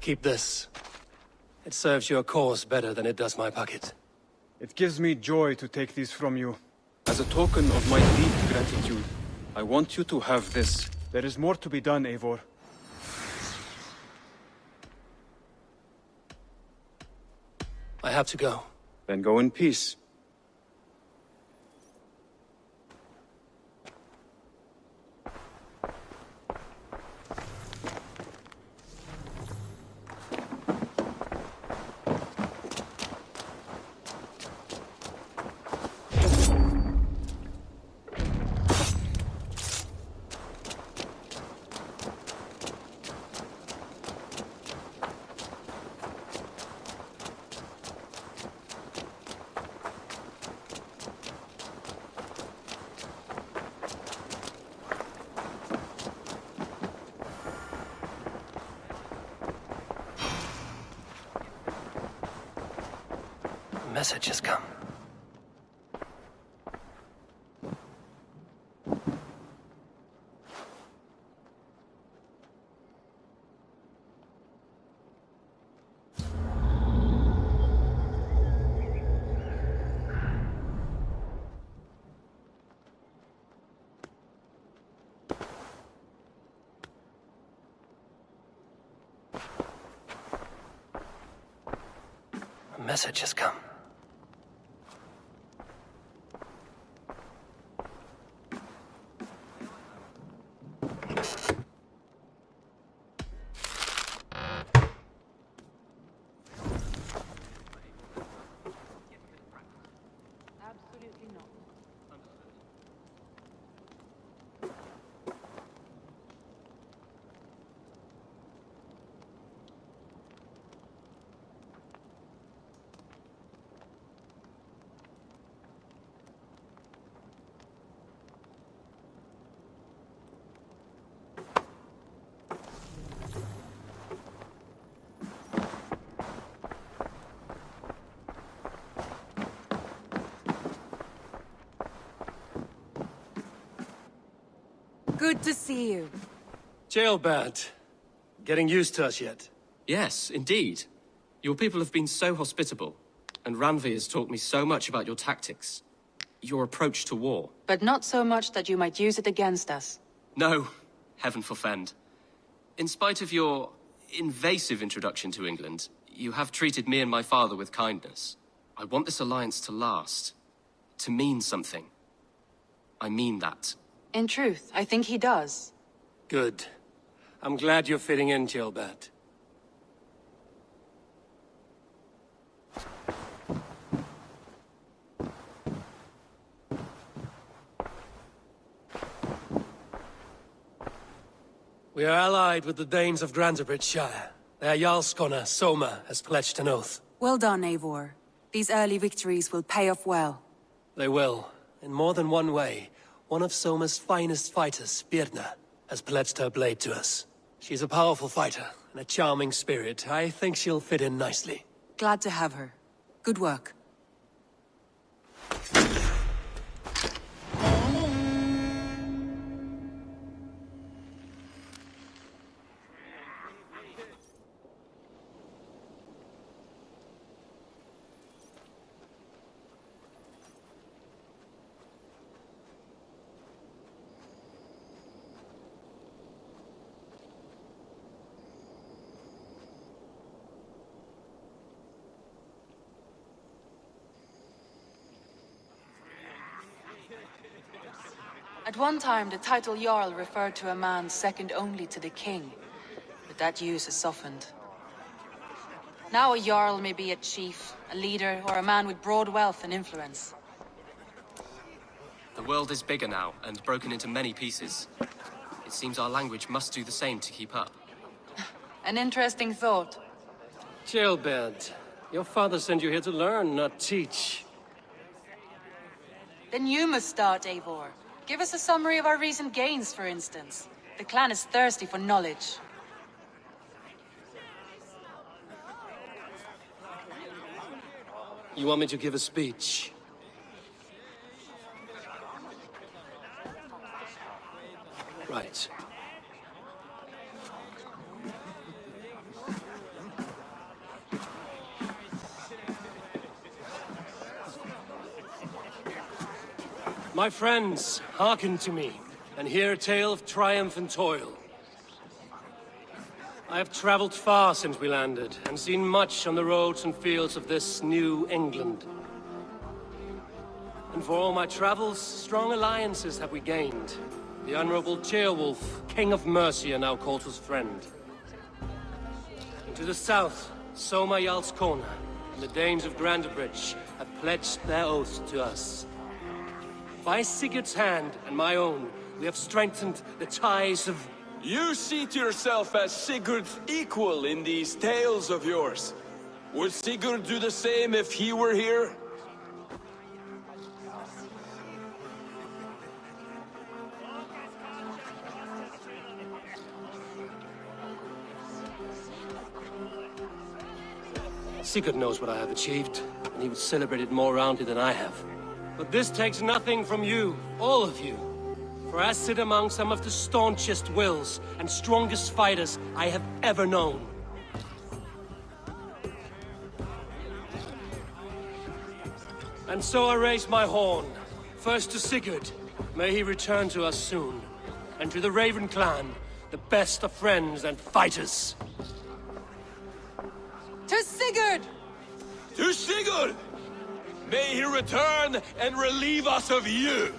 Keep this. It serves your cause better than it does my pocket. It gives me joy to take these from you. As a token of my deep gratitude, I want you to have this. There is more to be done, Eivor. I have to go. Then go in peace. A message has come. A message has come. Absolutely not. Good to see you. Jailbird. Getting used to us yet? Yes, indeed. Your people have been so hospitable, and Ranvi has taught me so much about your tactics. Your approach to war. But not so much that you might use it against us. No, heaven forfend. In spite of your invasive introduction to England, you have treated me and my father with kindness. I want this alliance to last, to mean something. I mean that. In truth, I think he does. Good. I'm glad you're fitting in, Jailbird. We are allied with the Danes of Grantebridgeshire. Their Jarlskona, Soma, has pledged an oath. Well done, Eivor. These early victories will pay off well. They will, in more than one way. One of Soma's finest fighters, Birna, has pledged her blade to us. She's a powerful fighter, and a charming spirit. I think she'll fit in nicely. Glad to have her. Good work. At one time, the title Jarl referred to a man second only to the king, but that use has softened. Now a Jarl may be a chief, a leader, or a man with broad wealth and influence. The world is bigger now, and broken into many pieces. It seems our language must do the same to keep up. An interesting thought. Jailbird, your father sent you here to learn, not teach. Then you must start, Eivor. Give us a summary of our recent gains, for instance. The clan is thirsty for knowledge. You want me to give a speech? Right. My friends, hearken to me, and hear a tale of triumph and toil. I have traveled far since we landed, and seen much on the roads and fields of this new England. And for all my travels, strong alliances have we gained. The Honorable Ceolwulf, King of Mercia, now calls us friend. And to the south, Soma Jarl's Corner, and the Danes of Grandebridge have pledged their oath to us. By Sigurd's hand and my own, we have strengthened the ties of... You seat yourself as Sigurd's equal in these tales of yours. Would Sigurd do the same if he were here? Sigurd knows what I have achieved, and he would celebrate it more roundly than I have. But this takes nothing from you, all of you. For I sit among some of the staunchest wills and strongest fighters I have ever known. And so I raise my horn, first to Sigurd, may he return to us soon, and to the Raven clan, the best of friends and fighters. To Sigurd! To Sigurd! May he return and relieve us of you!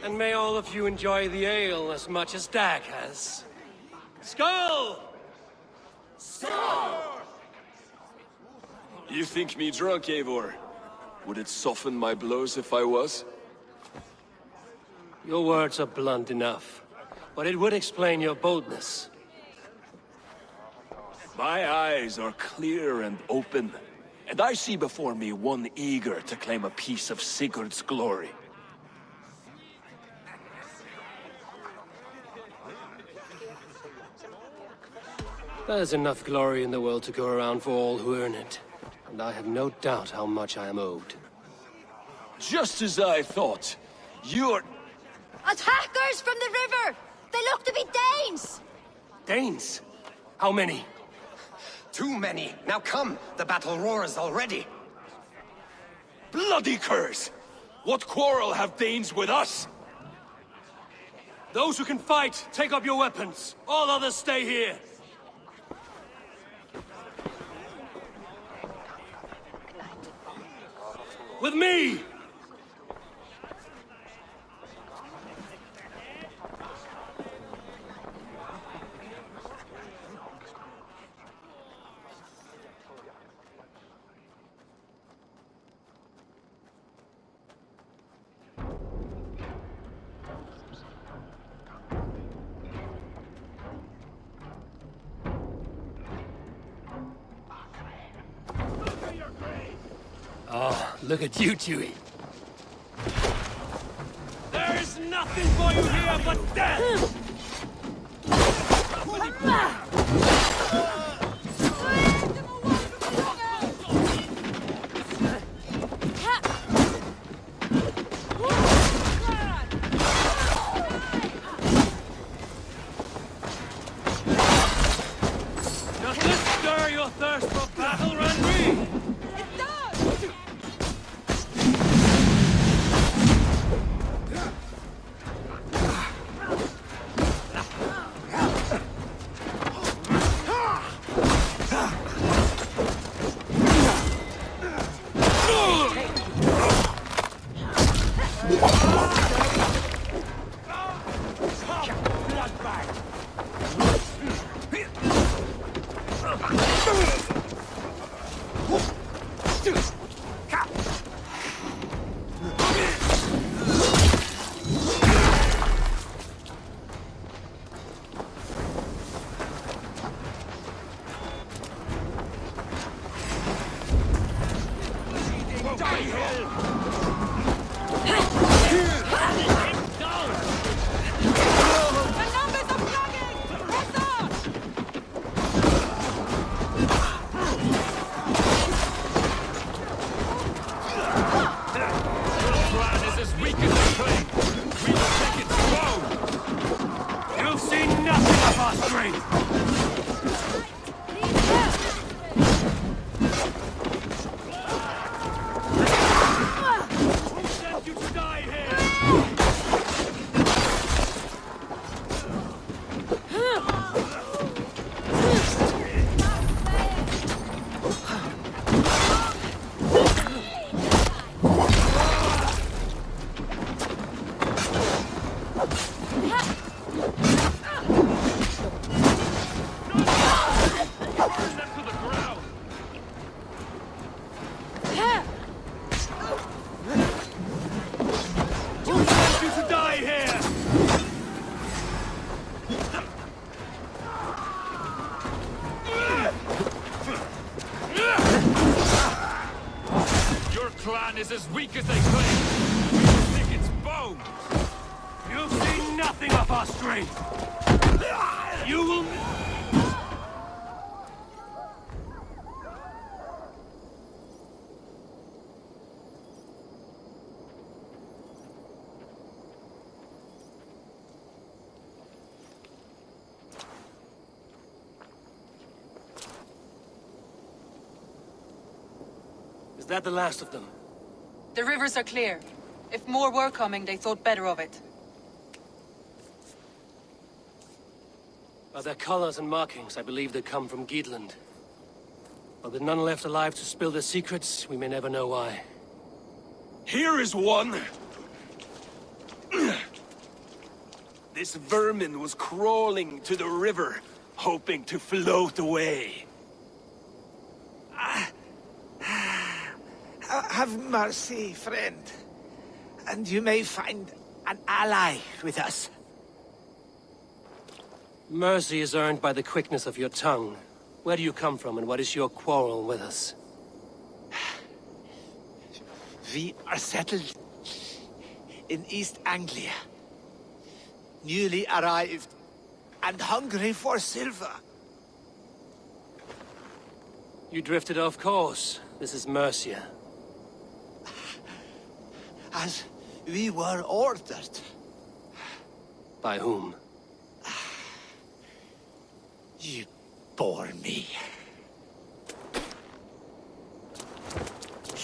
And may all of you enjoy the ale as much as Dag has. Skull! You think me drunk, Eivor? Would it soften my blows if I was? Your words are blunt enough, but it would explain your boldness. My eyes are clear and open, and I see before me one eager to claim a piece of Sigurd's glory. There's enough glory in the world to go around for all who earn it, and I have no doubt how much I am owed. Just as I thought. You're... Attackers from the river! They look to be Danes! Danes? How many? Too many. Now come, the battle roars already. Bloody curs! What quarrel have Danes with us? Those who can fight, take up your weapons. All others stay here. With me! Oh, look at you, Chewie. There's nothing for you here but death! Does this stir your thirst for battle, Randri? You've seen nothing of our strength! is as weak as they claim. We will pick its bones. You've seen nothing of our strength! You will... Is that the last of them? The rivers are clear. If more were coming, they thought better of it. By their colors and markings, I believe they come from Geatland. But with none left alive to spill their secrets, we may never know why. Here is one. This vermin was crawling to the river, hoping to float away. Have mercy, friend. And you may find an ally with us. Mercy is earned by the quickness of your tongue. Where do you come from, and what is your quarrel with us? We are settled in East Anglia. Newly arrived and hungry for silver. You drifted off course. This is Mercia. As we were ordered. By whom? You bore me.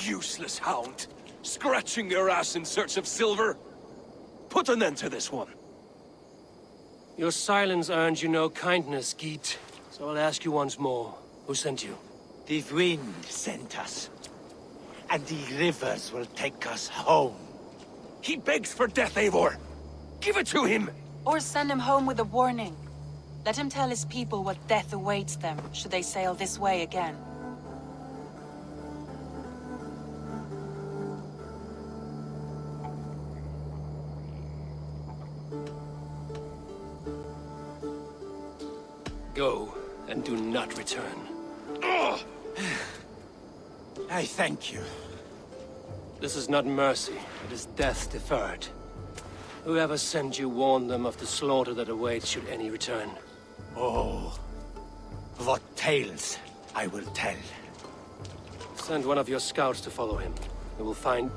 Useless hound. Scratching your ass in search of silver. Put an end to this one. Your silence earned you no kindness, Geet. So I'll ask you once more. Who sent you? The wind sent us. And the rivers will take us home. He begs for death, Eivor. Give it to him. Or send him home with a warning. Let him tell his people what death awaits them, should they sail this way again. Go, and do not return. I thank you. This is not mercy, it is death deferred. Whoever sent you warned them of the slaughter that awaits should any return. Oh, what tales I will tell. Send one of your scouts to follow him. We will find...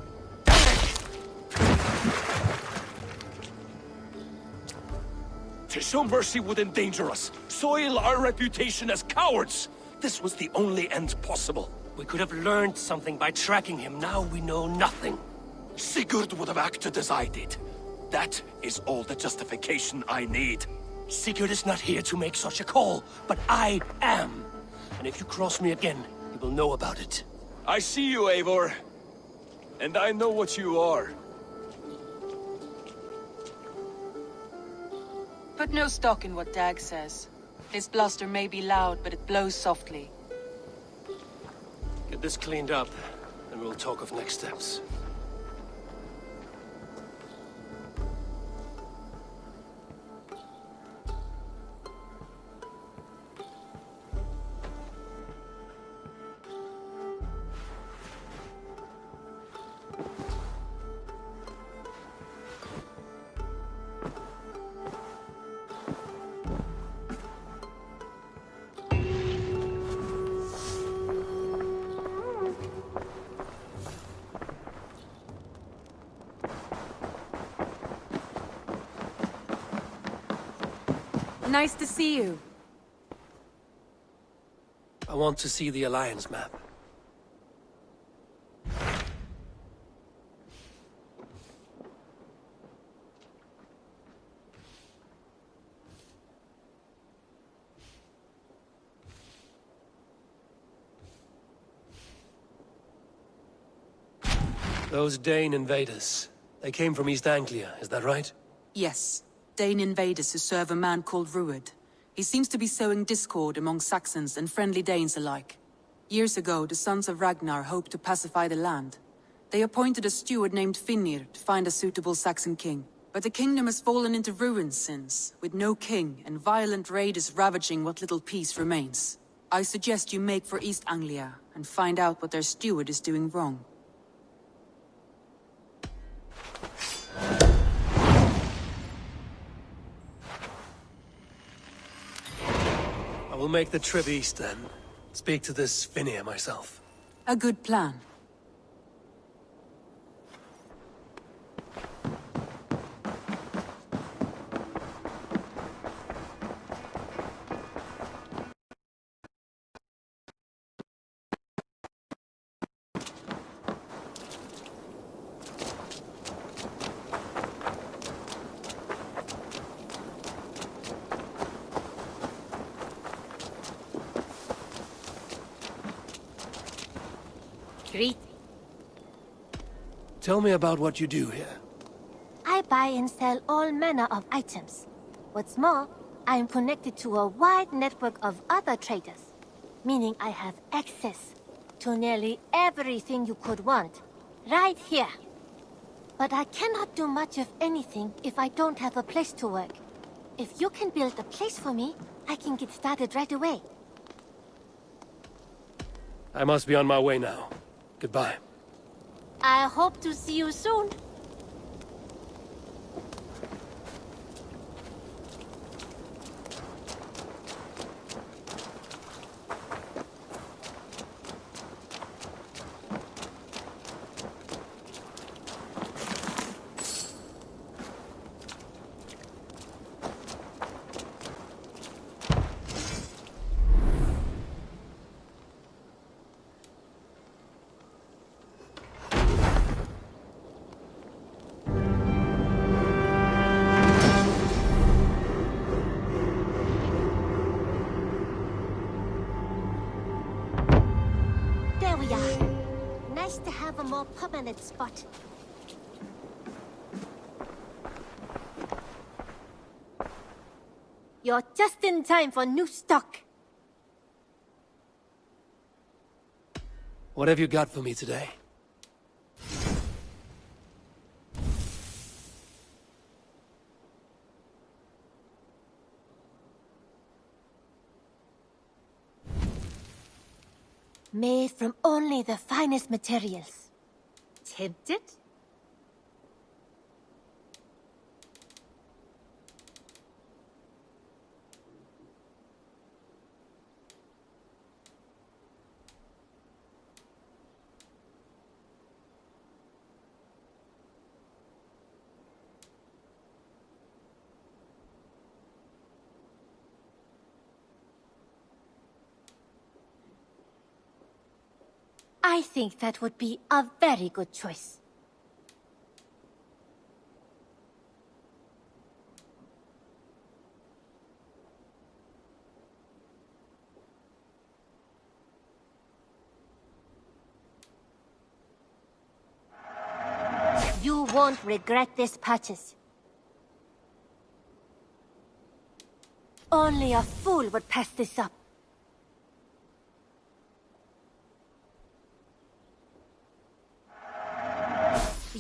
To show mercy would endanger us. Soil our reputation as cowards. This was the only end possible. We could have learned something by tracking him. Now we know nothing. Sigurd would have acted as I did. That is all the justification I need. Sigurd is not here to make such a call, but I am. And if you cross me again, you will know about it. I see you, Eivor. And I know what you are. Put no stock in what Dag says. His bluster may be loud, but it blows softly. Get this cleaned up, and we'll talk of next steps. Nice to see you. I want to see the Alliance map. Those Dane invaders, they came from East Anglia, is that right? Yes. Dane invaders who serve a man called Ruud. He seems to be sowing discord among Saxons and friendly Danes alike. Years ago, the sons of Ragnar hoped to pacify the land. They appointed a steward named Finnir to find a suitable Saxon king. But the kingdom has fallen into ruins since, with no king and violent raiders ravaging what little peace remains. I suggest you make for East Anglia and find out what their steward is doing wrong. will make the trip east then. Speak to this Finnear myself. A good plan. Greet. Tell me about what you do here. I buy and sell all manner of items. What's more, I am connected to a wide network of other traders, meaning I have access to nearly everything you could want, right here. But I cannot do much of anything if I don't have a place to work. If you can build a place for me, I can get started right away. I must be on my way now. Goodbye. I hope to see you soon. There we are. Nice to have a more permanent spot. You're just in time for new stock. What have you got for me today? Made from only the finest materials. Tempted? I think that would be a very good choice. You won't regret this purchase. Only a fool would pass this up.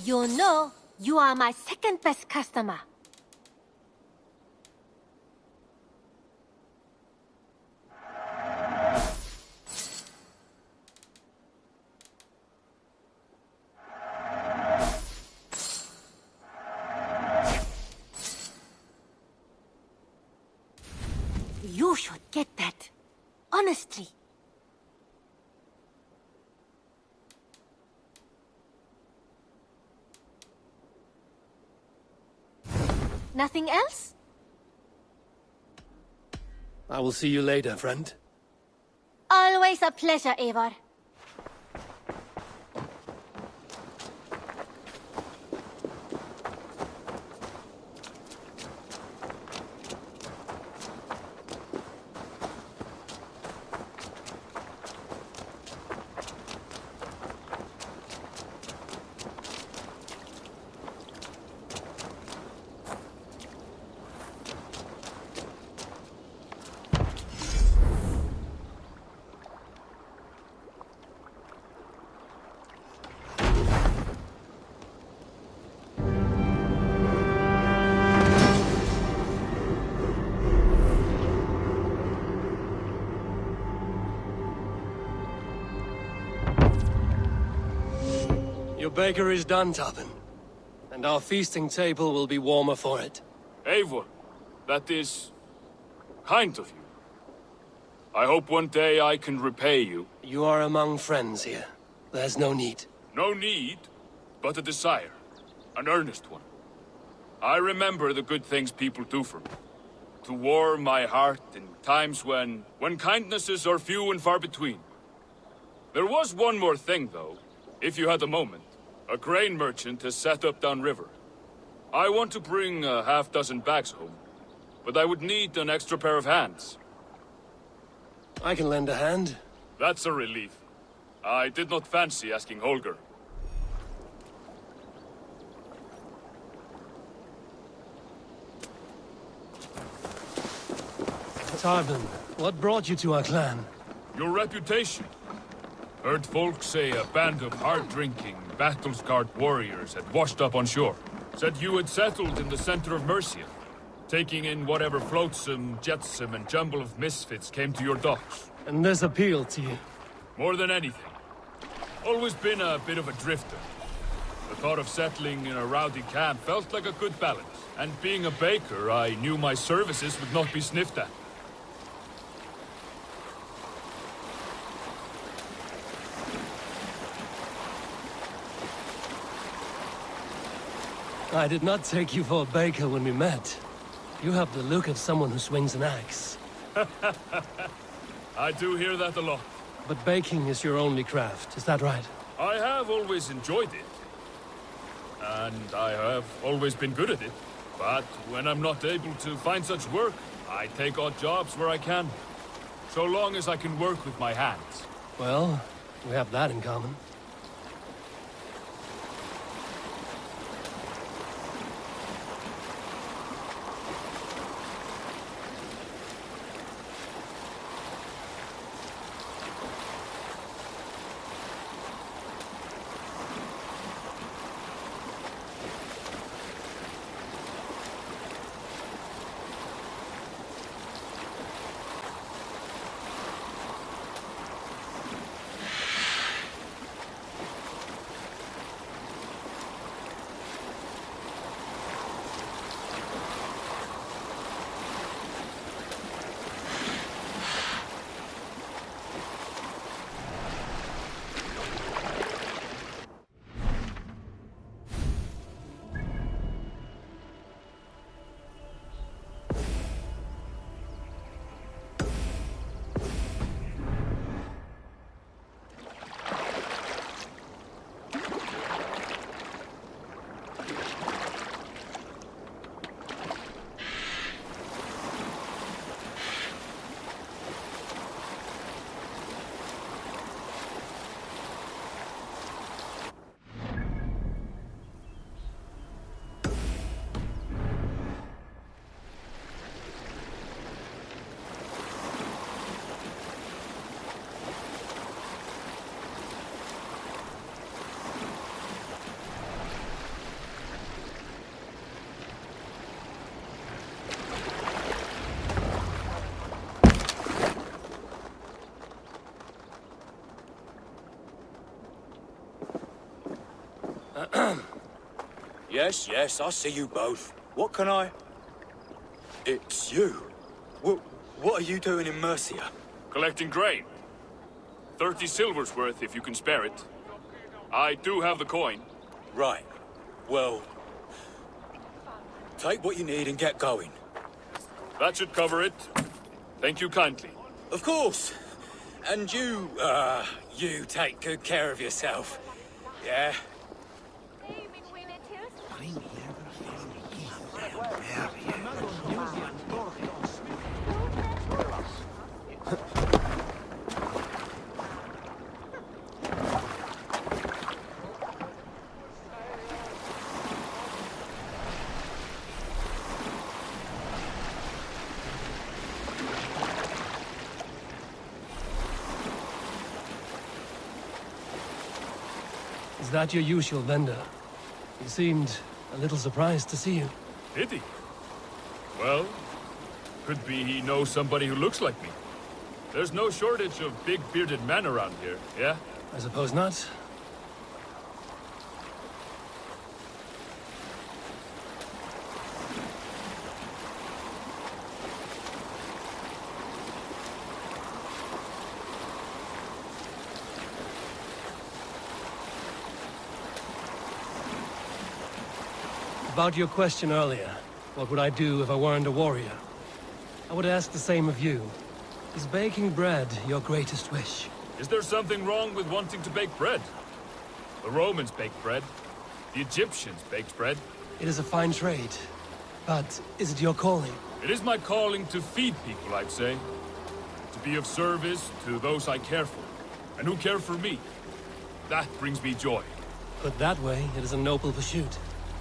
You know, you are my second best customer. You should get that. Honestly. Nothing else? I will see you later, friend. Always a pleasure, Eivor. Your baker is done, Tarpin. And our feasting table will be warmer for it. Eivor, that is kind of you. I hope one day I can repay you. You are among friends here. There's no need. No need, but a desire. An earnest one. I remember the good things people do for me. To warm my heart in times when kindnesses are few and far between. There was one more thing, though, if you had a moment. A grain merchant has set up downriver. I want to bring a half-dozen bags home, but I would need an extra pair of hands. I can lend a hand. That's a relief. I did not fancy asking Holger. Tarvin, what brought you to our clan? Your reputation. Heard folk say a band of hard-drinking, battle-scarred warriors had washed up on shore. Said you had settled in the center of Mercia, taking in whatever flotsam, jetsam, and jumble of misfits came to your docks. And this appealed to you? More than anything. Always been a bit of a drifter. The thought of settling in a rowdy camp felt like a good balance. And being a baker, I knew my services would not be sniffed at. I did not take you for a baker when we met. You have the look of someone who swings an axe. I do hear that a lot. But baking is your only craft, is that right? I have always enjoyed it. And I have always been good at it. But when I'm not able to find such work, I take odd jobs where I can. So long as I can work with my hands. Well, we have that in common. Yes, I see you both. What can I... It's you. What are you doing in Mercia? Collecting grain. 30 silver's worth if you can spare it. I do have the coin. Right. Well... take what you need and get going. That should cover it. Thank you kindly. Of course. And you take good care of yourself. Yeah? Is that your usual vendor? He seemed a little surprised to see you. Did he? Well, could be he knows somebody who looks like me. There's no shortage of big bearded men around here, yeah? I suppose not. About your question earlier, what would I do if I weren't a warrior? I would ask the same of you. Is baking bread your greatest wish? Is there something wrong with wanting to bake bread? The Romans baked bread. The Egyptians baked bread. It is a fine trade. But is it your calling? It is my calling to feed people, I'd say. To be of service to those I care for, and who care for me. That brings me joy. Put that way, it is a noble pursuit.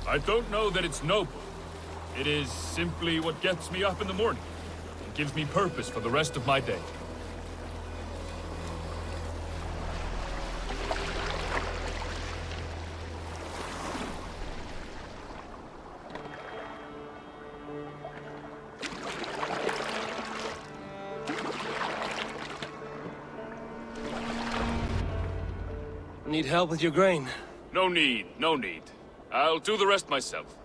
I don't know that it's noble. It is simply what gets me up in the morning, and gives me purpose for the rest of my day. Need help with your grain? No need, no need. I'll do the rest myself.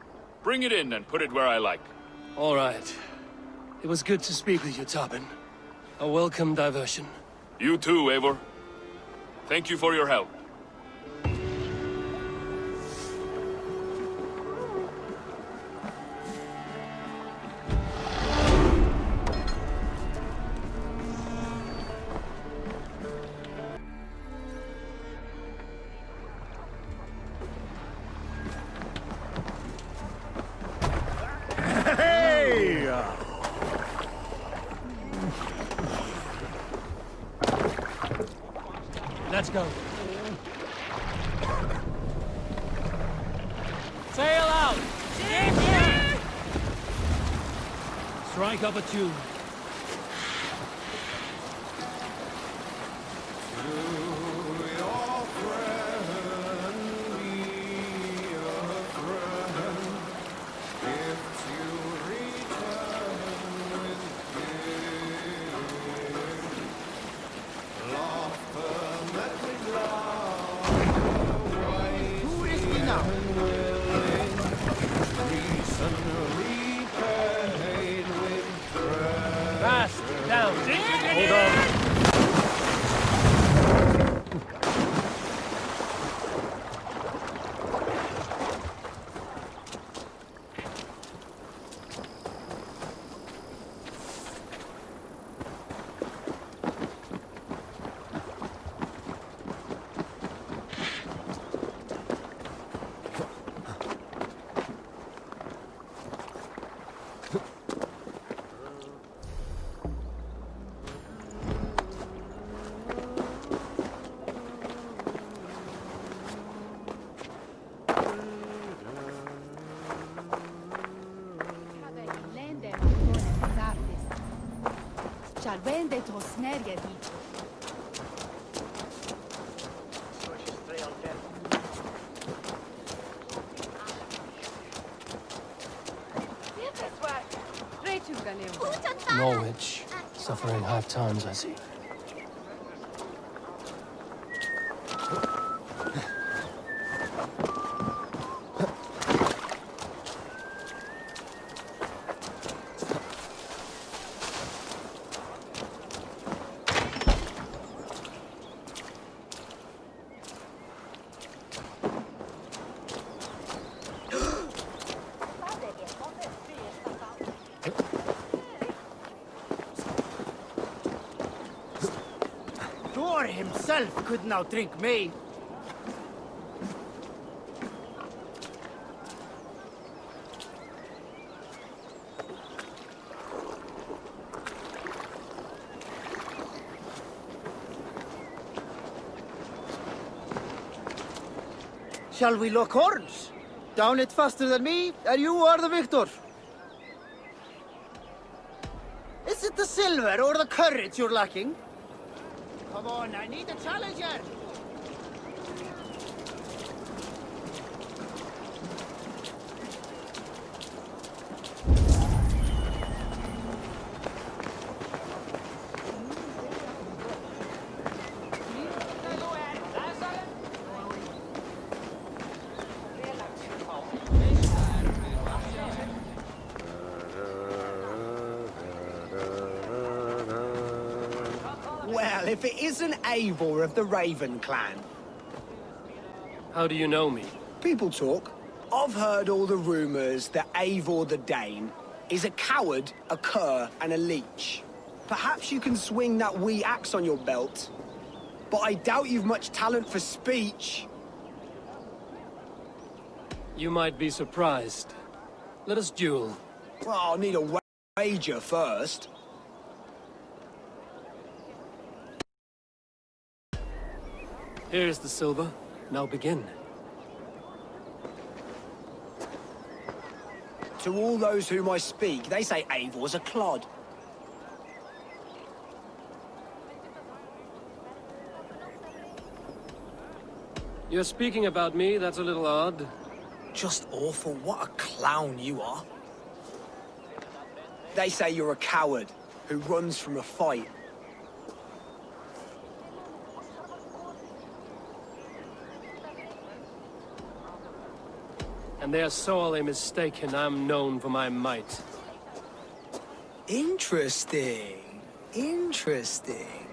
Bring it in and put it where I like. All right. It was good to speak with you, Tobin. A welcome diversion. You too, Eivor. Thank you for your help. Let's go. Sail out! Strike up a tune. Fast! Down! Hold on! Norwich, suffering hard times, I see. Thor himself could not drink me. Shall we lock horns? Down it faster than me, and you are the victor. Is it the silver or the courage you're lacking? Come on, I need a challenger! Well, if it isn't Eivor of the Raven clan. How do you know me? People talk. I've heard all the rumours that Eivor the Dane is a coward, a cur, and a leech. Perhaps you can swing that wee axe on your belt, but I doubt you've much talent for speech. You might be surprised. Let us duel. Well, I'll need a wager first. Here's the silver. Now begin. To all those whom I speak, they say Eivor's a clod. You're speaking about me, that's a little odd. Just awful. What a clown you are. They say you're a coward who runs from a fight. And they're sorely mistaken. I'm known for my might. Interesting. Interesting.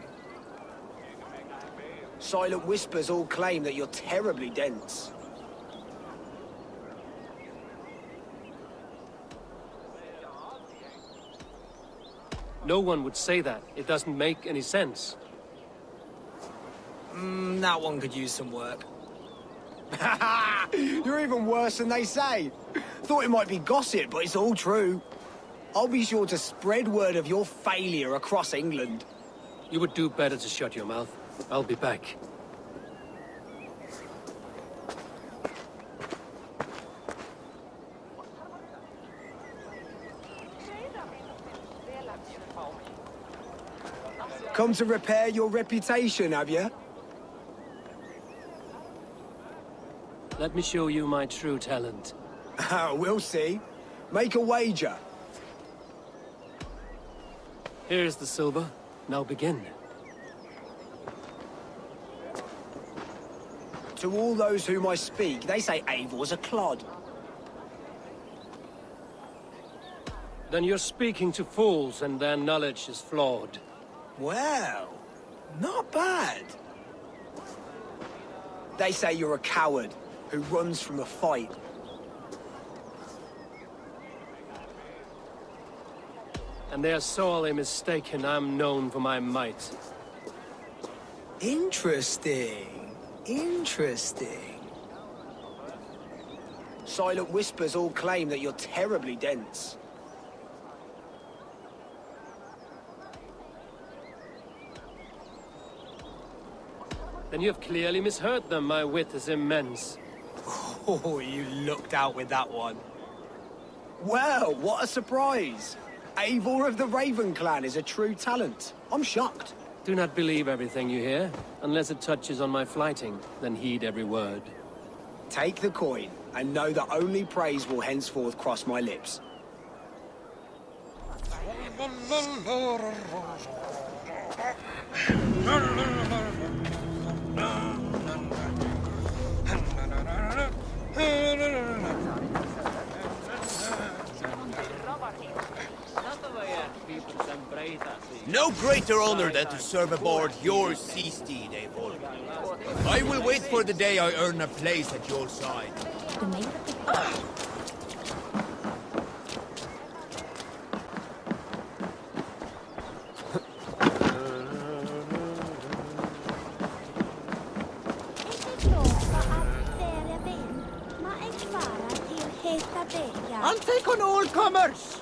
Silent whispers all claim that you're terribly dense. No one would say that. It doesn't make any sense. That one could use some work. You're even worse than they say. Thought it might be gossip, but it's all true. I'll be sure to spread word of your failure across England. You would do better to shut your mouth. I'll be back. Come to repair your reputation, have you? Let me show you my true talent. We'll see. Make a wager. Here's the silver. Now begin. To all those whom I speak, they say Eivor's a clod. Then you're speaking to fools and their knowledge is flawed. Well, not bad. They say you're a coward who runs from a fight. And they're sorely mistaken. I'm known for my might. Interesting. Interesting. Silent whispers all claim that you're terribly dense. Then you have clearly misheard them. My wit is immense. Oh, you looked out with that one. Well, what a surprise. Eivor of the Raven clan is a true talent. I'm shocked. Do not believe everything you hear. Unless it touches on my flighting, then heed every word. Take the coin, and know that only praise will henceforth cross my lips. No greater honor than to serve aboard your sea steed, Eivor. I will wait for the day I earn a place at your side. I'll take on all comers!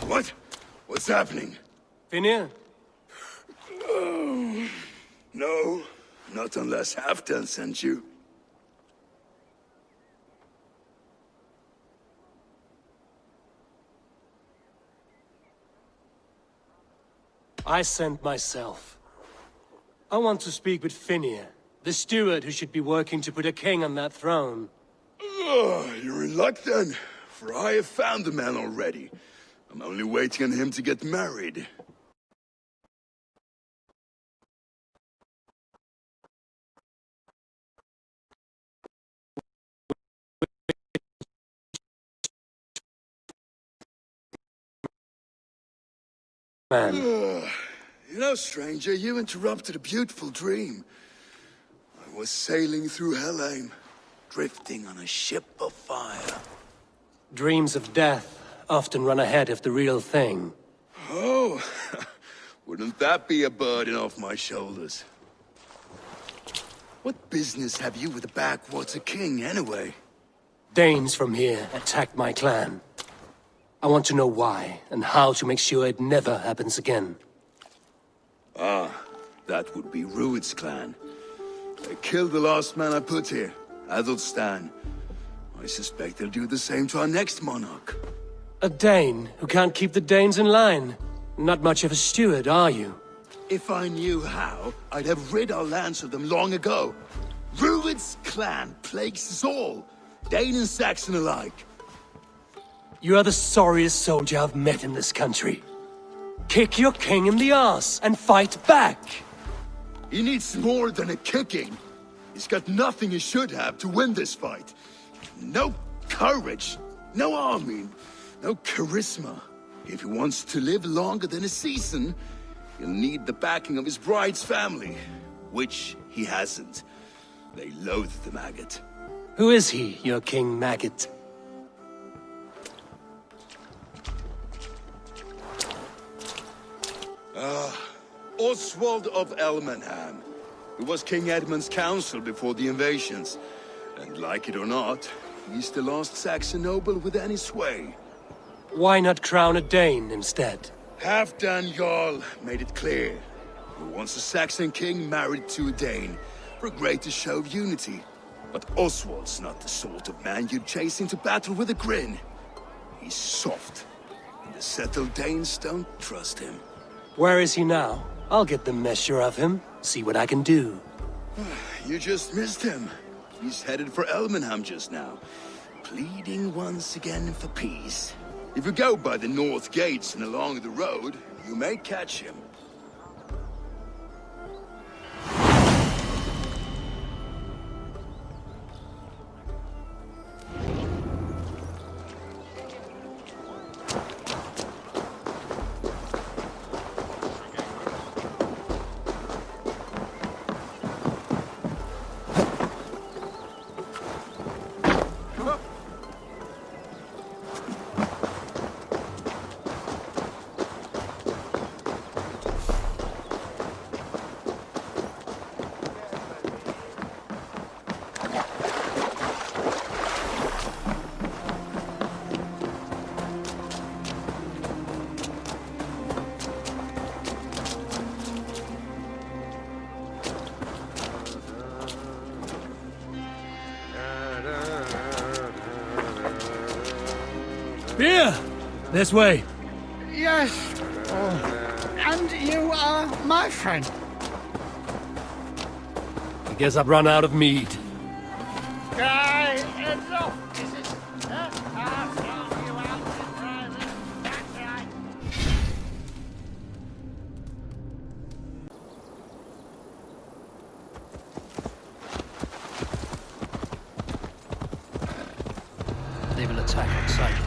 What? What's happening? Finir? Oh, no, not unless Halfdan sent you. I sent myself. I want to speak with Finir, the steward who should be working to put a king on that throne. Oh, you're in luck then, for I have found the man already. I'm only waiting on him to get married. Man. You know, stranger, you interrupted a beautiful dream. I was sailing through Helheim, drifting on a ship of fire. Dreams of death often run ahead of the real thing. Oh, wouldn't that be a burden off my shoulders? What business have you with the backwater king, anyway? Danes from here attacked my clan. I want to know why, and how to make sure it never happens again. Ah, that would be Rued's clan. They killed the last man I put here, Adelstan. I suspect they'll do the same to our next monarch. A Dane who can't keep the Danes in line. Not much of a steward, are you? If I knew how, I'd have rid our lands of them long ago. Rued's clan plagues us all, Dane and Saxon alike. You are the sorriest soldier I've met in this country. Kick your king in the arse and fight back! He needs more than a kicking. He's got nothing he should have to win this fight. No courage, no army, no charisma. If he wants to live longer than a season, he'll need the backing of his bride's family, which he hasn't. They loathe the maggot. Who is he, your King Maggot? Oswald of Elmenham. He was King Edmund's counsel before the invasions. And like it or not, he's the last Saxon noble with any sway. Why not crown a Dane instead? Halfdan Jarl made it clear. He wants a Saxon king married to a Dane, for a greater show of unity. But Oswald's not the sort of man you'd chase into battle with a grin. He's soft, and the settled Danes don't trust him. Where is he now? I'll get the measure of him, see what I can do. You just missed him. He's headed for Elmenham just now, pleading once again for peace. If you go by the north gates and along the road, you may catch him. Here! This way. Yes. And you are my friend. I guess I've run out of mead. Guy, it's off. Is it? I'll sort you out in private. That's right. They will attack on sight.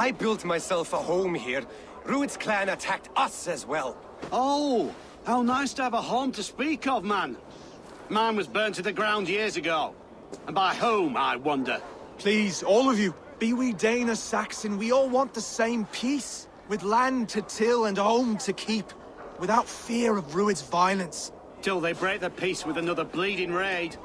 I built myself a home here. Rued's clan attacked us as well. Oh, how nice to have a home to speak of, man. Mine was burnt to the ground years ago. And by whom, I wonder? Please, all of you, be we Dane or Saxon, we all want the same peace. With land to till and home to keep. Without fear of Rued's violence. Till they break the peace with another bleeding raid.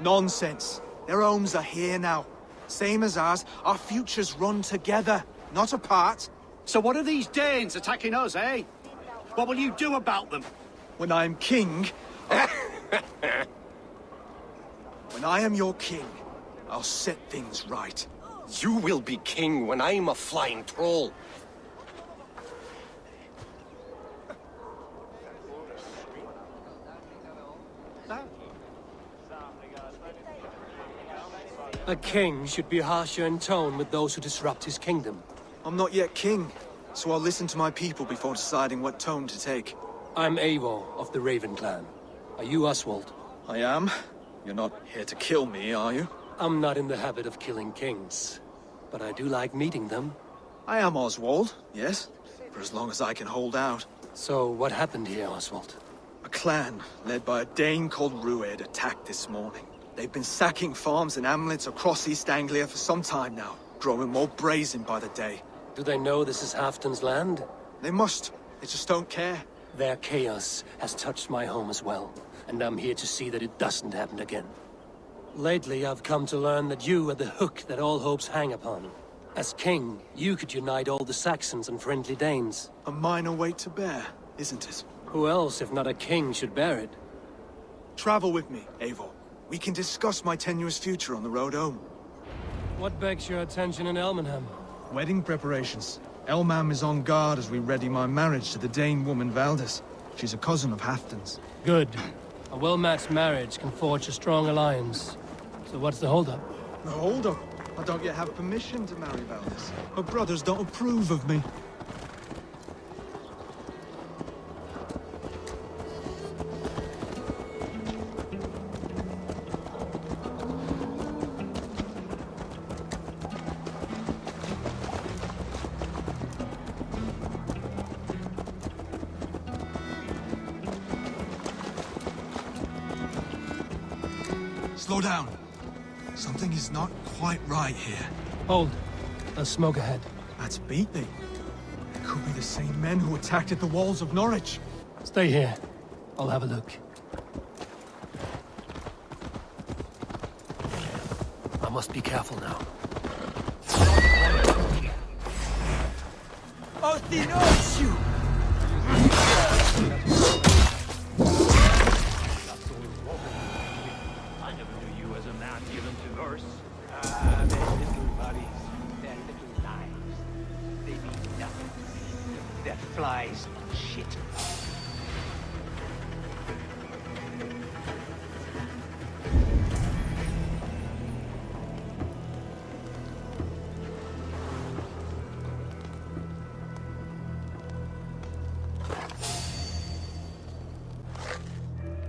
Nonsense. Their homes are here now. Same as ours, our futures run together, not apart. So what are these Danes attacking us, eh? What will you do about them? When I am king... When I am your king, I'll set things right. You will be king when I'm a flying troll. A king should be harsher in tone with those who disrupt his kingdom. I'm not yet king, so I'll listen to my people before deciding what tone to take. I'm Eivor of the Raven clan. Are you Oswald? I am. You're not here to kill me, are you? I'm not in the habit of killing kings, but I do like meeting them. I am Oswald, yes, for as long as I can hold out. So what happened here, Oswald? A clan, led by a Dane called Rued, attacked this morning. They've been sacking farms and hamlets across East Anglia for some time now, growing more brazen by the day. Do they know this is Halfton's land? They must. They just don't care. Their chaos has touched my home as well, and I'm here to see that it doesn't happen again. Lately, I've come to learn that you are the hook that all hopes hang upon. As king, you could unite all the Saxons and friendly Danes. A minor weight to bear, isn't it? Who else, if not a king, should bear it? Travel with me, Eivor. We can discuss my tenuous future on the road home. What begs your attention in Elmenham? Wedding preparations. Elmam is on guard as we ready my marriage to the Dane woman Valdis. She's a cousin of Halfton's. Good. A well-matched marriage can forge a strong alliance. So what's the holdup? The holdup? I don't yet have permission to marry Valdis. Her brothers don't approve of me. Slow down. Something is not quite right here. Hold. There's smoke ahead. That's beating. It could be the same men who attacked at the walls of Norwich. Stay here. I'll have a look. I must be careful now. Ostinocchio! I never knew you as a man given to verse. Ah, their little bodies, their little lives. They mean nothing. They're flies and shit.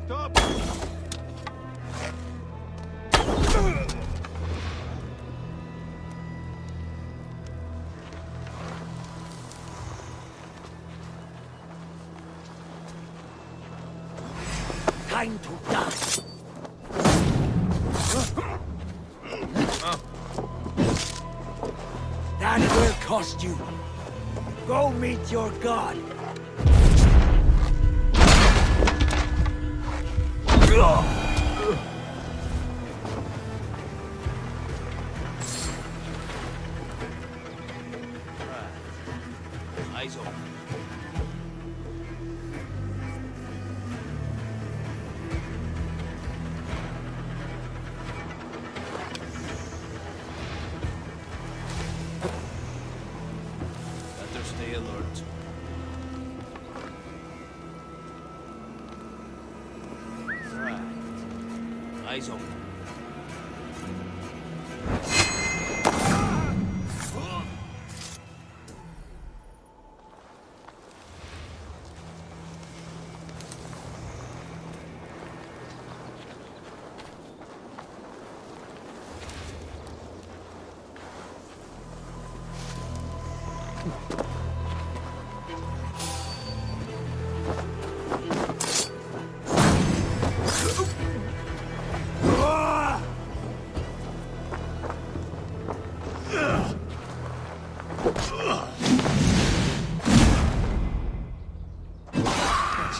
Stop! Time to die. That will cost you. Go meet your god. Eyes open. Better stay alert. Right. Eyes open.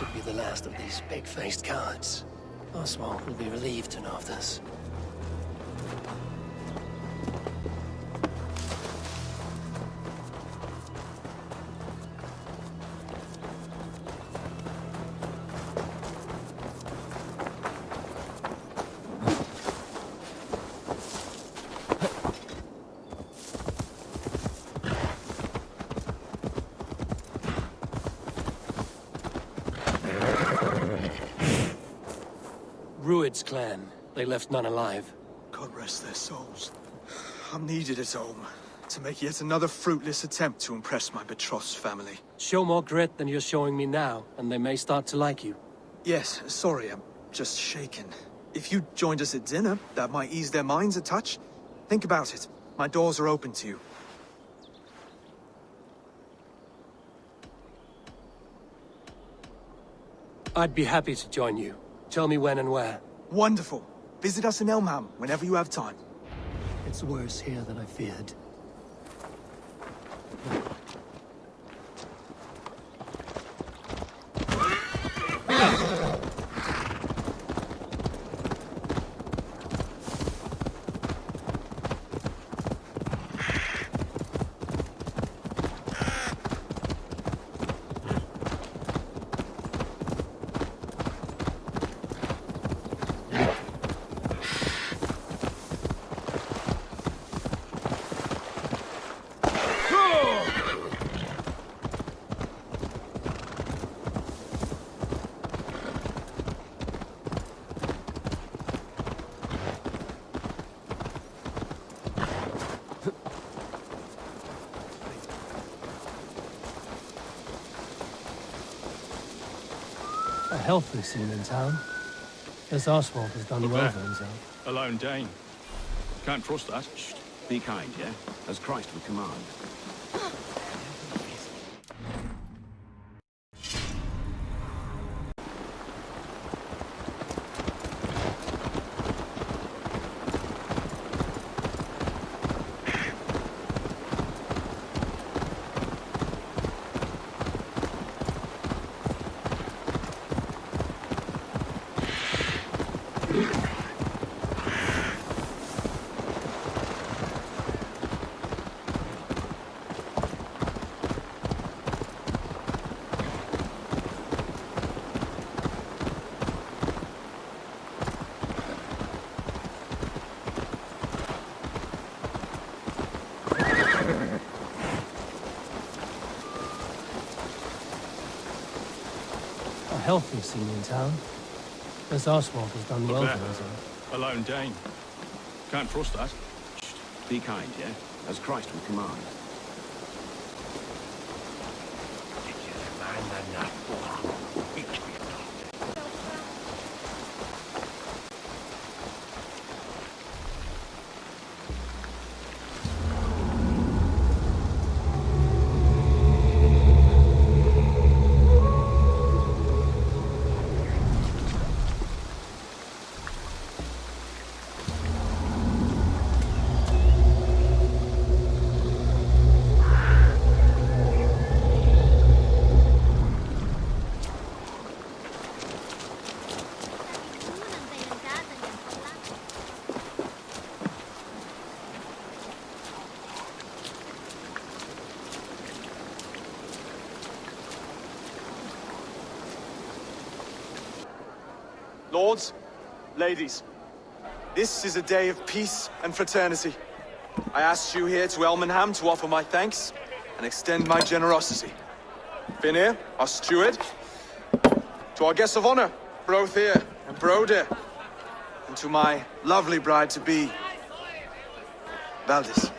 should be the last of these big-faced cowards. Oswald will be relieved to know of this. Rued's clan. They left none alive. God rest their souls. I'm needed at home to make yet another fruitless attempt to impress my betrothed family. Show more grit than you're showing me now, and they may start to like you. Yes, sorry, I'm just shaken. If you joined us at dinner, that might ease their minds a touch. Think about it. My doors are open to you. I'd be happy to join you. Tell me when and where. Wonderful. Visit us in Elmham whenever you have time. It's worse here than I feared. A healthy scene in town. This Oswald has done well for himself. A lone Dane. Can't trust that. Shh. Be kind, yeah? As Christ would command. A healthy scene in town. This Oswald has done well for himself. A lone Dane. Can't trust that. Shh. Be kind, yeah? As Christ would command. Lords, ladies, this is a day of peace and fraternity. I asked you here to Elmenham to offer my thanks and extend my generosity. Finir, our steward, to our guests of honor, Brothir and Brodir, and to my lovely bride-to-be, Valdis.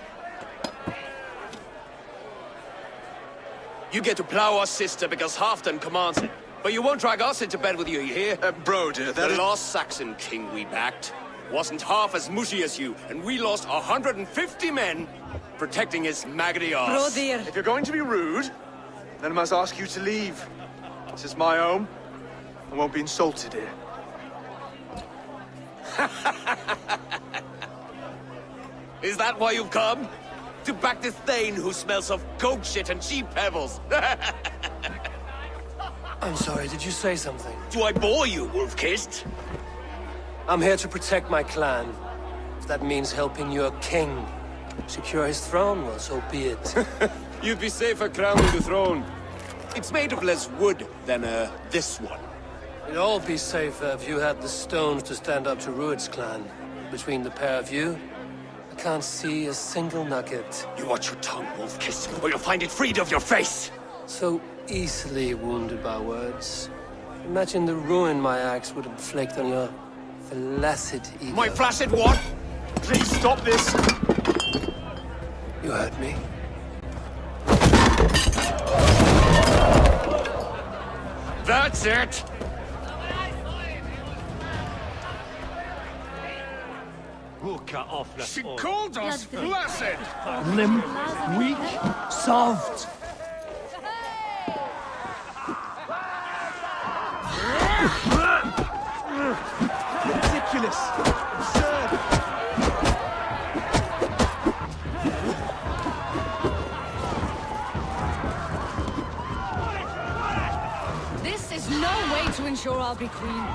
You get to plow our sister because Halfdan commands it. But you won't drag us into bed with you, you hear? Brodir, the lost Saxon king we backed wasn't half as mushy as you, and we lost 150 men protecting his maggoty arse. Brodir! If you're going to be rude, then I must ask you to leave. This is my home. I won't be insulted here. Is that why you've come? To back this Thane who smells of goat shit and cheap pebbles? I'm sorry, did you say something? Do I bore you, wolf-kissed? I'm here to protect my clan. If that means helping your king secure his throne, well, so be it. You'd be safer crowning the throne. It's made of less wood than, this one. We'd all be safer if you had the stones to stand up to Rued's clan. Between the pair of you, I can't see a single nugget. You watch your tongue, wolf-kissed, or you'll find it freed of your face! So easily wounded by words. Imagine the ruin my axe would inflict on your flaccid ego. My flaccid what? Please stop this! You heard me. That's it! She called us flaccid! Limp, weak, soft. Ridiculous! Absurd! This is no way to ensure I'll be queen.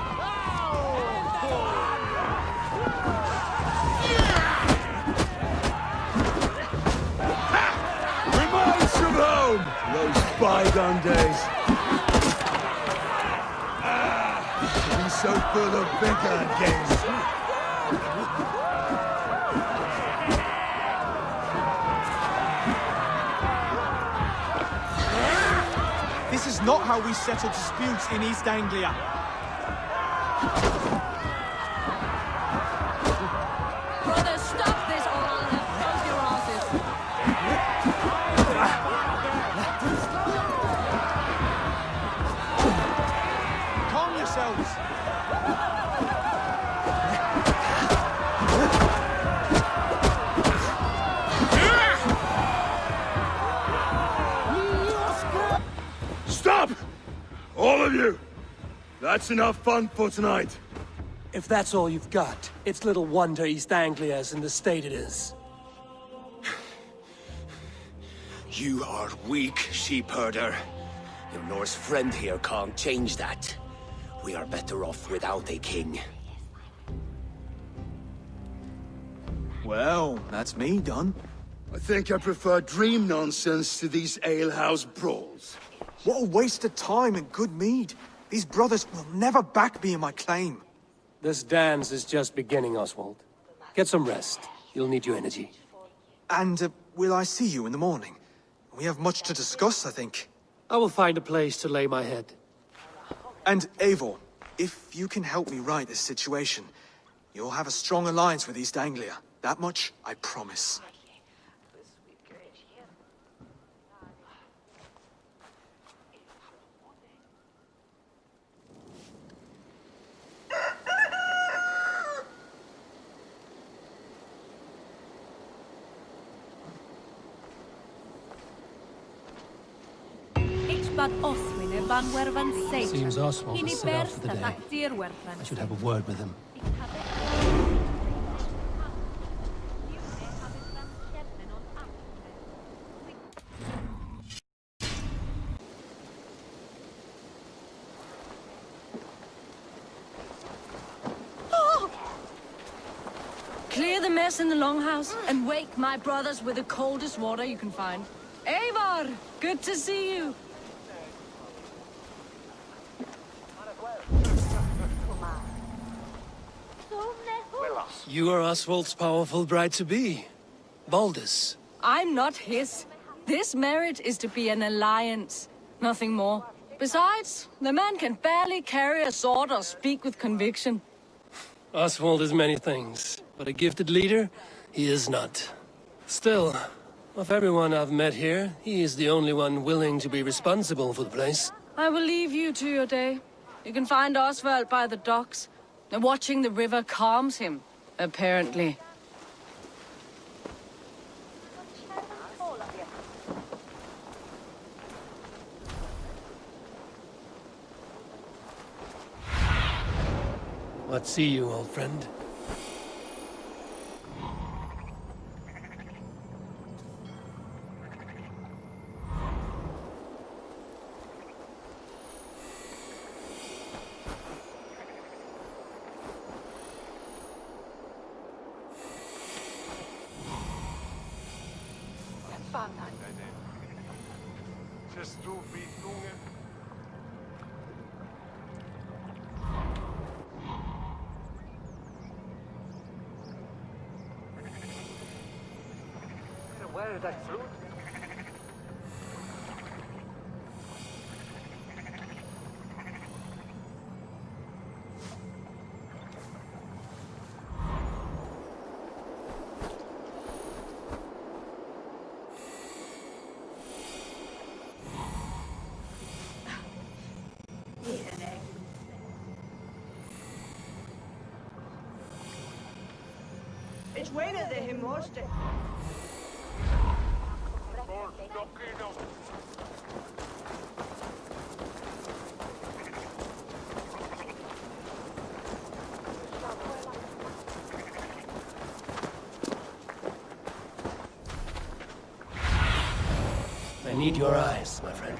Reminds from home! Those bygone days. To be so full of vigor and games. This is not how we settle disputes in East Anglia. Brothers, stop this or I'll have both your asses. Calm yourselves. Stop! All of you! That's enough fun for tonight. If that's all you've got, it's little wonder East Anglia's in the state it is. You are weak, sheep herder. Your Norse friend here can't change that. We are better off without a king. Well, that's me done. I think I prefer dream nonsense to these alehouse brawls. What a waste of time and good mead. These brothers will never back me in my claim. This dance is just beginning, Oswald. Get some rest. You'll need your energy. And will I see you in the morning? We have much to discuss, I think. I will find a place to lay my head. And Eivor, if you can help me right this situation, you'll have a strong alliance with East Anglia. That much, I promise. Seems Oswald is set out for the day. I should have a word with him. Clear the mess in the longhouse and wake my brothers with the coldest water you can find. Eivor, good to see you. You are Oswald's powerful bride-to-be, Baldus. I'm not his. This marriage is to be an alliance, nothing more. Besides, the man can barely carry a sword or speak with conviction. Oswald is many things, but a gifted leader, he is not. Still, of everyone I've met here, he is the only one willing to be responsible for the place. I will leave you to your day. You can find Oswald by the docks. Watching the river calms him, apparently. What see you, old friend? It's weirder than him most. I need your eyes, my friend.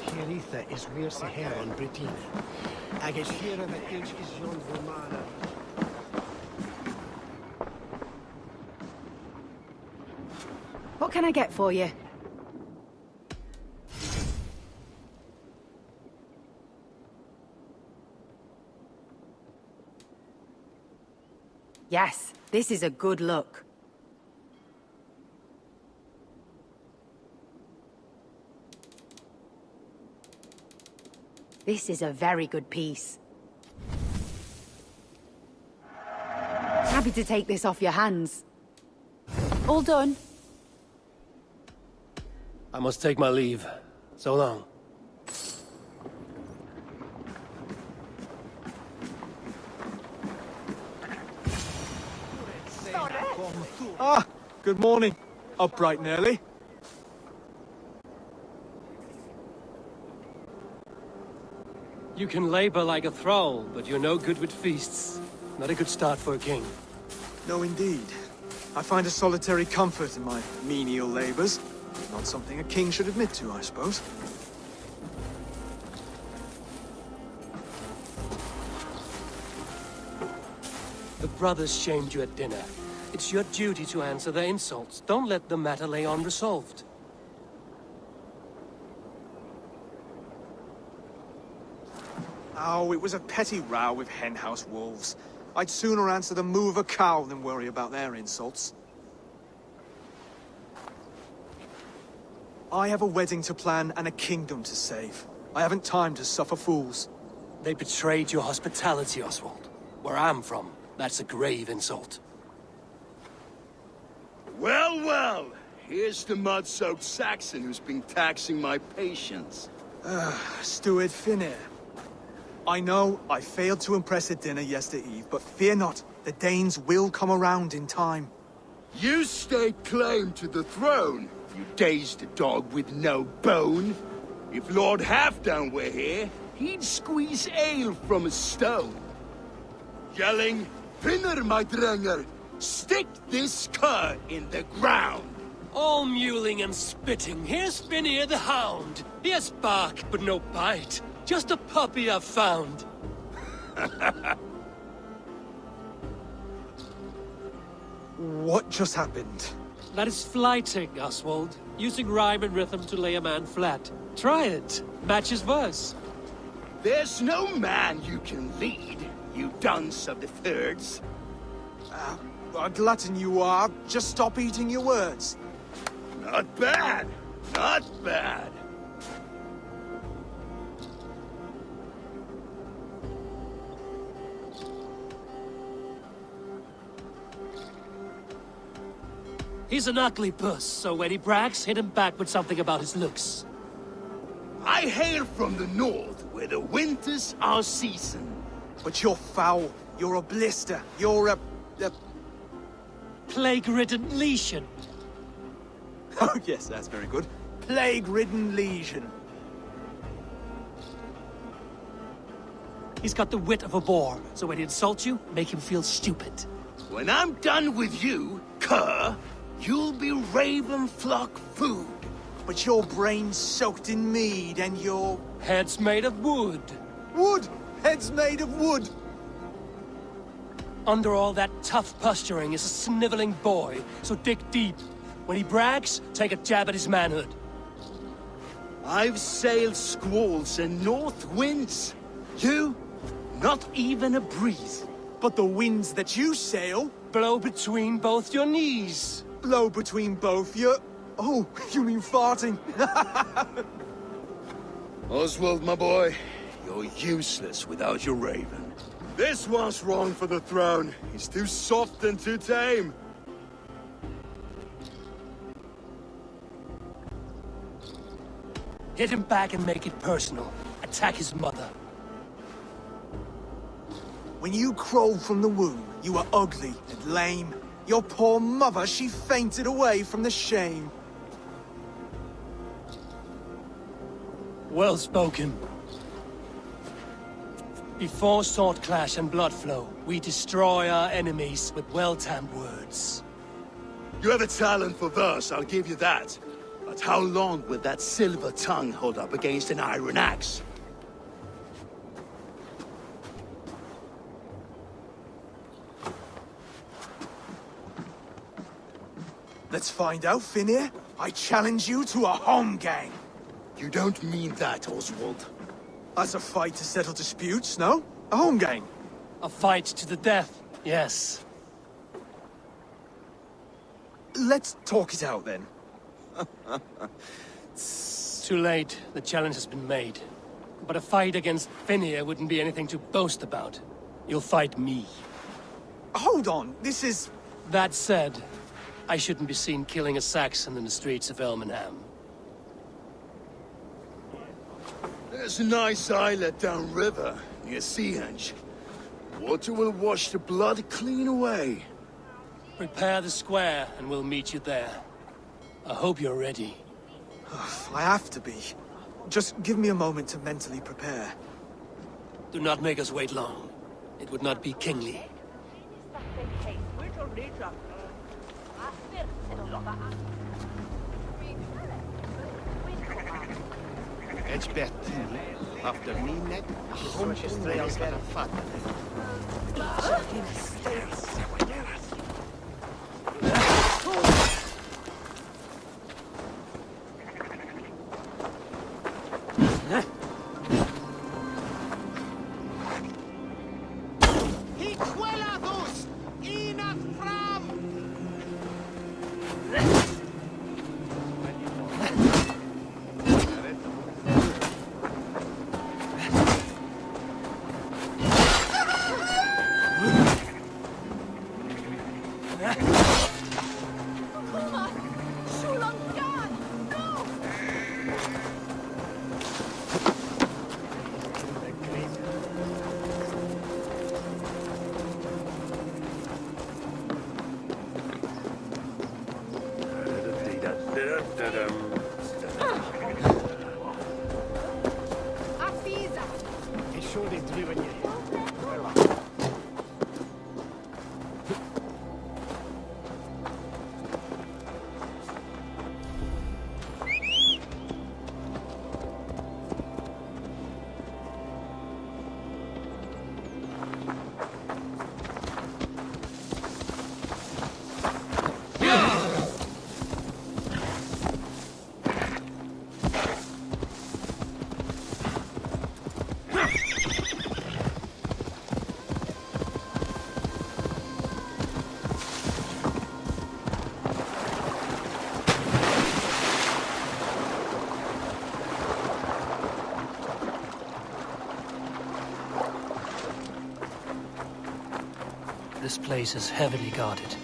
Chiaritha is rear Sahara on Britain. I get fear of it is John Romana. What can I get for you? Yes, this is a good look. This is a very good piece. Happy to take this off your hands. All done? I must take my leave. So long. Ah, good morning. Up bright and early. You can labor like a thrall, but you're no good with feasts. Not a good start for a king. No, indeed. I find a solitary comfort in my menial labors. Not something a king should admit to, I suppose. The brothers shamed you at dinner. It's your duty to answer their insults. Don't let the matter lay unresolved. Oh, it was a petty row with henhouse wolves. I'd sooner answer the moo of a cow than worry about their insults. I have a wedding to plan and a kingdom to save. I haven't time to suffer fools. They betrayed your hospitality, Oswald. Where I'm from, that's a grave insult. Well, well. Here's the mud-soaked Saxon who's been taxing my patience. Steward Finir. I know I failed to impress at dinner yesterday eve, but fear not, the Danes will come around in time. You stake claim to the throne, you dazed dog with no bone. If Lord Halfdown were here, he'd squeeze ale from a stone. Yelling, Finner, my drenger, stick this cur in the ground. All mewling and spitting, here's Finir the Hound. He has bark, but no bite. Just a puppy I've found. What just happened? That is flighting, Oswald. Using rhyme and rhythm to lay a man flat. Try it. Match his verse. There's no man you can lead, you dunce of the thirds. A glutton you are. Just stop eating your words. Not bad. Not bad. He's an ugly puss, so when he brags, hit him back with something about his looks. I hail from the north, where the winters are season. But you're foul. You're a blister. You're a... Plague-ridden lesion. Oh, yes, that's very good. Plague-ridden lesion. He's got the wit of a boar, so when he insults you, make him feel stupid. When I'm done with you, cur, you'll be raven flock food. But your brain's soaked in mead and your... Head's made of wood. Wood! Head's made of wood! Under all that tough posturing is a sniveling boy, so dig deep. When he brags, take a jab at his manhood. I've sailed squalls and north winds. You? Not even a breeze. But the winds that you sail... Blow between both your knees. Blow between both your... Oh, you mean farting? Oswald, my boy, you're useless without your raven. This one's wrong for the throne. He's too soft and too tame. Hit him back and make it personal. Attack his mother. When you crawled from the womb, you were ugly and lame. Your poor mother, she fainted away from the shame. Well spoken. Before sword clash and blood flow, we destroy our enemies with well-timed words. You have a talent for verse, I'll give you that. But how long will that silver tongue hold up against an iron axe? Let's find out, Finir. I challenge you to a home gang. You don't mean that, Oswald. That's a fight to settle disputes, no? A home gang. A fight to the death, yes. Let's talk it out, then. Too late. The challenge has been made. But a fight against Finir wouldn't be anything to boast about. You'll fight me. Hold on, this is... That said, I shouldn't be seen killing a Saxon in the streets of Elmenham. There's a nice islet downriver, near Seahenge. Water will wash the blood clean away. Prepare the square, and we'll meet you there. I hope you're ready. I have to be. Just give me a moment to mentally prepare. Do not make us wait long. It would not be kingly. It's better. After midnight, a home trails that are fat. This place is heavily guarded.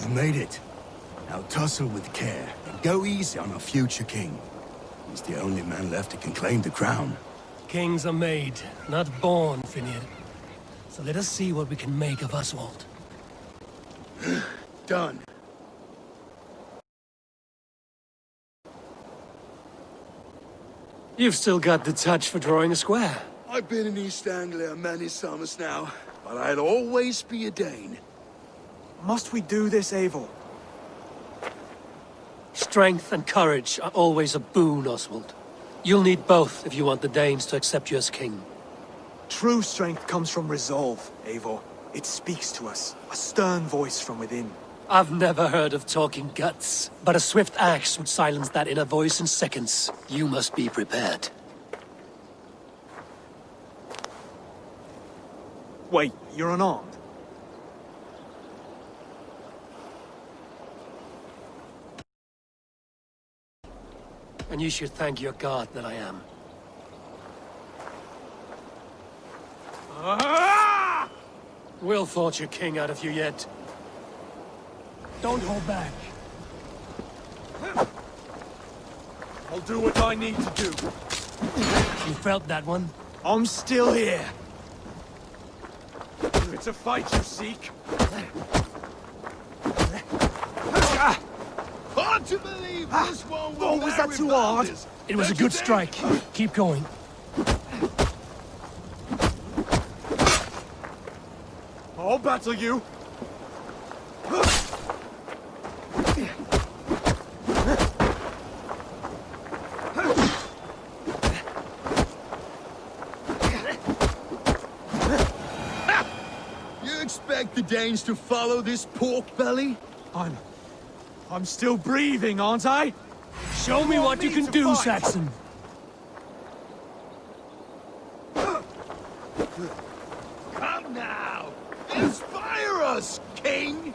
You've made it. Now tussle with care, and go easy on our future king. He's the only man left who can claim the crown. Kings are made, not born, Finir. So let us see what we can make of Oswald. Done. You've still got the touch for drawing a square. I've been in East Anglia many summers now, but I'll always be a Dane. Must we do this, Eivor? Strength and courage are always a boon, Oswald. You'll need both if you want the Danes to accept you as king. True strength comes from resolve, Eivor. It speaks to us, a stern voice from within. I've never heard of talking guts, but a swift axe would silence that inner voice in seconds. You must be prepared. Wait, you're unarmed? And you should thank your god that I am. We'll forge your king out of you yet. Don't hold back. I'll do what I need to do. You felt that one? I'm still here. It's a fight you seek. Hard to believe this one will Oh, was that too hard? It was a good strike. Keep going. I'll battle you. You expect the Danes to follow this pork belly? I'm still breathing, aren't I? Show me what you can do, Saxon. Come now! Inspire us, king!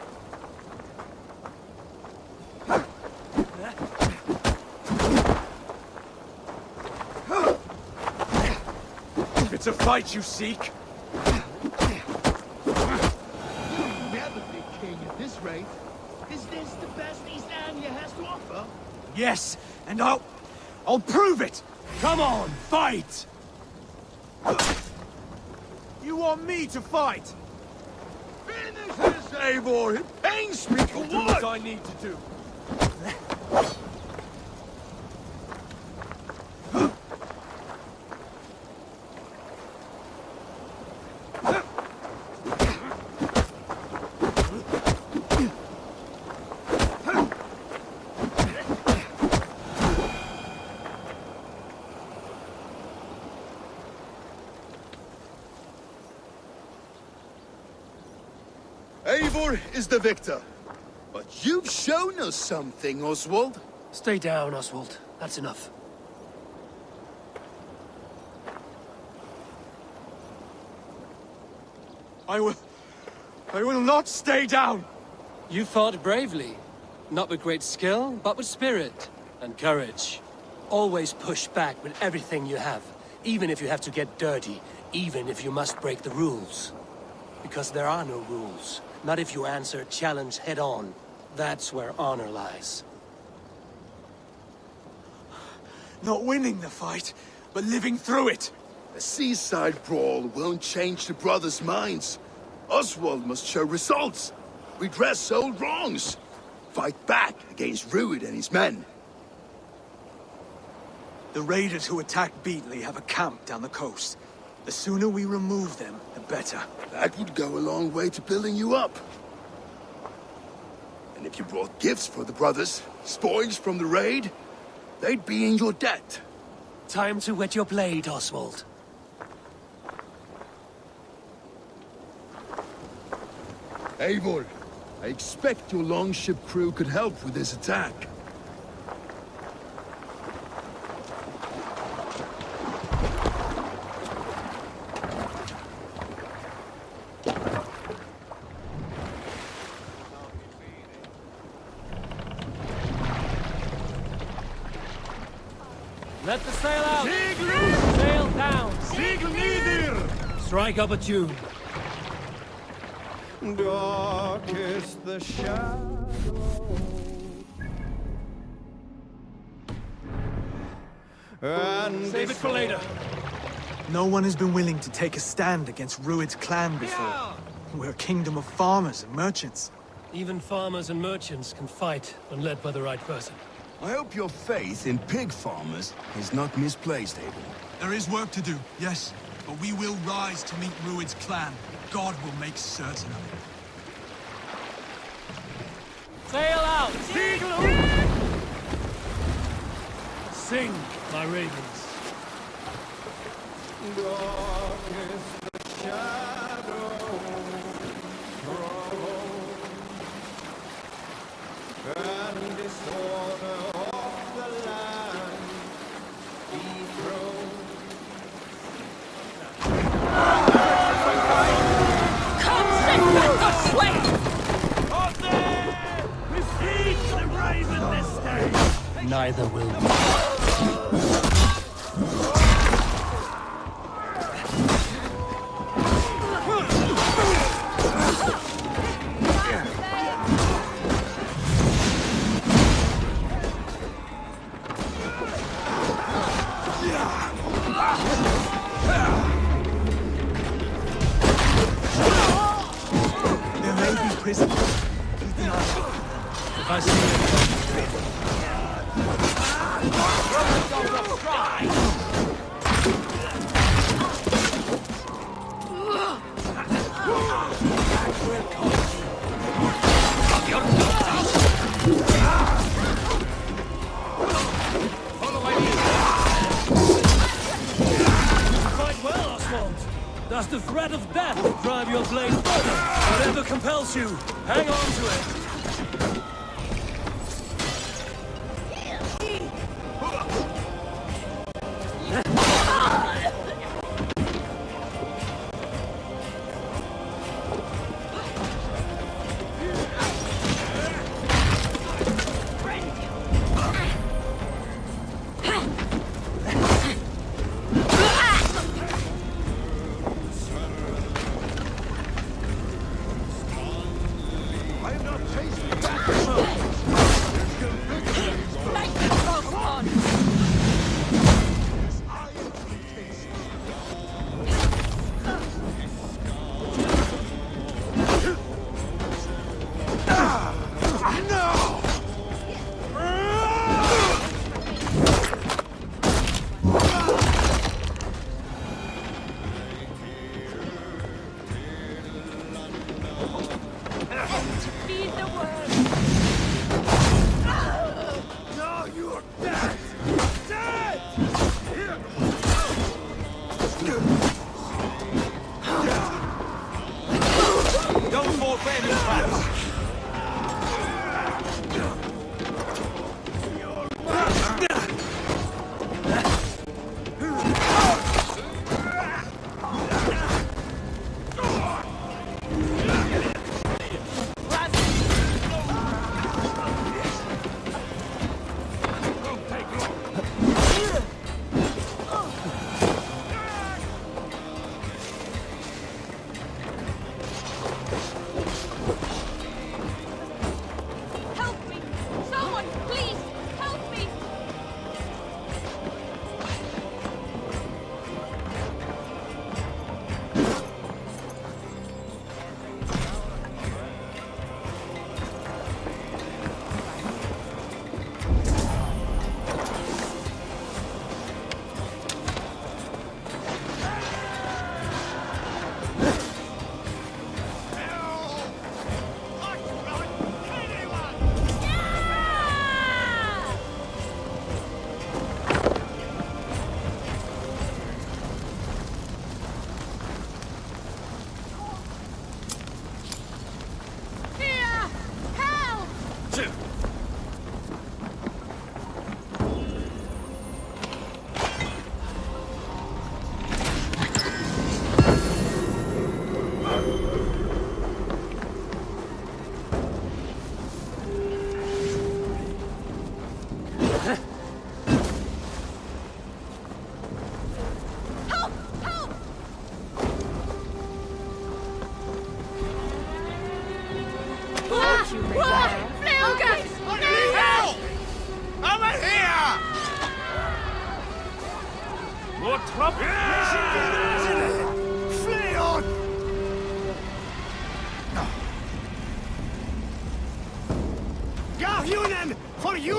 If it's a fight you seek. You'll never be king at this rate. Is this the best East Anglia has to offer? Yes, and I'll prove it! Come on, fight! You want me to fight? Finish this, Eivor! It pains me to I'll do what I watch! need to do. Eivor is the victor. But you've shown us something, Oswald. Stay down, Oswald. That's enough. I will not stay down! You fought bravely. Not with great skill, but with spirit and courage. Always push back with everything you have, even if you have to get dirty, even if you must break the rules. Because there are no rules. Not if you answer a challenge head-on. That's where honor lies. Not winning the fight, but living through it. A seaside brawl won't change the brothers' minds. Oswald must show results. Redress old wrongs. Fight back against Rued and his men. The raiders who attacked Beatley have a camp down the coast. The sooner we remove them, the better. That would go a long way to building you up. And if you brought gifts for the brothers, spoils from the raid, they'd be in your debt. Time to wet your blade, Oswald. Eivor, I expect your longship crew could help with this attack. Let the sail out! Sigrid! Sail down! Signidir! Strike up a tune. Dark is the shadow. Save it for later. No one has been willing to take a stand against Rued's clan before. We're a kingdom of farmers and merchants. Even farmers and merchants can fight when led by the right person. I hope your faith in pig farmers is not misplaced, Eivor. There is work to do, yes. But we will rise to meet Rued's clan. God will make certain of it. Sail out! Sing, my ravens. Neither will be. There may be prisoners. Keep an eye out. If I see them, fight well, Oswald. Does the threat of death drive your blade further? Whatever compels you, hang on to it. Hunan! For you!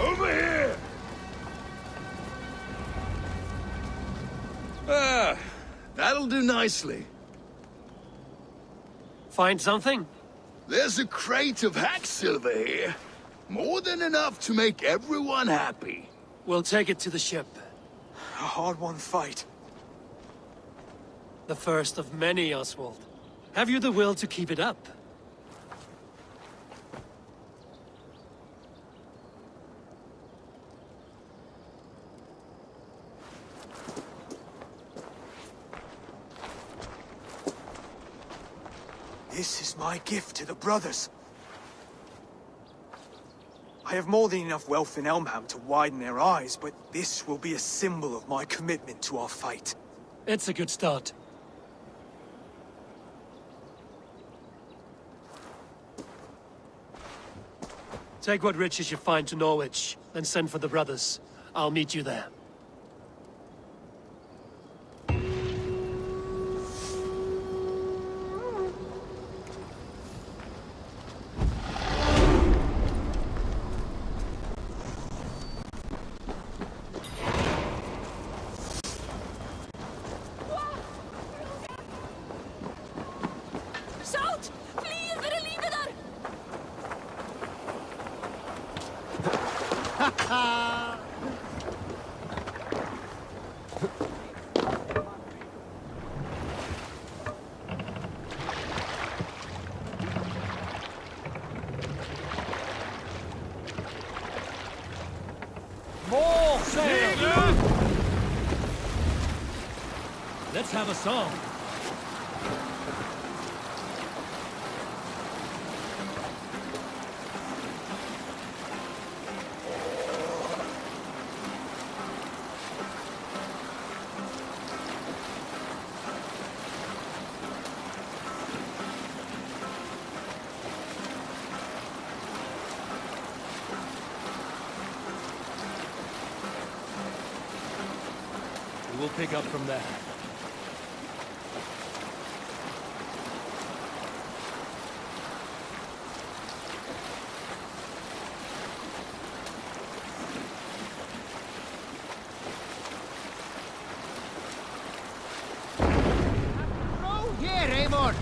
Over here! Ah, that'll do nicely. Find something? There's a crate of hack silver here. More than enough to make everyone happy. We'll take it to the ship. A hard-won fight. The first of many, Oswald. Have you the will to keep it up? This is my gift to the brothers. I have more than enough wealth in Elmham to widen their eyes, but this will be a symbol of my commitment to our fight. It's a good start. Take what riches you find to Norwich, then send for the brothers. I'll meet you there. Shout! Fly for livet der! More sail! Let's have a song. We'll pick up from there. Oh, here, Eivor!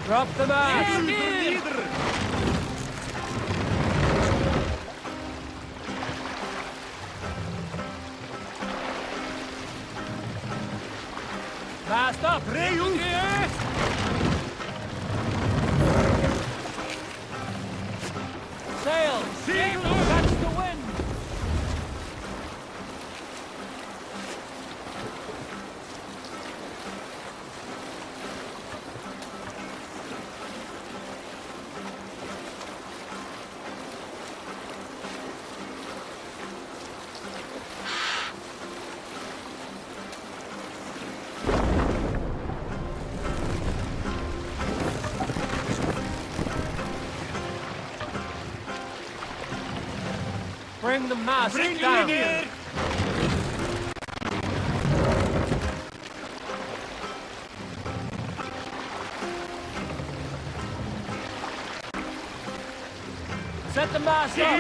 Drop the mast! Mast up! Sail! Catch the wind! Bring the mast down! Set the mast up!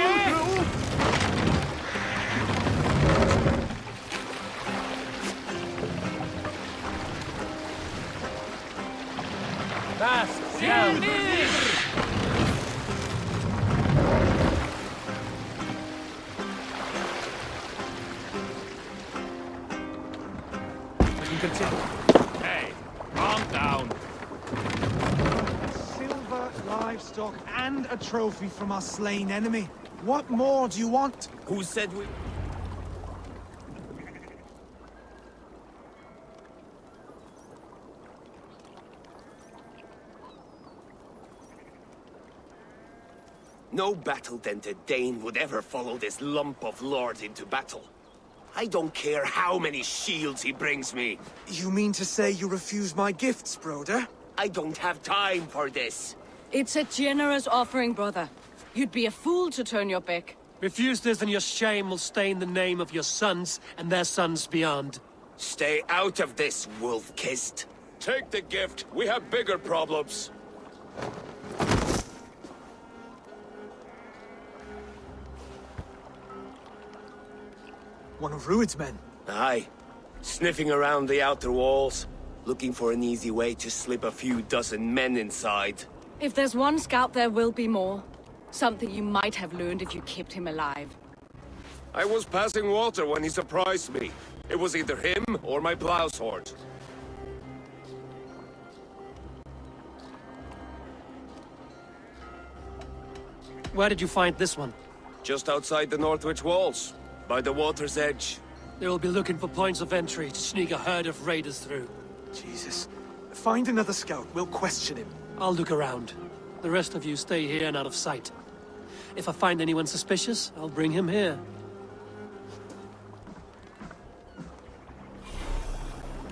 Mast down! continue. Hey, calm down. Silver, livestock, and a trophy from our slain enemy. What more do you want? Who said we... No battle-dented Dane would ever follow this lump of lord into battle. I don't care how many shields he brings me. You mean to say you refuse my gifts, Broder? I don't have time for this. It's a generous offering, brother. You'd be a fool to turn your back. Refuse this and your shame will stain the name of your sons and their sons beyond. Stay out of this, wolf-kissed. Take the gift. We have bigger problems. One of Rued's men. Aye. Sniffing around the outer walls. Looking for an easy way to slip a few dozen men inside. If there's one scout, there will be more. Something you might have learned if you kept him alive. I was passing water when he surprised me. It was either him or my blouse horse. Where did you find this one? Just outside the Northwich walls. By the water's edge. They will be looking for points of entry to sneak a herd of raiders through. Jesus. Find another scout. We'll question him. I'll look around. The rest of you stay here and out of sight. If I find anyone suspicious, I'll bring him here.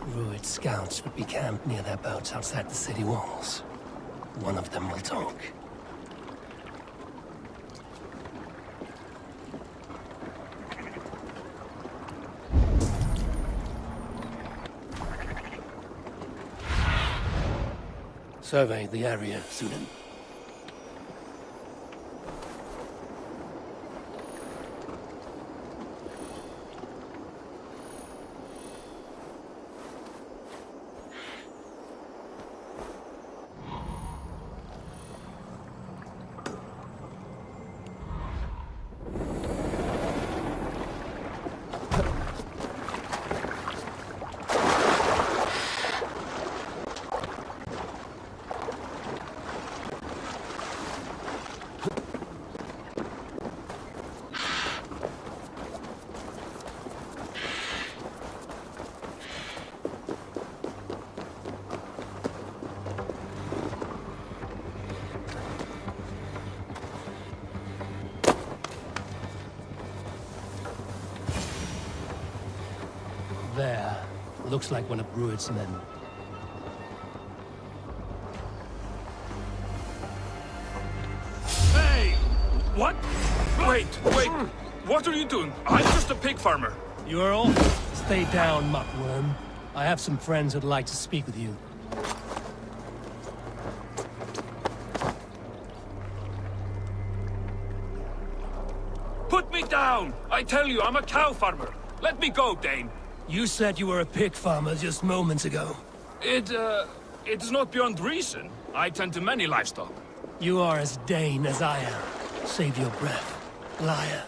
Rued scouts would be camped near their boats outside the city walls. One of them will talk. Survey the area, Sudan. There. Looks like one of Rued's men. Hey! What? Wait! What are you doing? I'm just a pig farmer. You're all... Stay down, muckworm. I have some friends who'd like to speak with you. Put me down! I tell you, I'm a cow farmer. Let me go, Dane. You said you were a pig farmer just moments ago. It's not beyond reason. I tend to many livestock. You are as Dane as I am. Save your breath, liar.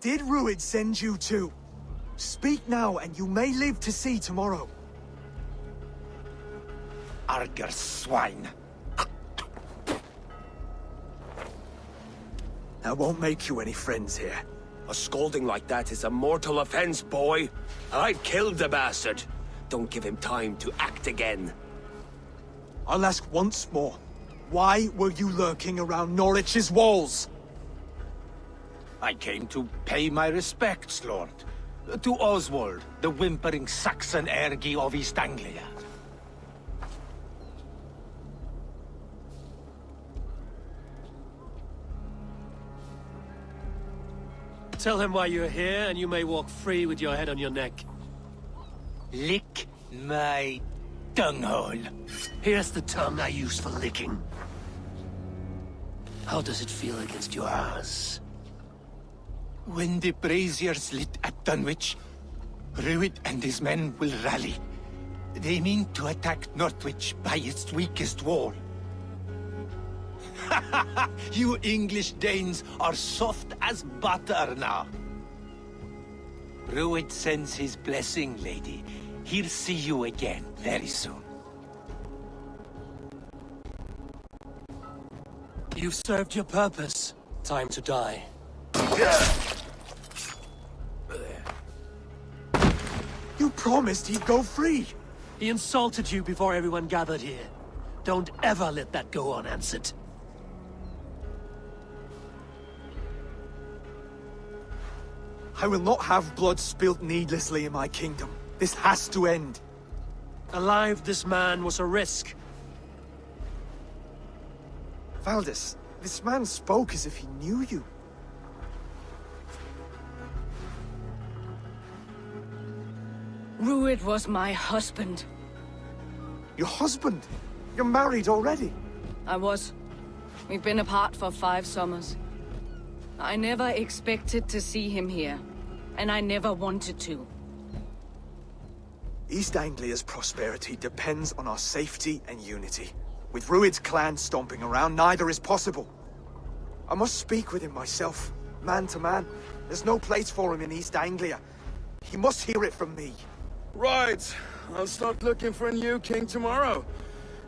Did Rued send you too? Speak now, and you may live to see tomorrow. Arger swine. That won't make you any friends here. A scolding like that is a mortal offense, boy. I've killed the bastard. Don't give him time to act again. I'll ask once more. Why were you lurking around Norwich's walls? I came to pay my respects, Lord. To Oswald, the whimpering Saxon ergi of East Anglia. Tell him why you're here, and you may walk free with your head on your neck. Lick my tonguehole. Here's the tongue I use for licking. How does it feel against your ass? When the braziers lit at Dunwich, Rued and his men will rally. They mean to attack Northwich by its weakest wall. You English Danes are soft as butter now. Rued sends his blessing, lady. He'll see you again very soon. You've served your purpose. Time to die. You promised he'd go free. He insulted you before everyone gathered here. Don't ever let that go unanswered. I will not have blood spilt needlessly in my kingdom. This has to end. Alive, this man was a risk. Valdis, this man spoke as if he knew you. Rued was my husband. Your husband? You're married already? I was. We've been apart for 5 summers. I never expected to see him here, and I never wanted to. East Anglia's prosperity depends on our safety and unity. With Rued's clan stomping around, neither is possible. I must speak with him myself, man to man. There's no place for him in East Anglia. He must hear it from me. Right. I'll start looking for a new king tomorrow.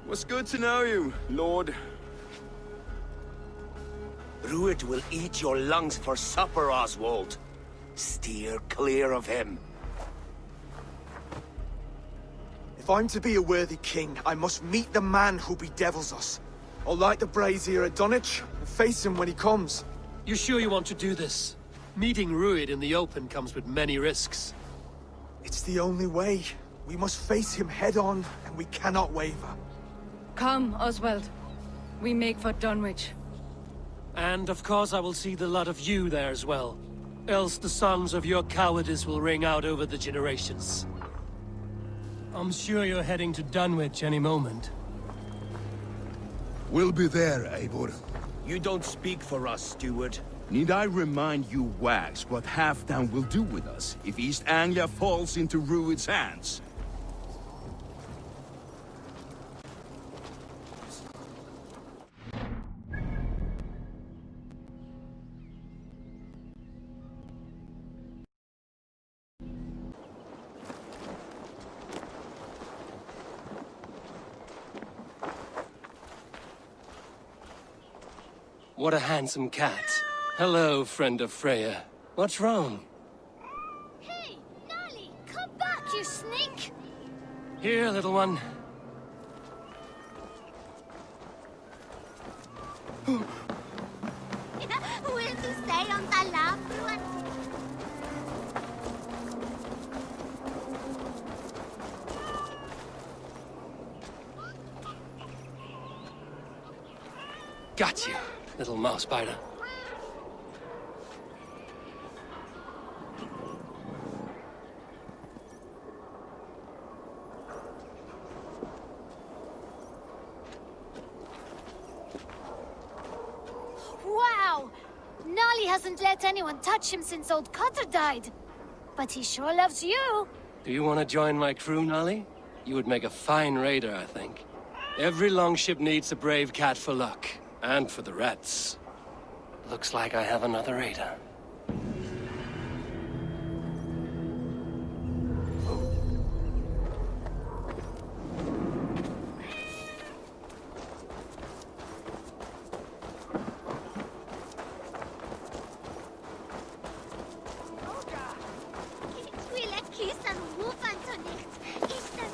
It was good to know you, Lord. Rued will eat your lungs for supper, Oswald. Steer clear of him. If I'm to be a worthy king, I must meet the man who bedevils us. I'll light the brazier at Dunwich and face him when he comes. You sure you want to do this? Meeting Rued in the open comes with many risks. It's the only way. We must face him head-on, and we cannot waver. Come, Oswald. We make for Dunwich. And of course I will see the lot of you there as well. Else the songs of your cowardice will ring out over the generations. I'm sure you're heading to Dunwich any moment. We'll be there, Eivor. You don't speak for us, steward. Need I remind you wags what Halfdan will do with us if East Anglia falls into Rued's hands? What a handsome cat. Hello, friend of Freya. What's wrong? Hey, Nali, come back, you snake! Here, little one. Will you stay on the lap, Rued? Got you, little mouse biter. Wow! Nali hasn't let anyone touch him since old Cutter died. But he sure loves you. Do you want to join my crew, Nolly? You would make a fine raider, I think. Every longship needs a brave cat for luck. And for the rats. Looks like I have another raider. Ich will ein Kiss an Rufen zu nicht. Ist das...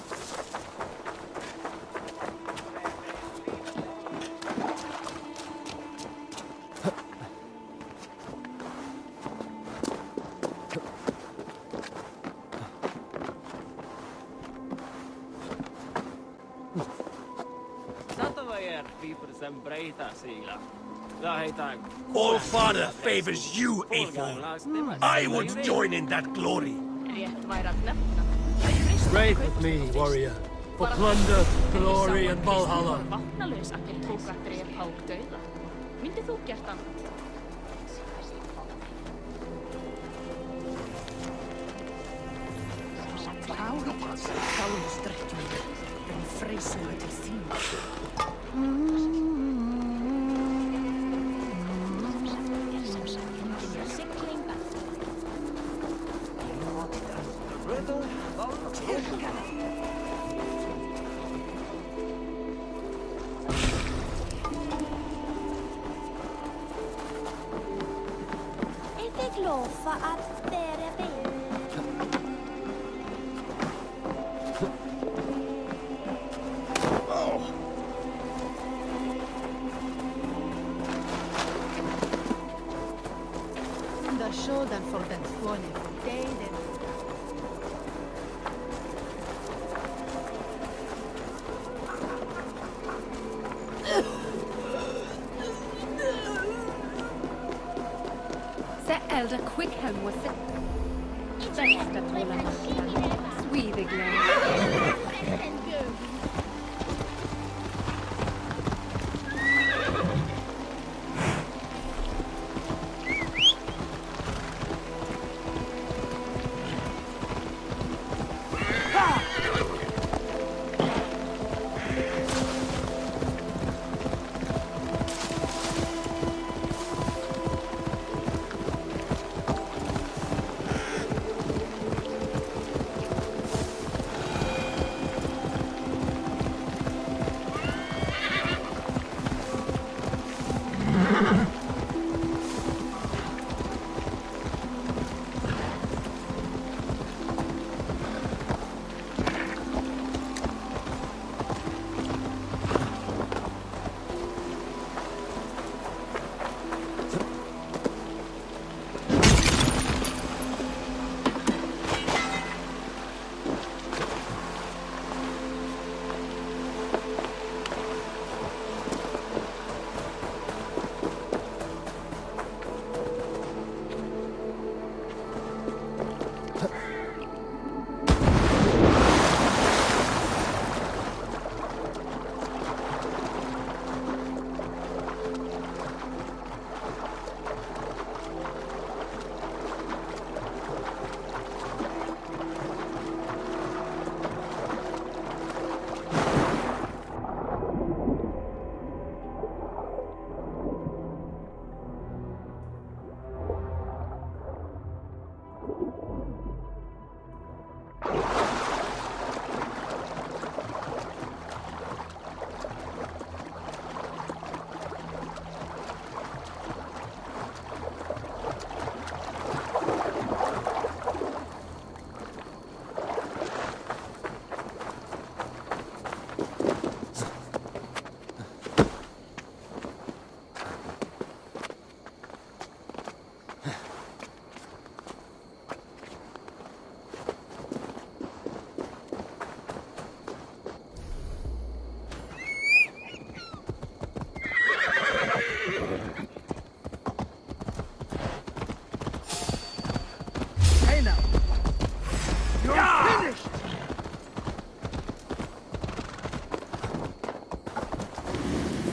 All father favors you, Eivor. I want to join in that glory. Ride with me, warrior. For plunder, glory, and Valhalla. Sådan for den skåne for dagen. Se elder quick home was it. Bästa tålarna. Swedeglen.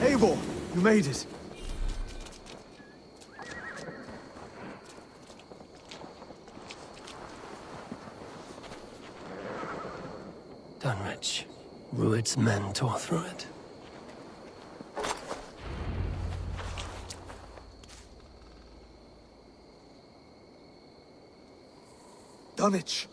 Eivor, you made it. Dunwich. Rued's men tore through it. Dunwich.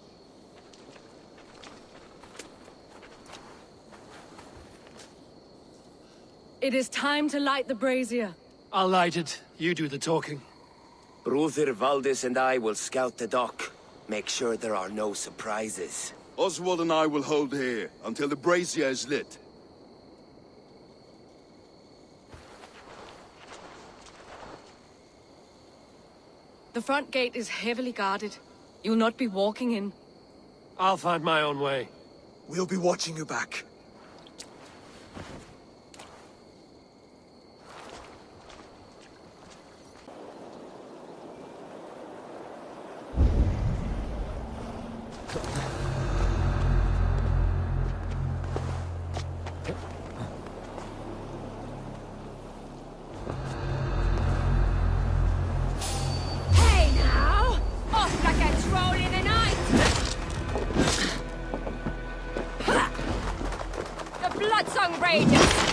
It is time to light the brazier. I'll light it. You do the talking. Brother Valdis and I will scout the dock. Make sure there are no surprises. Oswald and I will hold here until the brazier is lit. The front gate is heavily guarded. You'll not be walking in. I'll find my own way. We'll be watching you back. outrageous!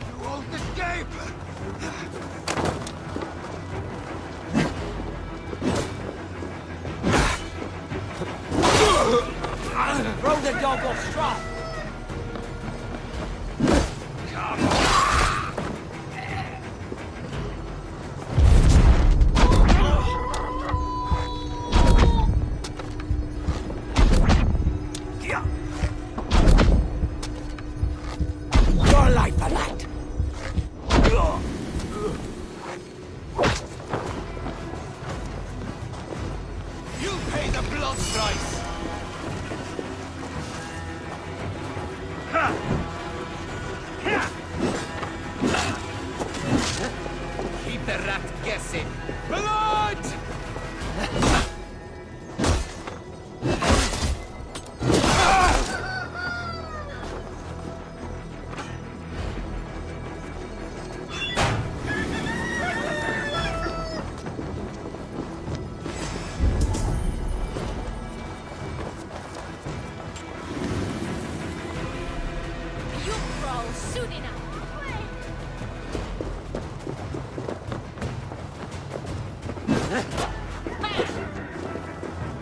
You won't escape! Throw the dog off strap! Your life for that! You'll pay the blood price! Keep the rat guessing. Blood! You crawl soon enough.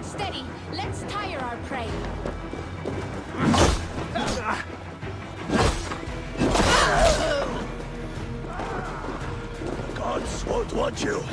Steady, let's tire our prey. Gods won't want you.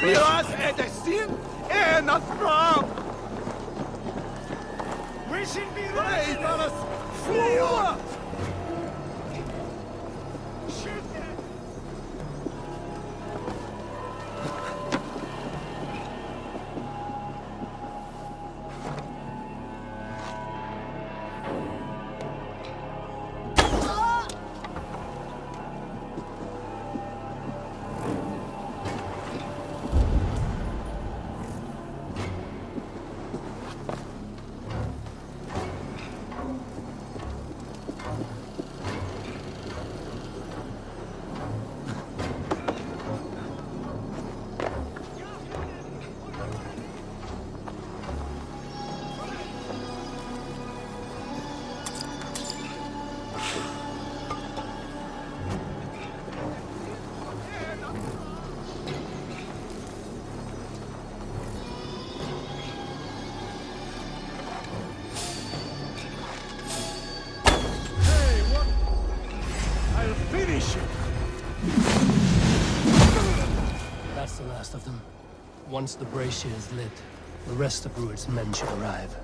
Miras edesin en asram! We should be ready! Fool! That's the last of them. Once the brazier is lit, the rest of Rued's men should arrive.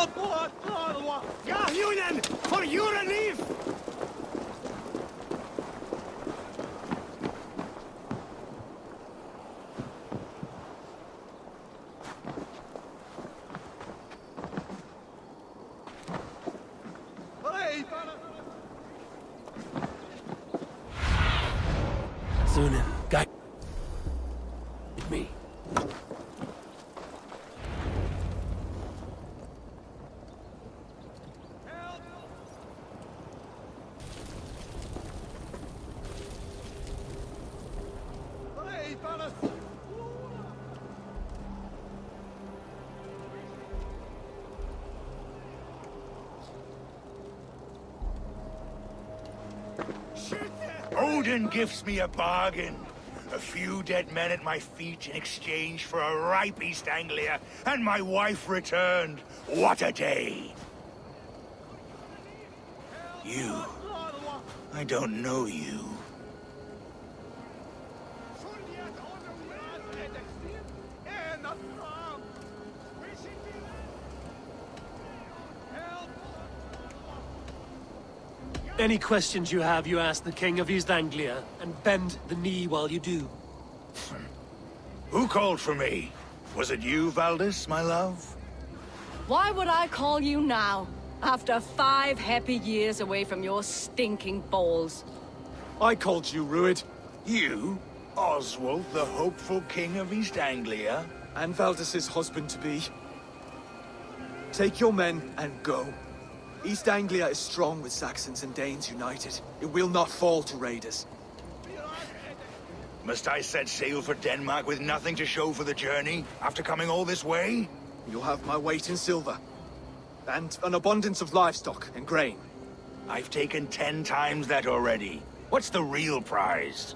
Help! Ja, Junen! For your relief! Sunan, guide me. Odin gives me a bargain. A few dead men at my feet in exchange for a ripe East Anglia, and my wife returned. What a day! You. I don't know you. Any questions you have, you ask the King of East Anglia, and bend the knee while you do. Who called for me? Was it you, Valdis, my love? Why would I call you now, after 5 happy years away from your stinking balls? I called you, Ruid. You? Oswald, the hopeful King of East Anglia? And Valdis's husband-to-be. Take your men and go. East Anglia is strong with Saxons and Danes united. It will not fall to raiders. Must I set sail for Denmark with nothing to show for the journey, after coming all this way? You'll have my weight in silver. And an abundance of livestock and grain. I've taken 10 times that already. What's the real prize?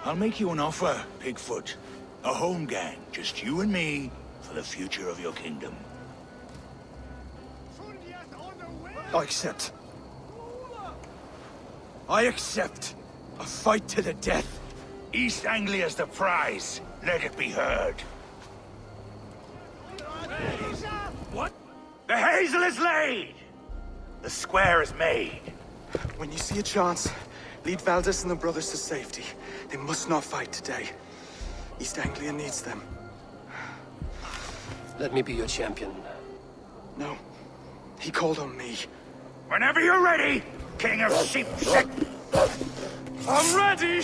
I'll make you an offer, Pigfoot. A home gang, just you and me, for the future of your kingdom. I accept. I accept. A fight to the death. East Anglia's the prize. Let it be heard. What? The hazel is laid! The square is made. When you see a chance, lead Valdis and the brothers to safety. They must not fight today. East Anglia needs them. Let me be your champion. No. He called on me. Whenever you're ready, King of Sheep. I'm ready!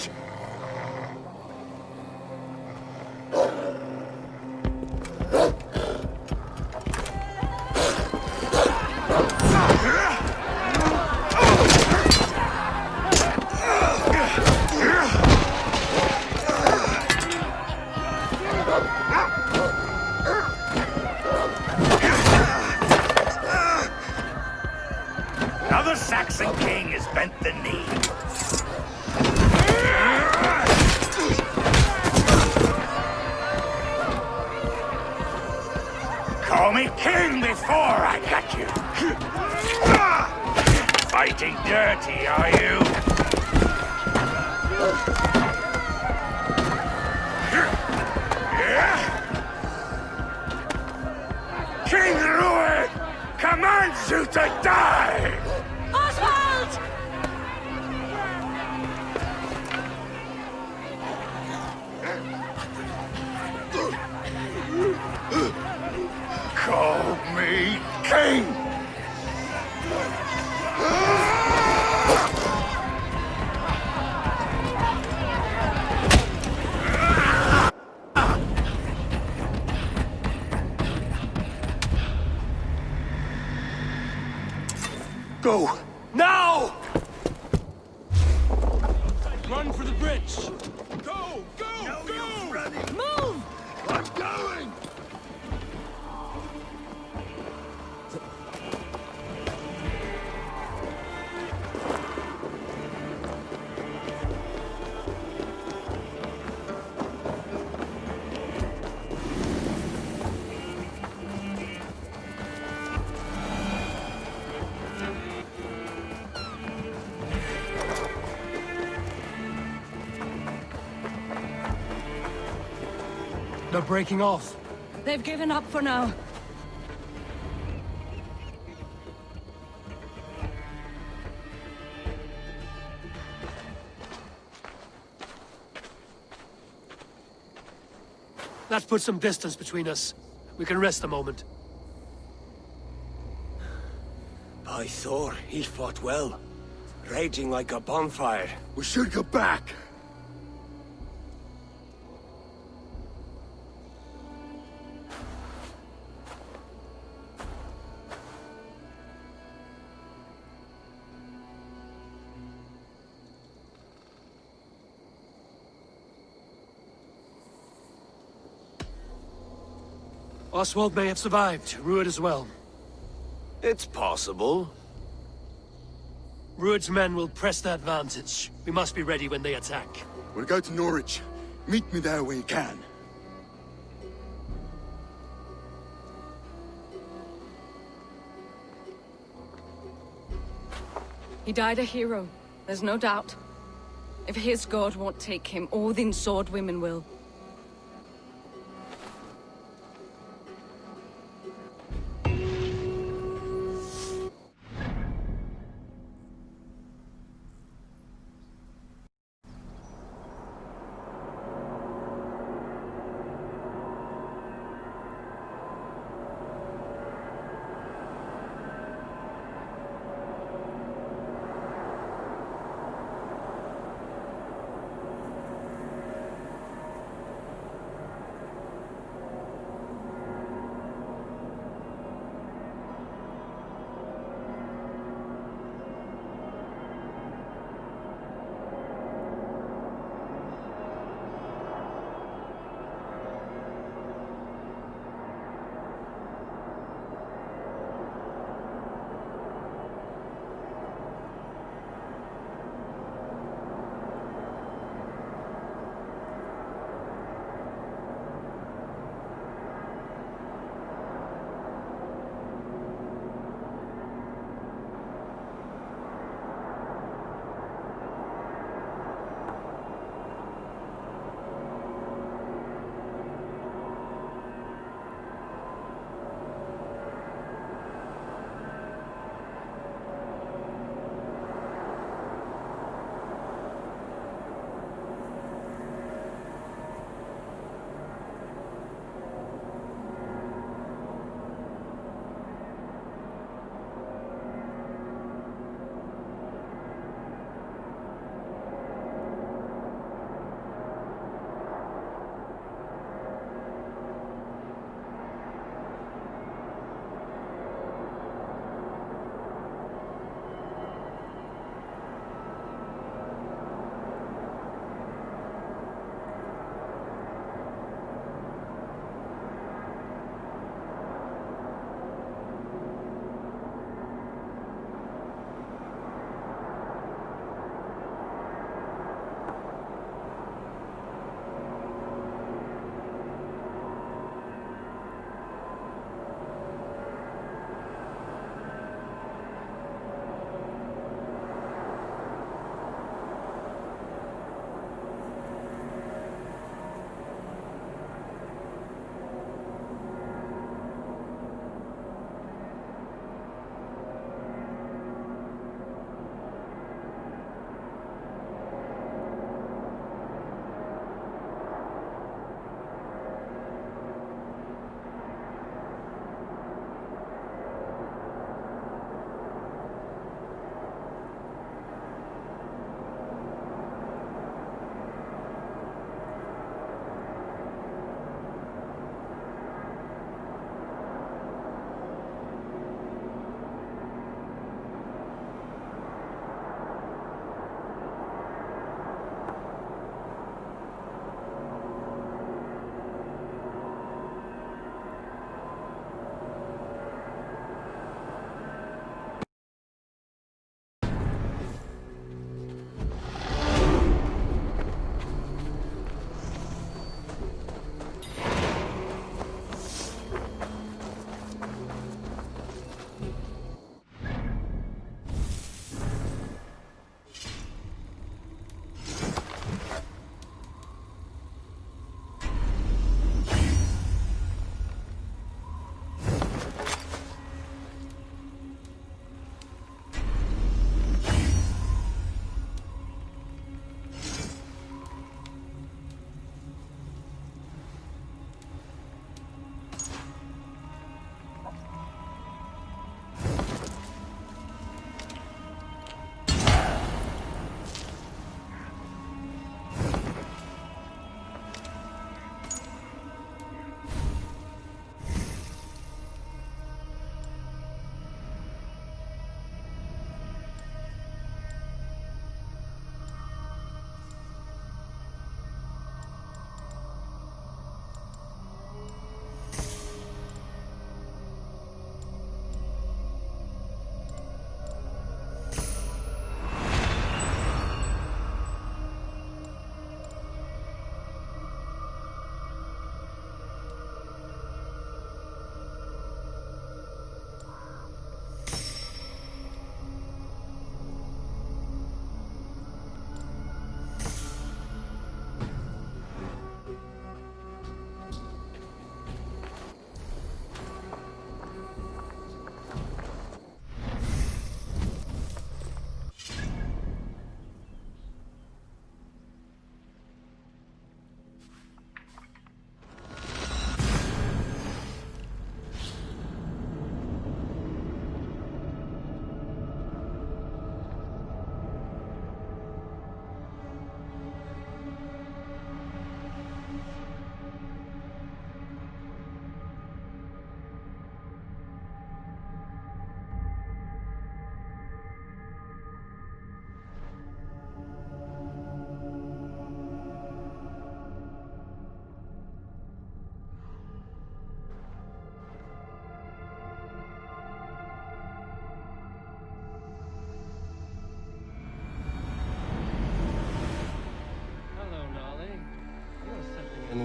Another Saxon king has bent the knee. Call me king before I got you. Fighting dirty, are you? King Ruid commands you to die! Oswald! Call me king! Go! Now! Run for the bridge! Go! Go! No, go! you're running! Move! I'm going! They're breaking off. They've given up for now. That puts some distance between us. We can rest a moment. By Thor, he fought well. Raging like a bonfire. We should go back. Oswald may have survived, Rued as well. It's possible. Rued's men will press the advantage. We must be ready when they attack. We'll go to Norwich. Meet me there when you can. He died a hero, there's no doubt. If his god won't take him, Odin's sword women will.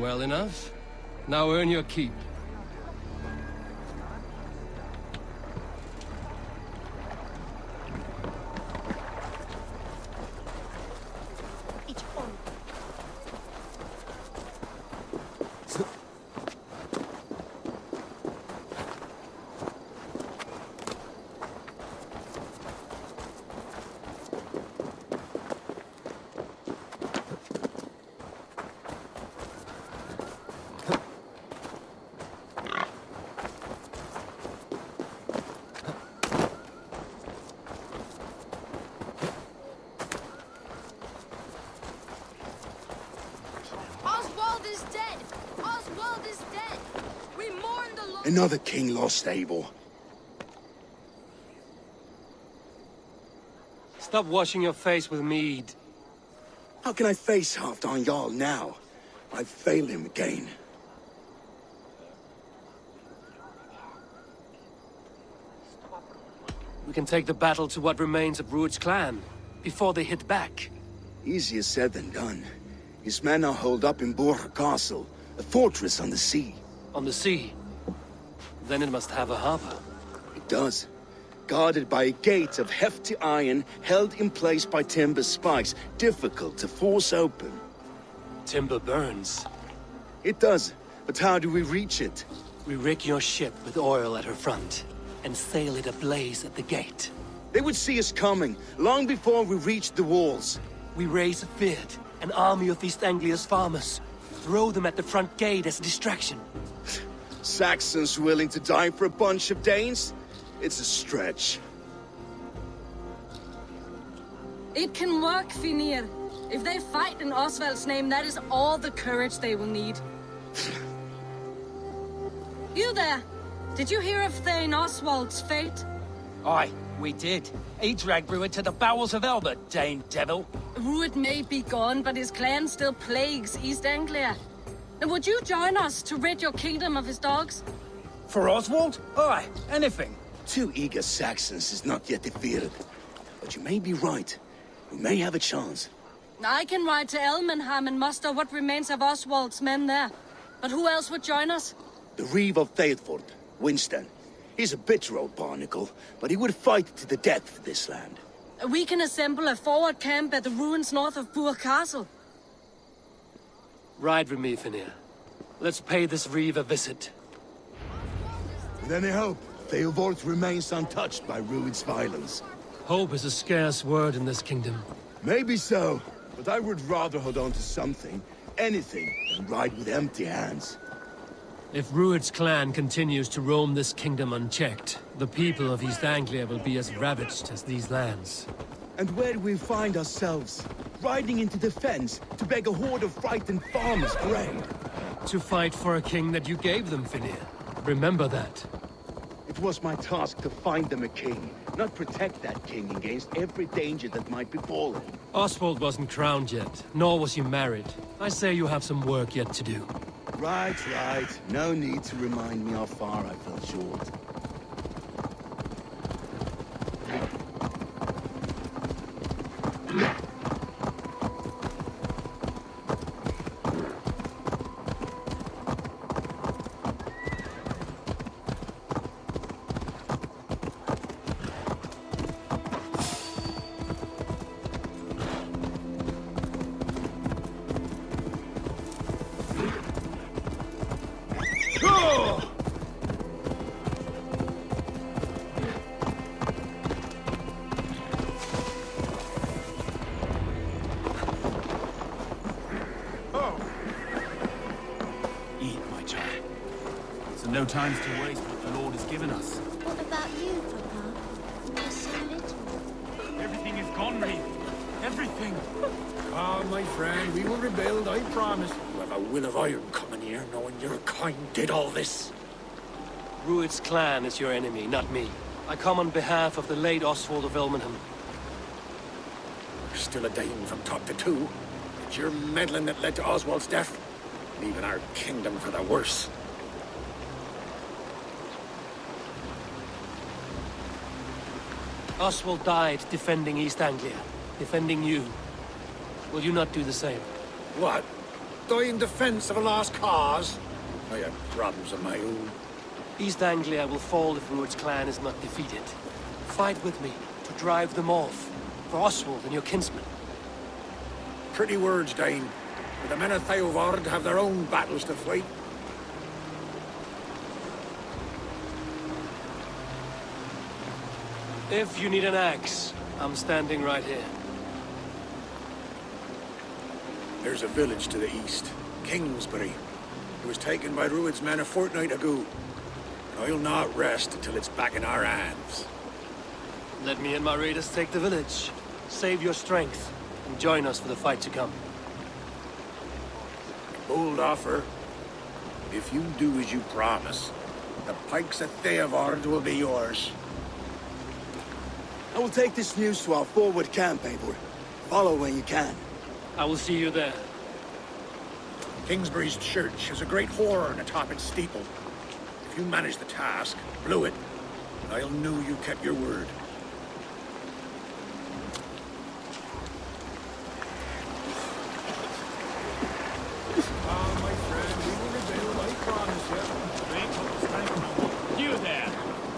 well enough. Now earn your keep. Oswald is dead! Oswald is dead! We mourn the loss. Another king lost, Eivor. Stop washing your face with mead. How can I face Halfdan Jarl now? I've failed him again. We can take the battle to what remains of Rued's clan, before they hit back. Easier said than done. His men are holed up in Borg Castle, a fortress on the sea. On the sea? Then it must have a harbor. It does. Guarded by a gate of hefty iron, held in place by timber spikes, difficult to force open. Timber burns. It does, but how do we reach it? We rig your ship with oil at her front, and sail it ablaze at the gate. They would see us coming, long before we reached the walls. We raise a Fyrd, an army of East Anglia's farmers. Throw them at the front gate as a distraction. Saxons willing to die for a bunch of Danes? It's a stretch. It can work, Finir. If they fight in Oswald's name, that is all the courage they will need. You there! Did you hear of Thane Oswald's fate? Aye, we did. He dragged Rued to the bowels of Elbert, Dane devil. Rued may be gone, but his clan still plagues East Anglia. And would you join us to rid your kingdom of his dogs? For Oswald? Aye, anything. 2 eager Saxons is not yet defeated. But you may be right. We may have a chance. I can ride to Elmenham and muster what remains of Oswald's men there. But who else would join us? The Reeve of Thetford, Winston. He's a bitter old barnacle, but he would fight to the death for this land. We can assemble a forward camp at the ruins north of Burg Castle. Ride with me, Finir. Let's pay this Reeve a visit. With any hope, Eivor remains untouched by Rued's violence. Hope is a scarce word in this kingdom. Maybe so, but I would rather hold on to something, anything, than ride with empty hands. If Rued's clan continues to roam this kingdom unchecked, the people of East Anglia will be as ravaged as these lands. And where do we find ourselves? Riding into defense to beg a horde of frightened farmers for aid. To fight for a king that you gave them, Finir. Remember that. It was my task to find them a king, not protect that king against every danger that might befall him. Oswald wasn't crowned yet, nor was you married. I say you have some work yet to do. Right. No need to remind me how far I fell short. No times to waste what the Lord has given us. What about you, Papa? You're so little. Everything is gone, Reeve. Everything. Ah, my friend, we will rebuild, I promise. You have a will of iron coming here, knowing your kind did all this. Rued's clan is your enemy, not me. I come on behalf of the late Oswald of Elmenham. You're still a Dane from top to two. It's your meddling that led to Oswald's death, leaving our kingdom for the worse. Oswald died defending East Anglia, defending you. Will you not do the same? What? die in defense of a lost cause? I have problems of my own. East Anglia will fall if Rued's clan is not defeated. Fight with me to drive them off. For Oswald and your kinsmen. Pretty words, Dane. But the men of Eivor have their own battles to fight. If you need an axe, I'm standing right here. There's a village to the east, Kingsbury. It was taken by Rued's men a fortnight ago. And I'll not rest until it's back in our hands. Let me and my raiders take the village. Save your strength, and join us for the fight to come. Bold offer. If you do as you promise, the pikes of Eivor will be yours. I will take this news to our forward camp, Eivor. Follow when you can. I will see you there. Kingsbury's church has a great horn atop its steeple. If you manage the task, blew it, I'll know you kept your word. You there,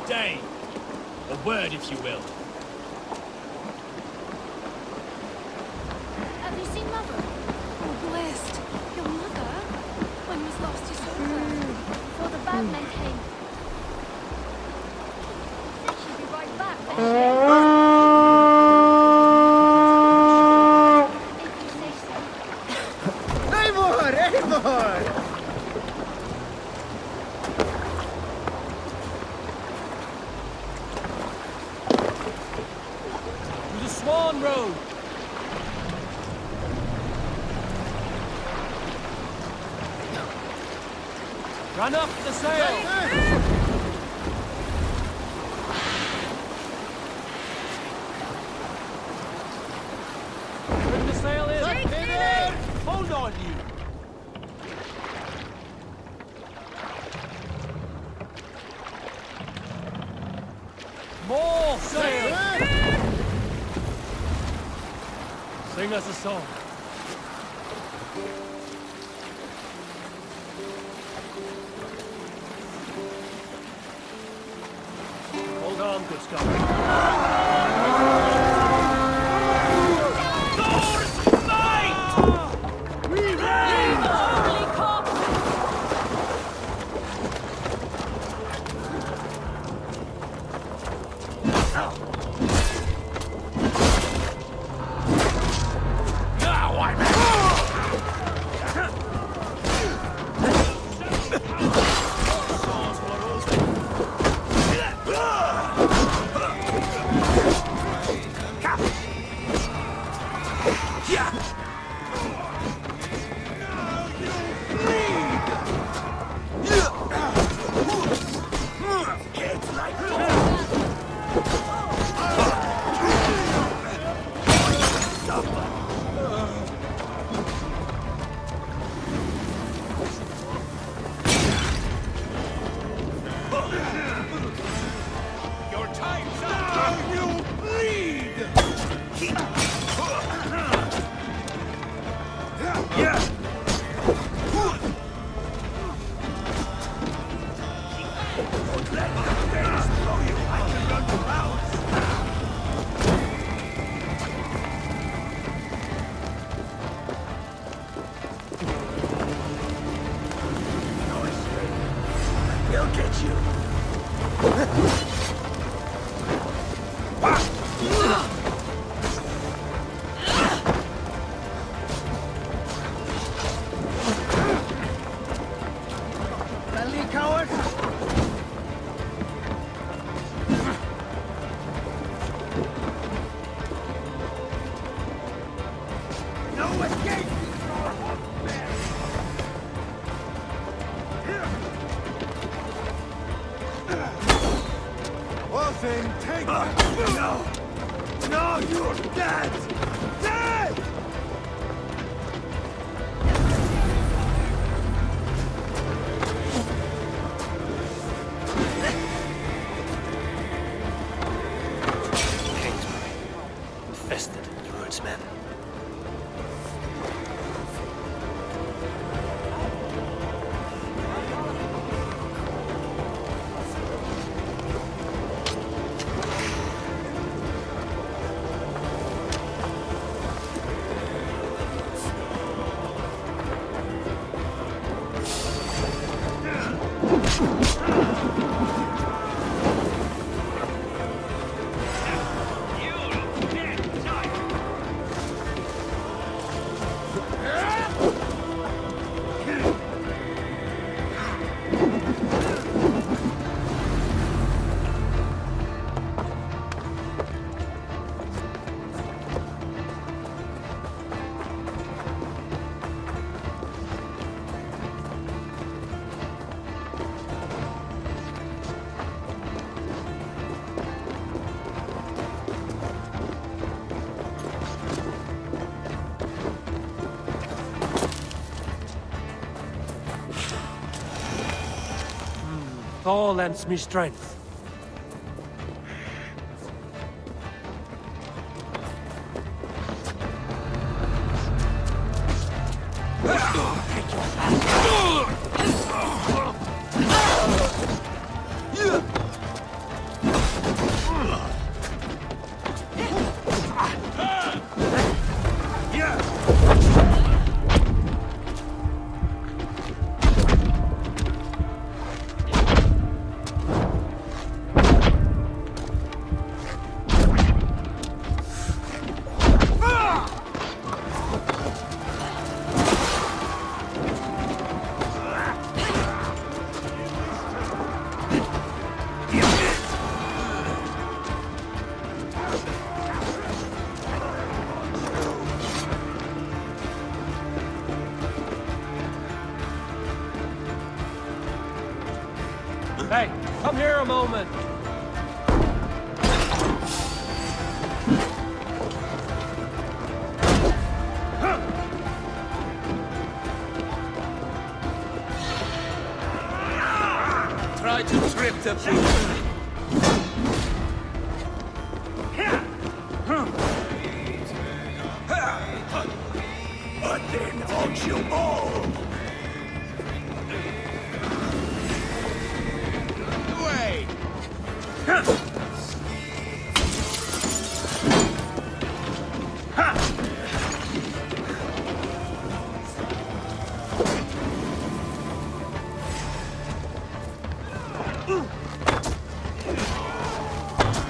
Dane. A word, if you will. Have you seen Mother? Oh, blessed. Your mother? When was lost, you saw her. Before the bad men came. Said she'd be right back. If you say so. Eivor! Eivor! To the Swan Road! Run up the sail! Bring the sail in! Hold on, you! More sail! Sing us a song. Hold on, good Scott. He'll get you. Friendly coward! No escape! Well then, take No! No, you're dead! Dead! Kingsbury, infested with Rued's men. Thor lends me strength. Hey, come here a moment. Try to trip the people. But then on you all! Away!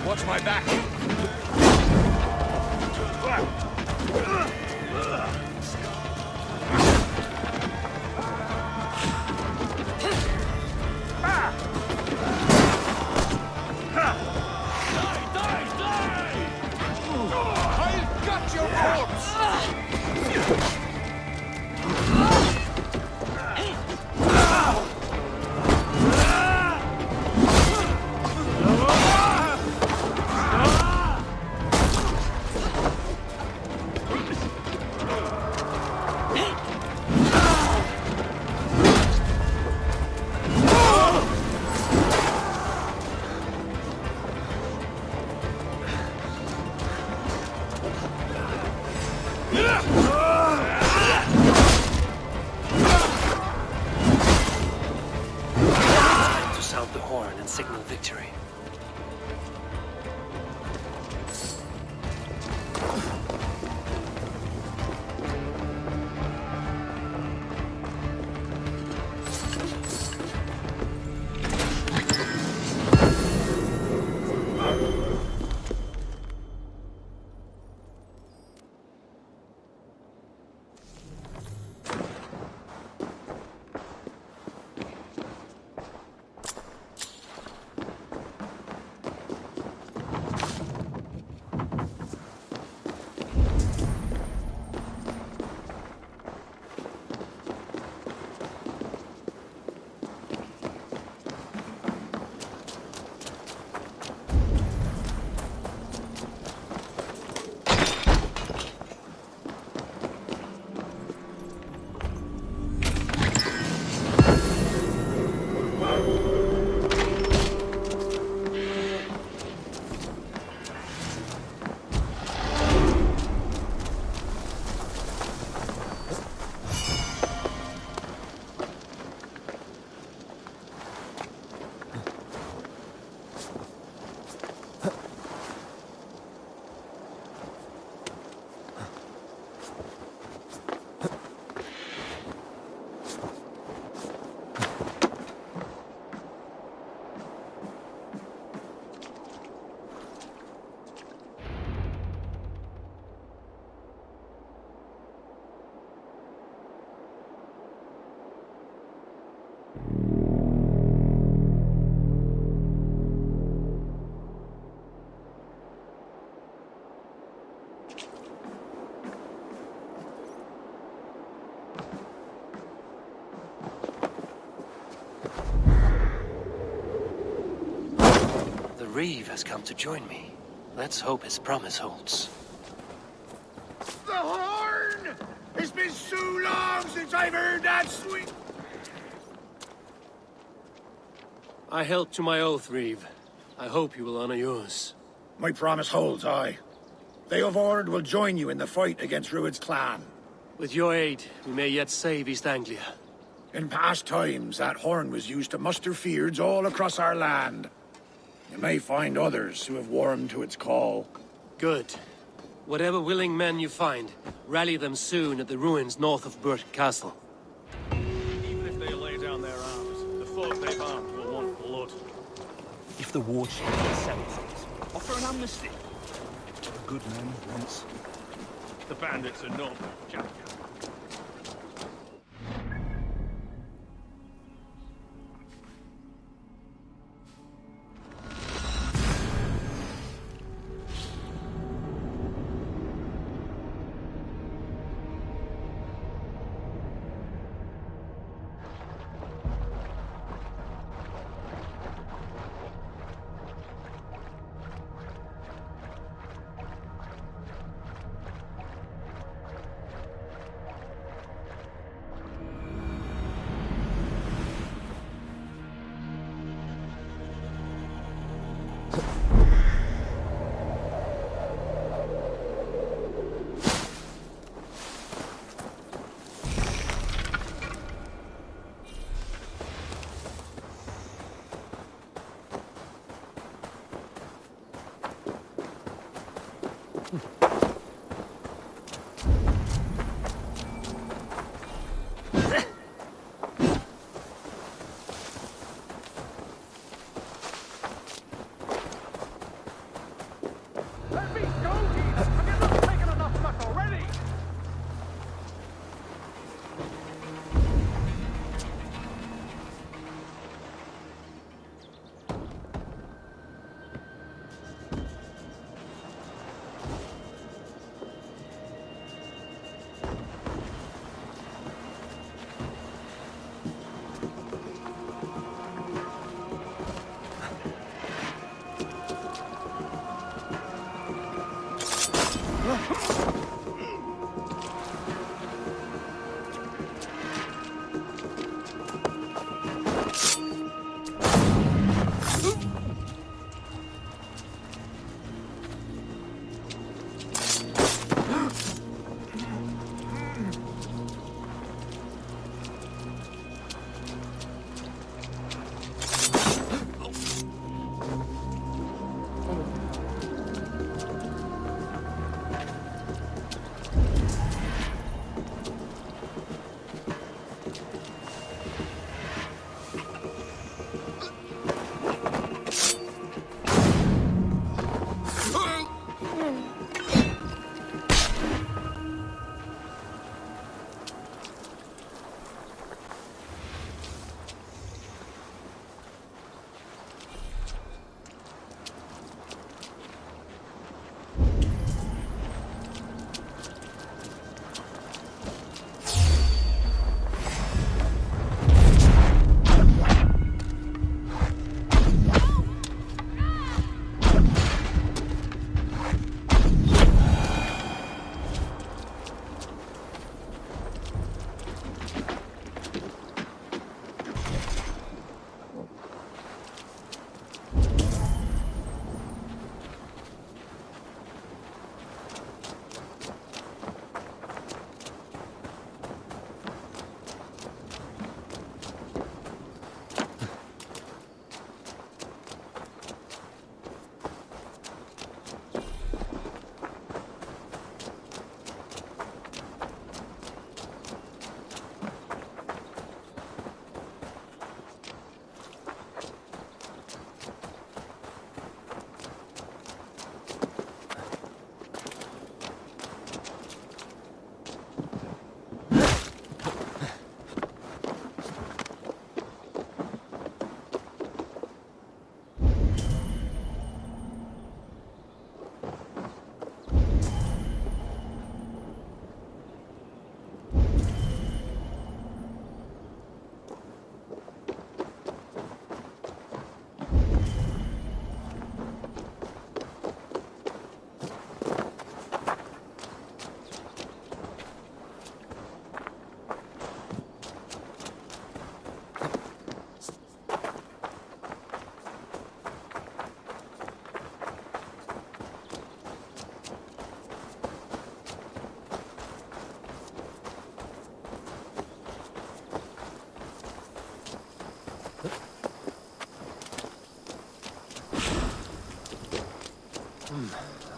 Watch my back. I've got your corpse! Time to sound the horn and signal victory. The Reeve has come to join me. Let's hope his promise holds. The horn! It's been so long since I've heard that sweet... I held to my oath, Reeve. I hope you will honor yours. My promise holds, aye. Eivor will join you in the fight against Rued's clan. With your aid, we may yet save East Anglia. In past times, that horn was used to muster fyrds all across our land. You may find others who have warmed to its call. Good. Whatever willing men you find, rally them soon at the ruins north of Burt Castle. Even if they lay down their arms, the folk they've armed will want blood. If the war chief accepts it, offer an amnesty. A good man once. The bandits are not champion.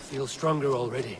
feel stronger already.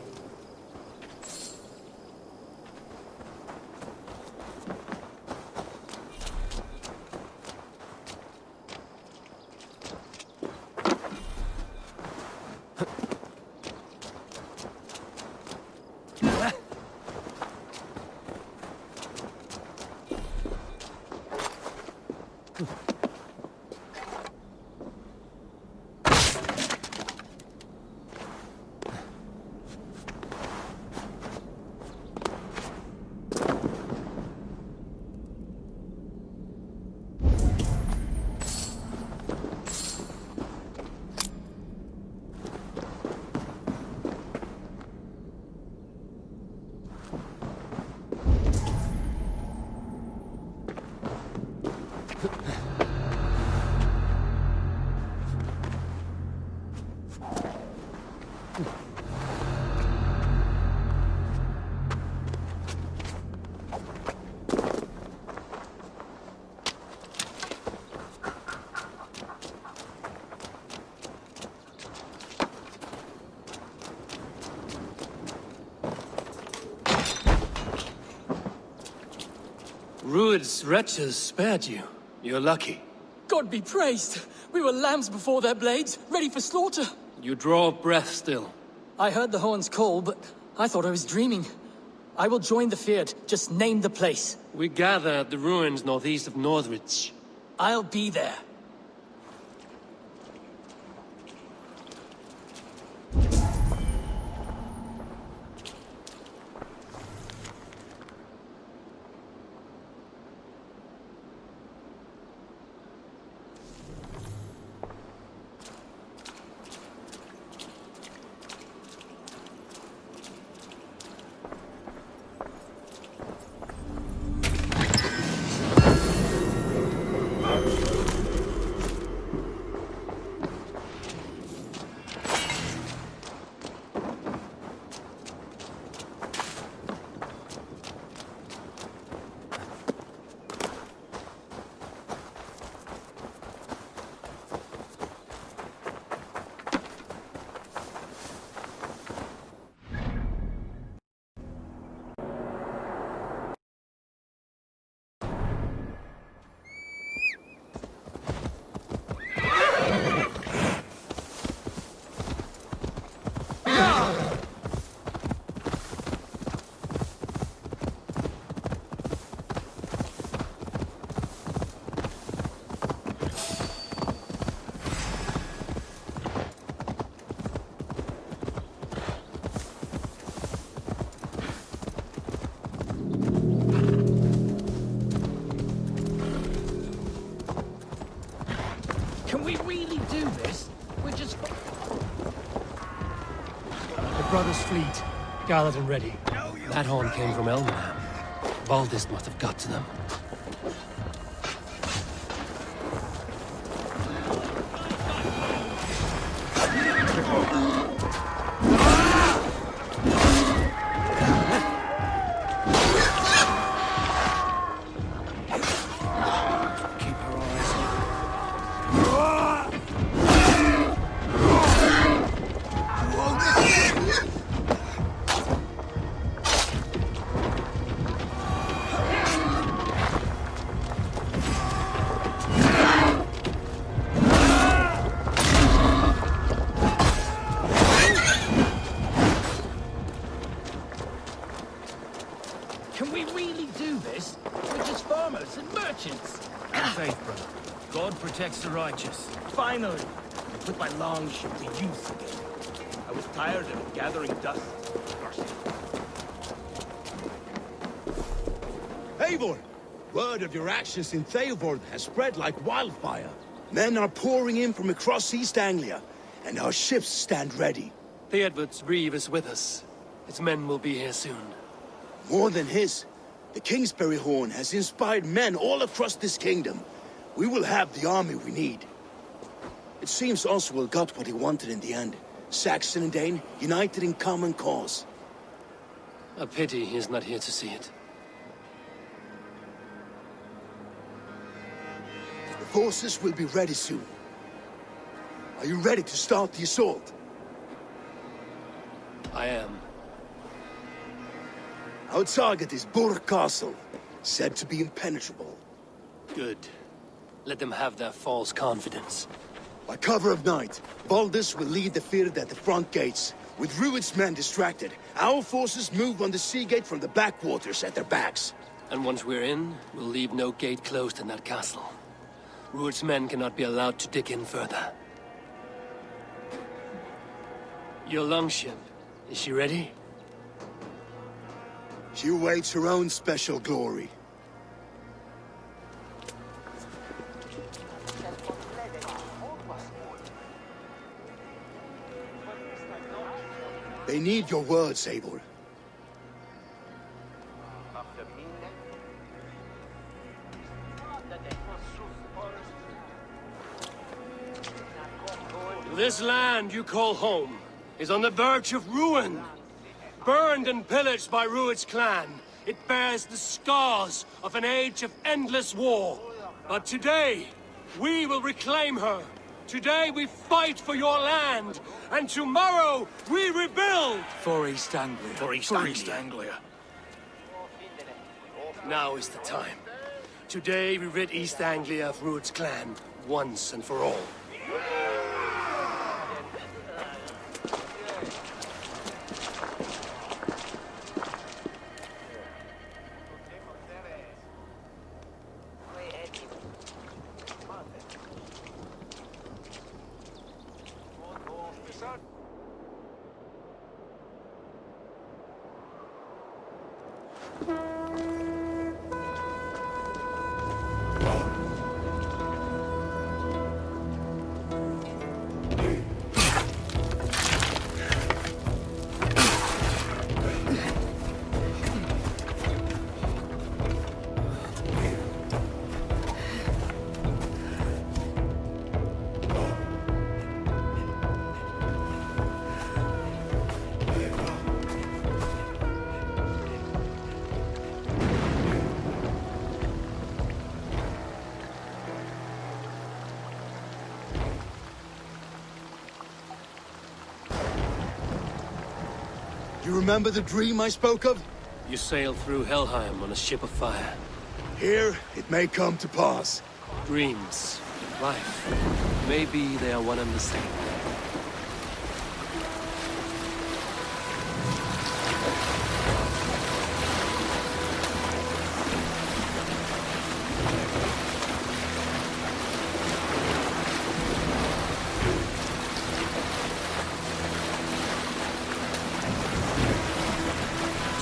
Rued's wretches spared you. You're lucky. God be praised! We were lambs before their blades, ready for slaughter. You draw breath still. I heard the horns call, but I thought I was dreaming. I will join the Fyrd. Just name the place. We gather at the ruins northeast of Norwich. I'll be there. Can we really do this? We're just... The brothers' fleet, gathered and ready. That horn came from Elmenham. Baldist must have got to them. Can we really do this? We're just farmers and merchants. Have faith, brother. God protects the righteous. Finally, I put my longship to use again. I was tired of gathering dust. Eivor! Word of your actions in Eivor has spread like wildfire. Men are pouring in from across East Anglia, and our ships stand ready. The Edward's reeve is with us. Its men will be here soon. More than his, the Kingsbury Horn has inspired men all across this kingdom. We will have the army we need. It seems Oswald got what he wanted in the end. Saxon and Dane united in common cause. A pity he's not here to see it. The forces will be ready soon. Are you ready to start the assault? I am. Our target is Burg Castle, said to be impenetrable. Good. Let them have their false confidence. By cover of night, Baldus will lead the Fird at the front gates. With Rued's men distracted, our forces move on the sea gate from the backwaters at their backs. And once we're in, we'll leave no gate closed in that castle. Rued's men cannot be allowed to dig in further. Your longship, is she ready? She awaits her own special glory. They need your words, Eivor. This land you call home is on the verge of ruin. Burned and pillaged by Rued's clan, it bears the scars of an age of endless war. But today, we will reclaim her. Today we fight for your land, and tomorrow we rebuild! For East Anglia. For East Anglia. Now is the time. Today we rid East Anglia of Rued's clan, once and for all. You remember the dream I spoke of? You sailed through Helheim on a ship of fire. Here, it may come to pass. Dreams, life, maybe they are one and the same.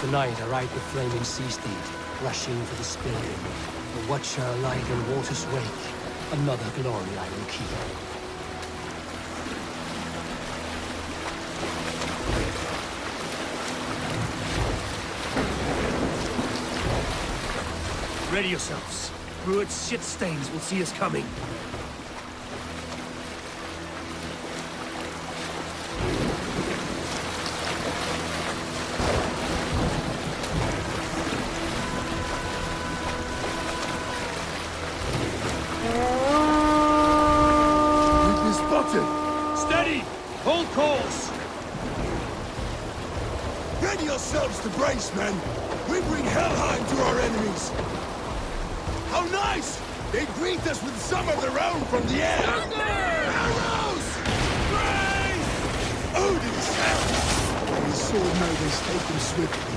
Tonight I ride the flaming sea steed, rushing for the spirit. A watcher light in water's wake, another glory I will keep. Ready yourselves. Rued's shit stains will see us coming. Steady! Hold course! Ready yourselves to brace, men! We bring Helheim to our enemies! How nice! They greet us with some of their own from the air! Arrows! Brace! Odin's hand! And his sword nobles take them swiftly.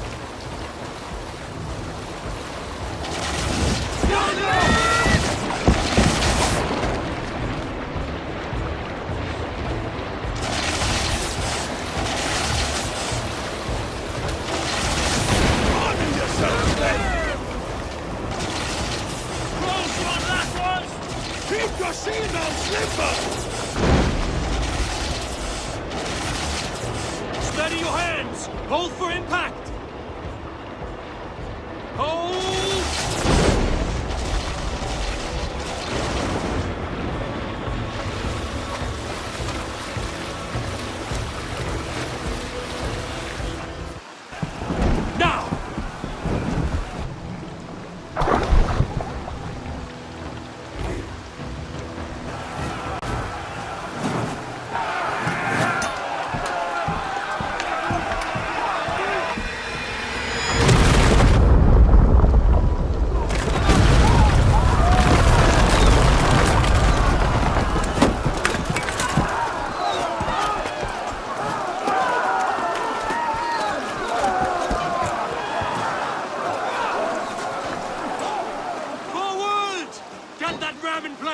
Keep your shield on, Slipper! Steady your hands! Hold for impact! Hold! Now!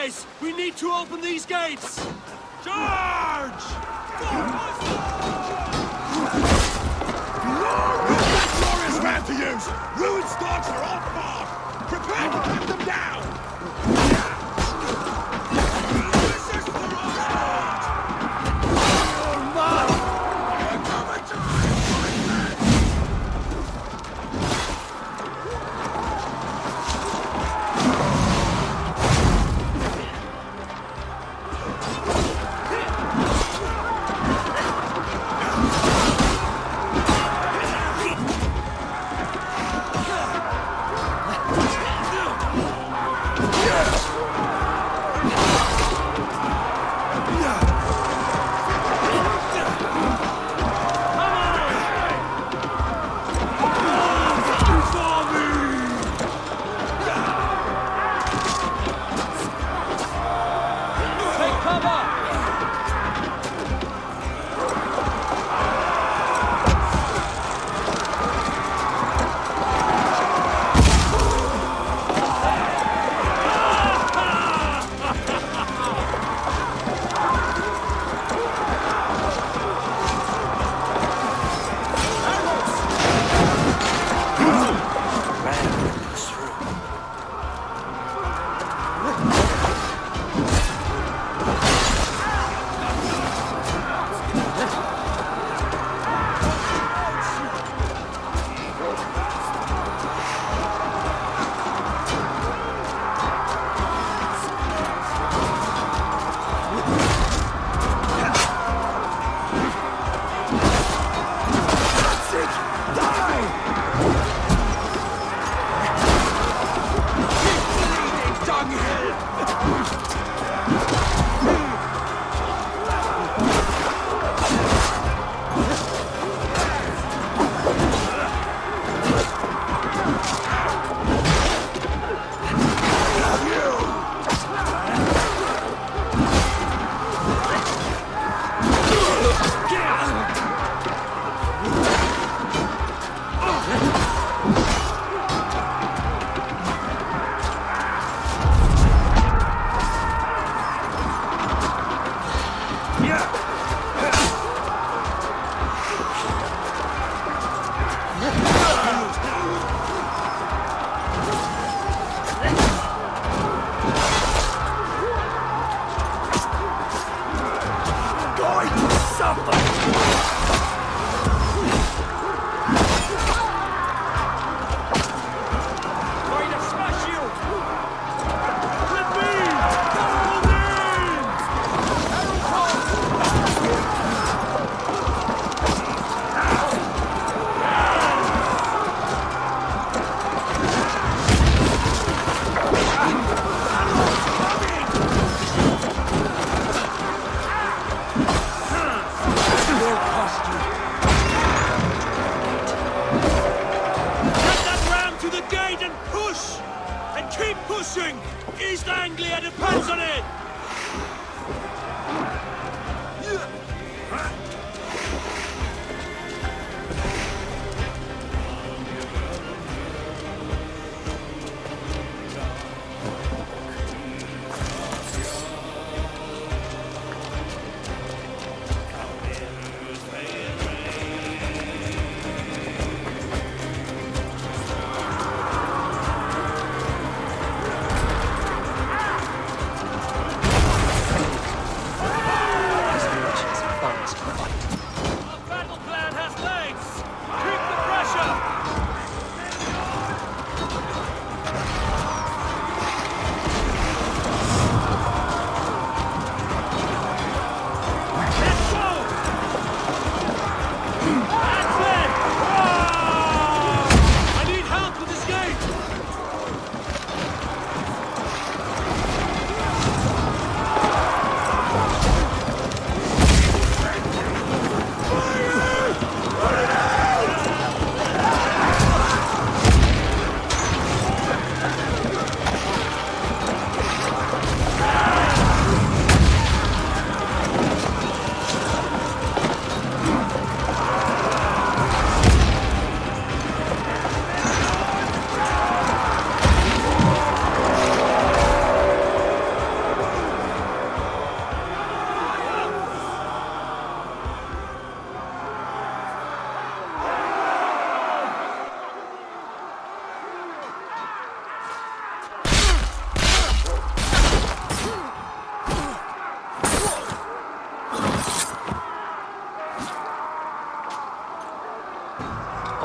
Guys, we need to open these gates! Charge! Glorious man to use! Ruined stalks are all far! Prepare to cut them down! Resist the onslaught! Your mark! We're coming to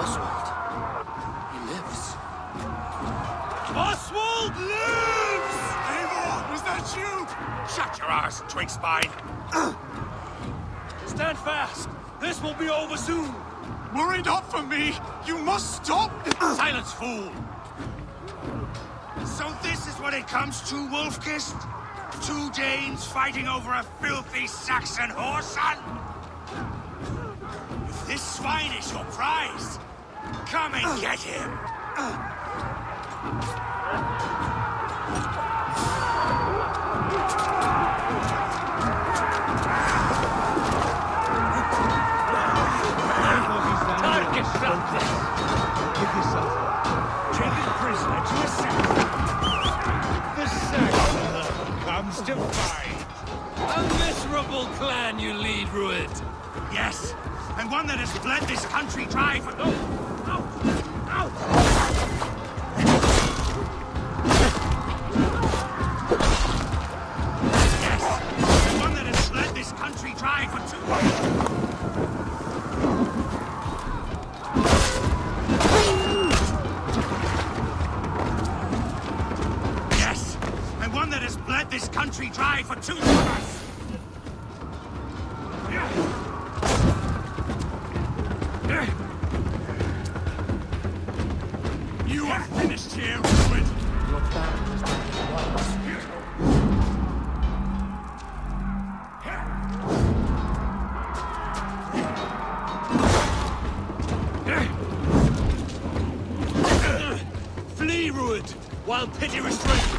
Oswald. He lives. Oswald lives! Eivor, was that you? Shut your arse, twig spine! Stand fast! This will be over soon! Worry not for me! You must stop! Silence, fool! So this is what it comes to, Wolf-kissed? 2 Danes fighting over a filthy Saxon whoreson? If this swine is your prize, come and get him! Give yourself up. Taken prisoner to a Saxon. The Saxon comes to fight. A miserable clan you lead, Rued. Yes, and one that has bled this country dry for... Yes, and one that has bled this country dry for 2... Yes, and one that has bled this country dry for 2 summers. You are finished here, Ruid! Your plan is not Flee, Rued, while pity restrains you.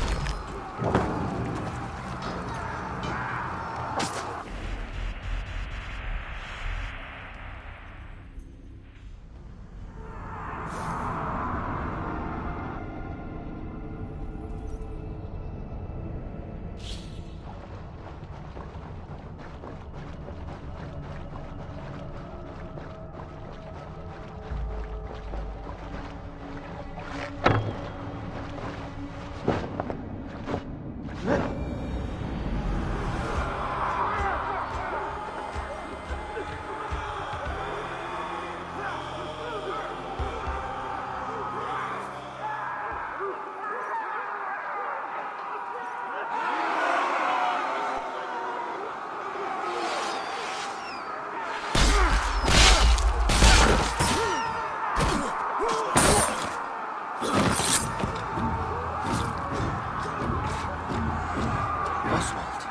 Oswald.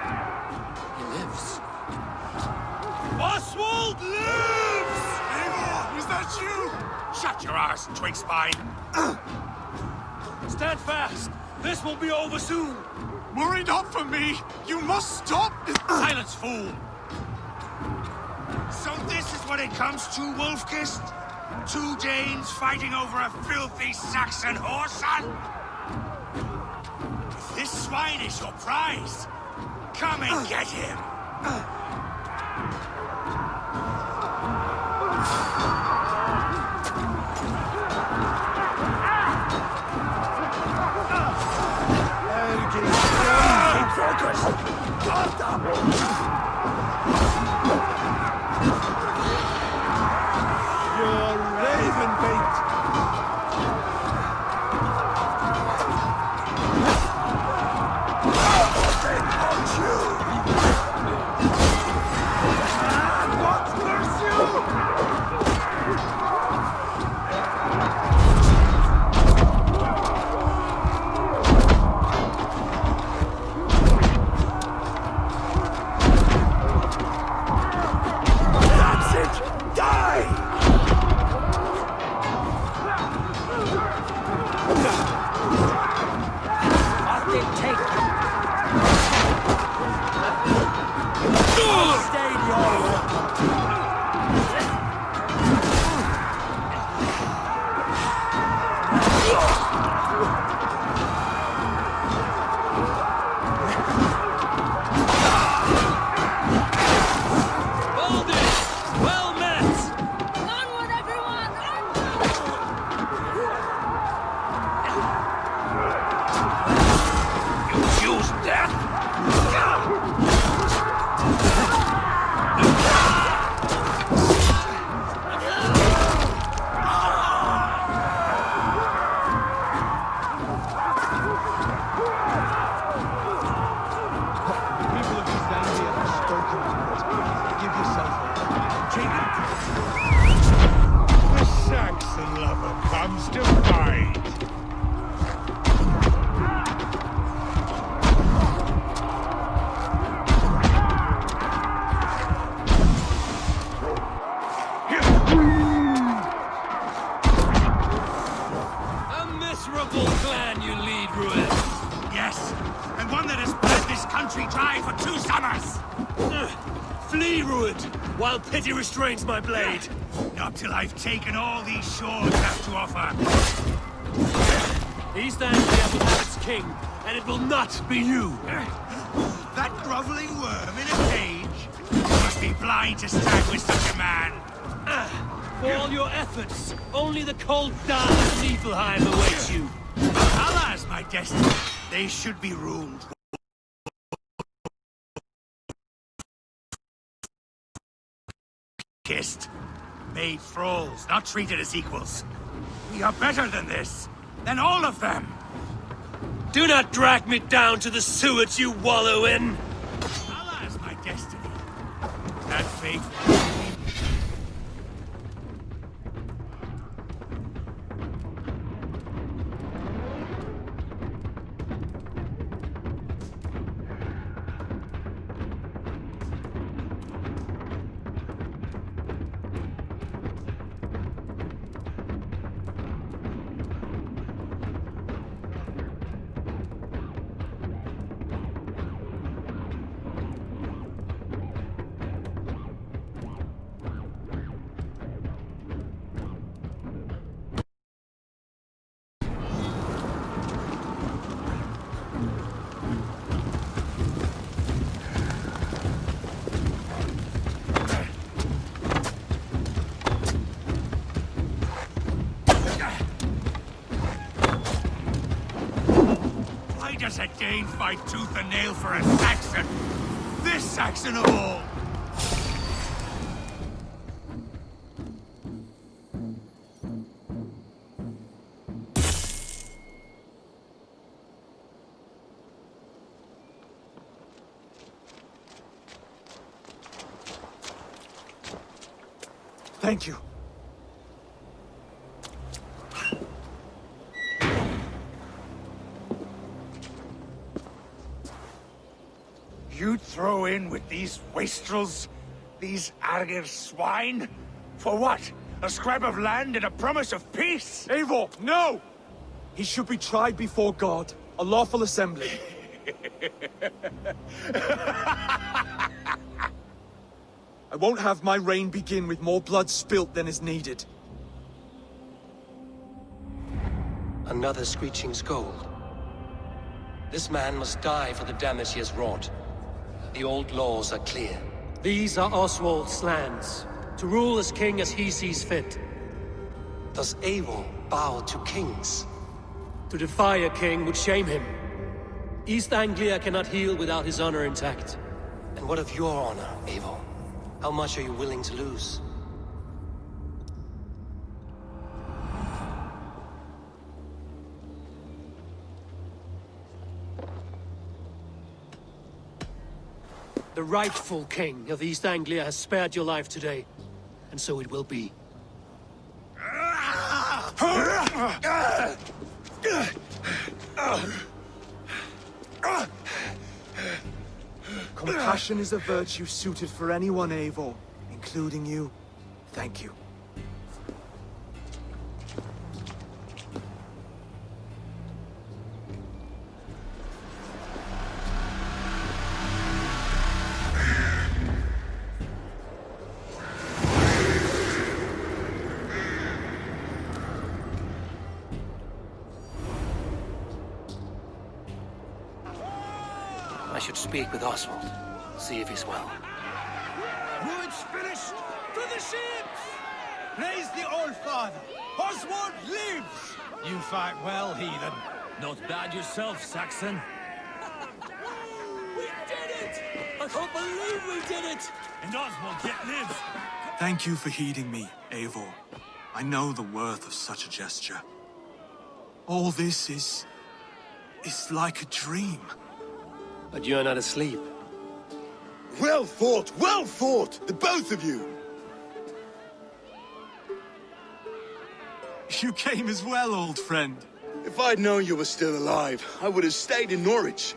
He lives. Oswald lives! Eivor, was that you? Shut your arse, twig spine! Stand fast! This will be over soon! Worry not for me! You must stop! Silence, fool! So this is what it comes to, Wolf-kissed? 2 Danes fighting over a filthy Saxon whoreson? If this swine is your prize, come and get him! You're raven bait! They want you! faithful clan you lead, Ruin. Yes, and one that has bled this country dry for 2 summers! Flee, Ruin, while pity restrains my blade. Not till I've taken all these shores have to offer. East Anglia will have its king, and it will not be you. That groveling worm in a cage? You must be blind to stand with such a man. For all your efforts, only the cold dark of Niflheim awaits you. Valhalla is my destiny. They should be ruled. Kissed. Made thralls, not treated as equals. We are better than this. Than all of them. Do not drag me down to the sewage you wallow in. Valhalla is my destiny. That fate. Does a Dane fight tooth and nail for a Saxon? This Saxon of all! Thank you. You'd throw in with these wastrels? These Argir swine? For what? A scrap of land and a promise of peace? Eivor, no! He should be tried before God, a lawful assembly. I won't have my reign begin with more blood spilt than is needed. Another screeching scold. This man must die for the damage he has wrought. The old laws are clear. These are Oswald's lands, to rule as king as he sees fit. Does Eivor bow to kings? To defy a king would shame him. East Anglia cannot heal without his honor intact. And what of your honor, Eivor? How much are you willing to lose? The rightful king of East Anglia has spared your life today, and so it will be. Compassion is a virtue suited for anyone, Eivor, including you. Thank you. I should speak with Oswald, see if he's well. Wood's finished! To the ships! Praise the All-Father! Oswald lives! You fight well, heathen. Not bad yourself, Saxon. We did it! I can't believe we did it! And Oswald yet lives. Thank you for heeding me, Eivor. I know the worth of such a gesture. All this is like a dream. But you're not asleep. Well fought, the both of you! You came as well, old friend. If I'd known you were still alive, I would have stayed in Norwich.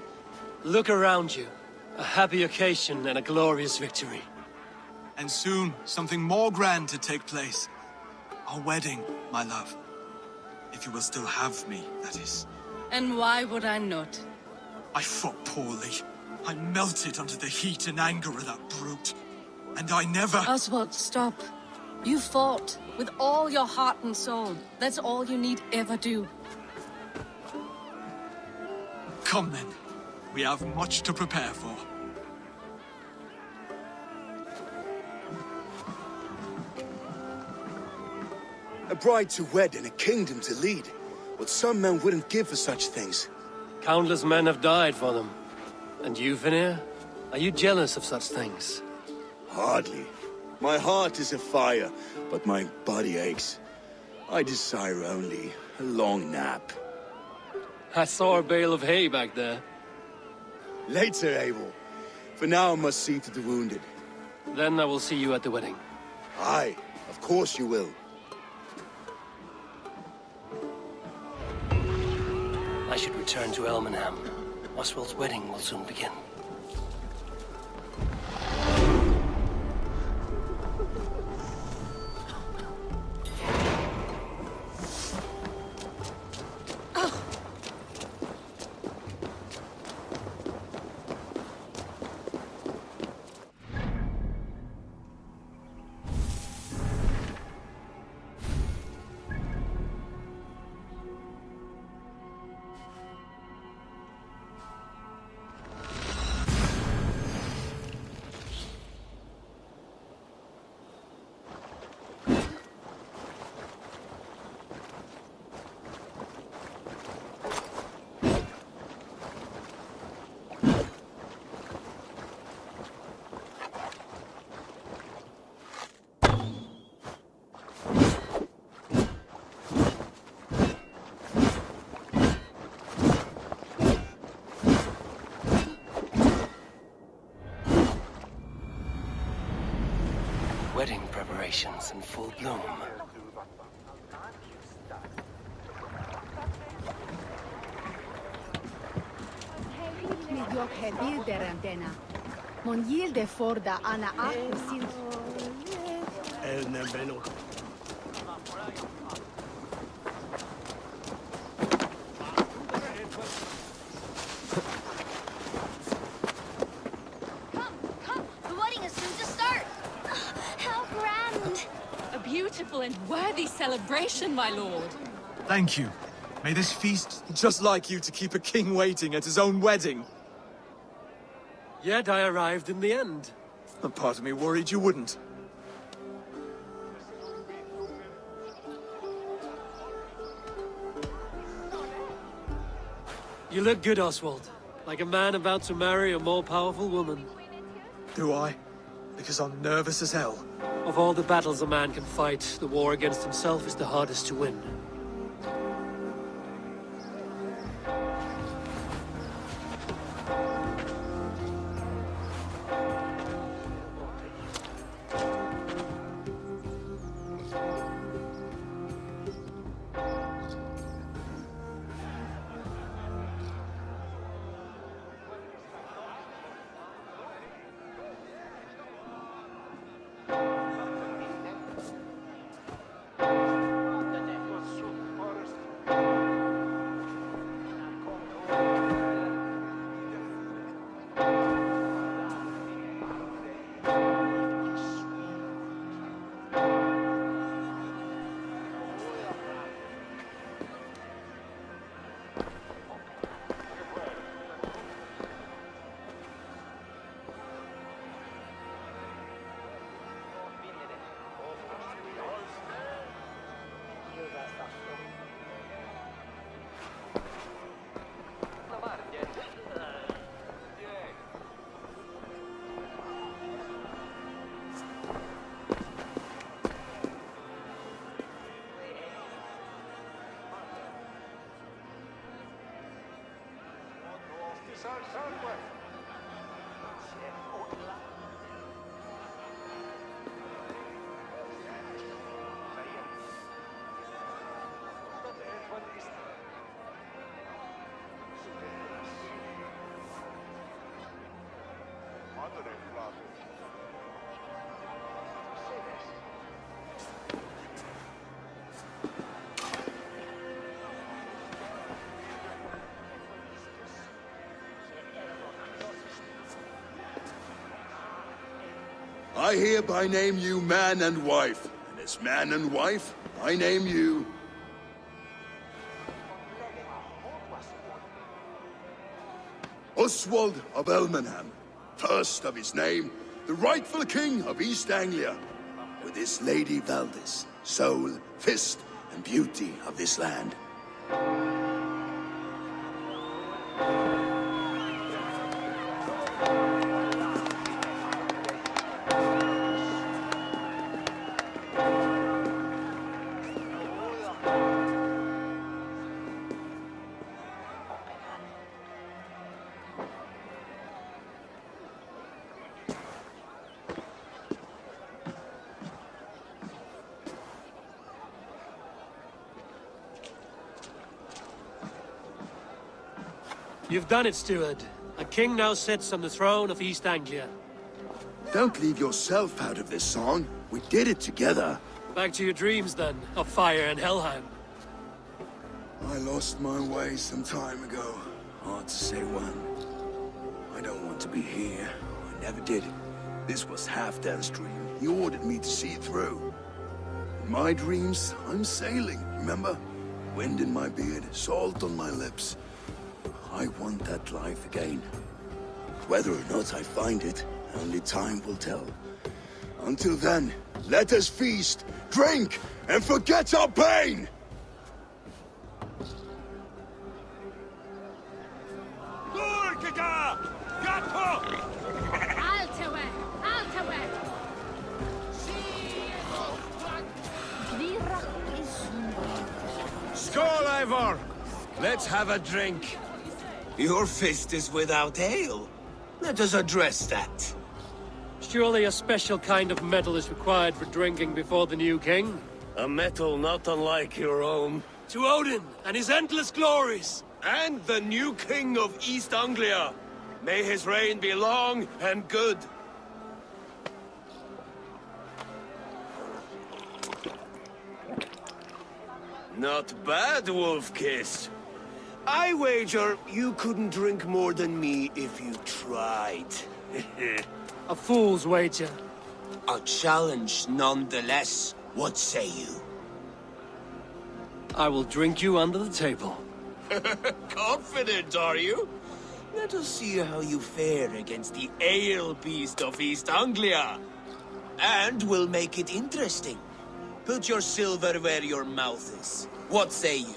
Look around you. A happy occasion and a glorious victory. And soon, something more grand to take place. Our wedding, my love. If you will still have me, that is. And why would I not? I fought poorly. I melted under the heat and anger of that brute. And I never... Oswald, stop. You fought with all your heart and soul. That's all you need ever do. Come then. We have much to prepare for. A bride to wed and a kingdom to lead. What some men wouldn't give for such things. Countless men have died for them. And you, Vanir? Are you jealous of such things? Hardly. My heart is afire, but my body aches. I desire only a long nap. I saw a bale of hay back there. Later, Eivor. For now, I must see to the wounded. Then I will see you at the wedding. Aye, of course you will. I should return to Elmenham. Oswald's wedding will soon begin. Wedding preparations in full bloom. The wedding is soon to start! How grand! A beautiful and worthy celebration, my lord. Thank you. May this feast... Just like you to keep a king waiting at his own wedding. Yet I arrived in the end. A part of me worried you wouldn't. You look good, Oswald. Like a man about to marry a more powerful woman. Do I? Because I'm nervous as hell. Of all the battles a man can fight, the war against himself is the hardest to win. I hereby name you man and wife. And as man and wife, I name you... Oswald of Elmenham, first of his name, the rightful king of East Anglia, with his lady Valdis, soul, fist, and beauty of this land. You've done it, steward. A king now sits on the throne of East Anglia. Don't leave yourself out of this song. We did it together. Back to your dreams, then, of fire and Helheim. I lost my way some time ago. Hard to say when. I don't want to be here. I never did. This was Halfdan's dream. He ordered me to see it through. In my dreams, I'm sailing, remember? Wind in my beard, salt on my lips. I want that life again. Whether or not I find it, only time will tell. Until then, let us feast, drink, and forget our pain! Skål, Eivor! Let's have a drink. Your fist is without ale. Let us address that. Surely a special kind of metal is required for drinking before the new king? A metal not unlike your own. To Odin and his endless glories! And the new king of East Anglia. May his reign be long and good. Not bad, Wolf-Kiss. I wager you couldn't drink more than me if you tried. A fool's wager. A challenge nonetheless. What say you? I will drink you under the table. Confident, are you? Let us see how you fare against the ale beast of East Anglia. And we'll make it interesting. Put your silver where your mouth is. What say you?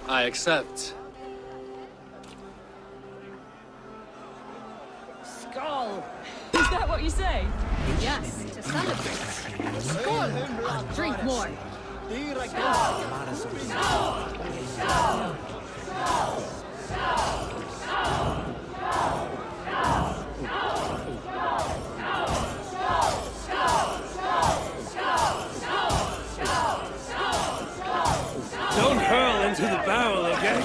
I accept. Skull! Is that what you say? Yes, to celebrate. Skull! Drink more. Don't hurl into the barrel again.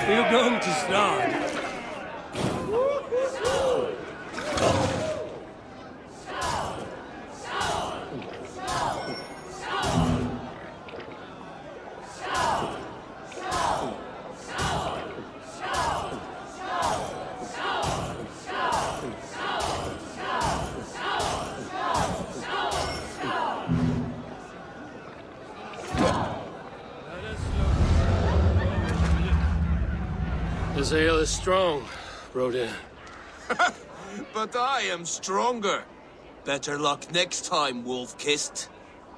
You're going to start. This ale is strong, Rodin. But I am stronger. Better luck next time, Wolf-Kissed.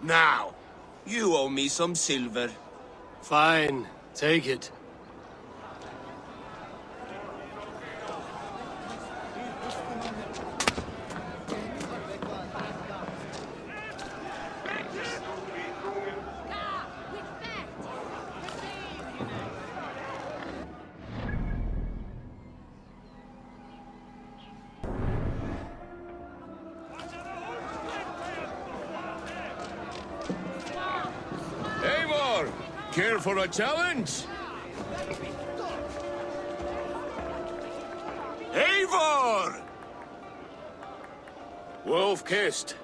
Now, you owe me some silver. Fine, take it. care for a challenge? Eivor! Wolf-kissed,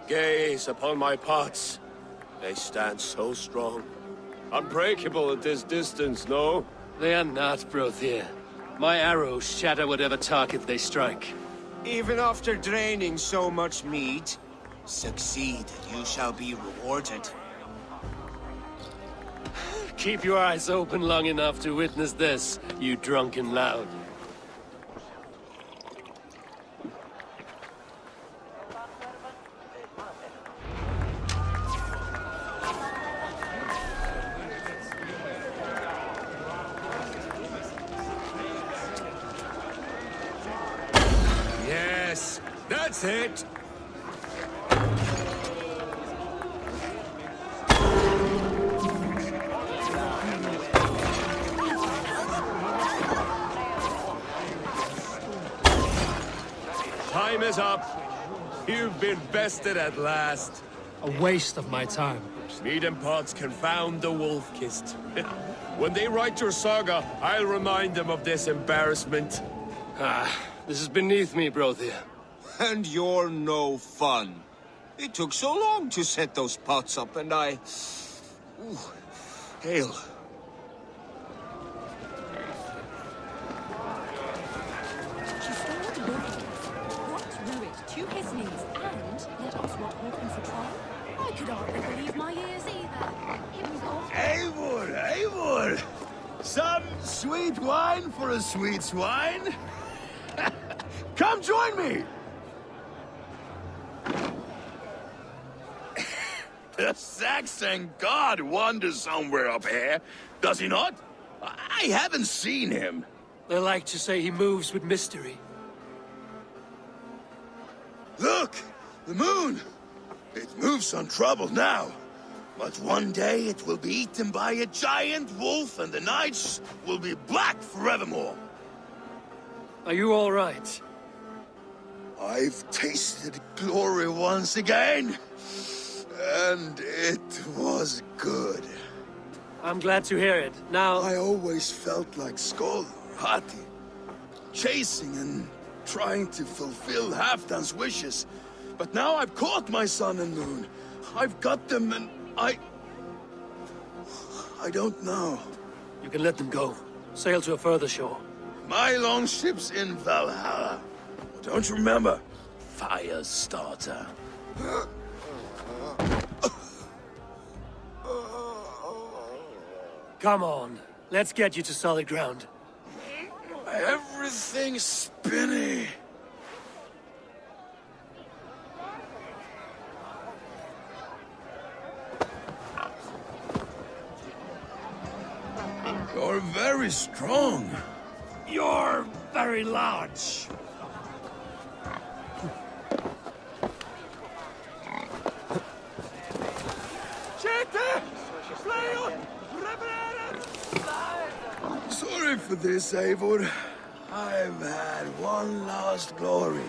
gaze upon my pots. They stand so strong. Unbreakable at this distance, no? They are not, Brothier. My arrows shatter whatever target they strike. Even after draining so much meat, succeed and you shall be rewarded. Keep your eyes open long enough to witness this, you drunken loud. Yes, that's it. Time is up. You've been bested at last. A waste of my time. Mead and pots confound the wolf-kissed. When they write your saga, I'll remind them of this embarrassment. This is beneath me, Brothier. And you're no fun. It took so long to set those pots up, and I... Ooh, hail. She stored Vikings, brought Ruid to his knees, and let us rot hoping for trial. I could hardly believe my ears either. It was all... Eivor, Eivor! Some sweet wine for a sweet swine? Come join me! The Saxon god wanders somewhere up here, does he not? I haven't seen him. They like to say he moves with mystery. Look! The moon! It moves untroubled now. But one day it will be eaten by a giant wolf and the nights will be black forevermore. Are you all right? I've tasted glory once again. And it was good. I'm glad to hear it. Now... I always felt like Skoll, Hati. Chasing and trying to fulfill Halfdan's wishes. But now I've caught my sun and moon. I've got them and I don't know. You can let them go. Sail to a further shore. My longship's in Valhalla. Don't you remember? Fire starter. Come on. Let's get you to solid ground. Everything's spinny. You're very strong. You're very large. Sorry for this, Eivor. I've had one last glory.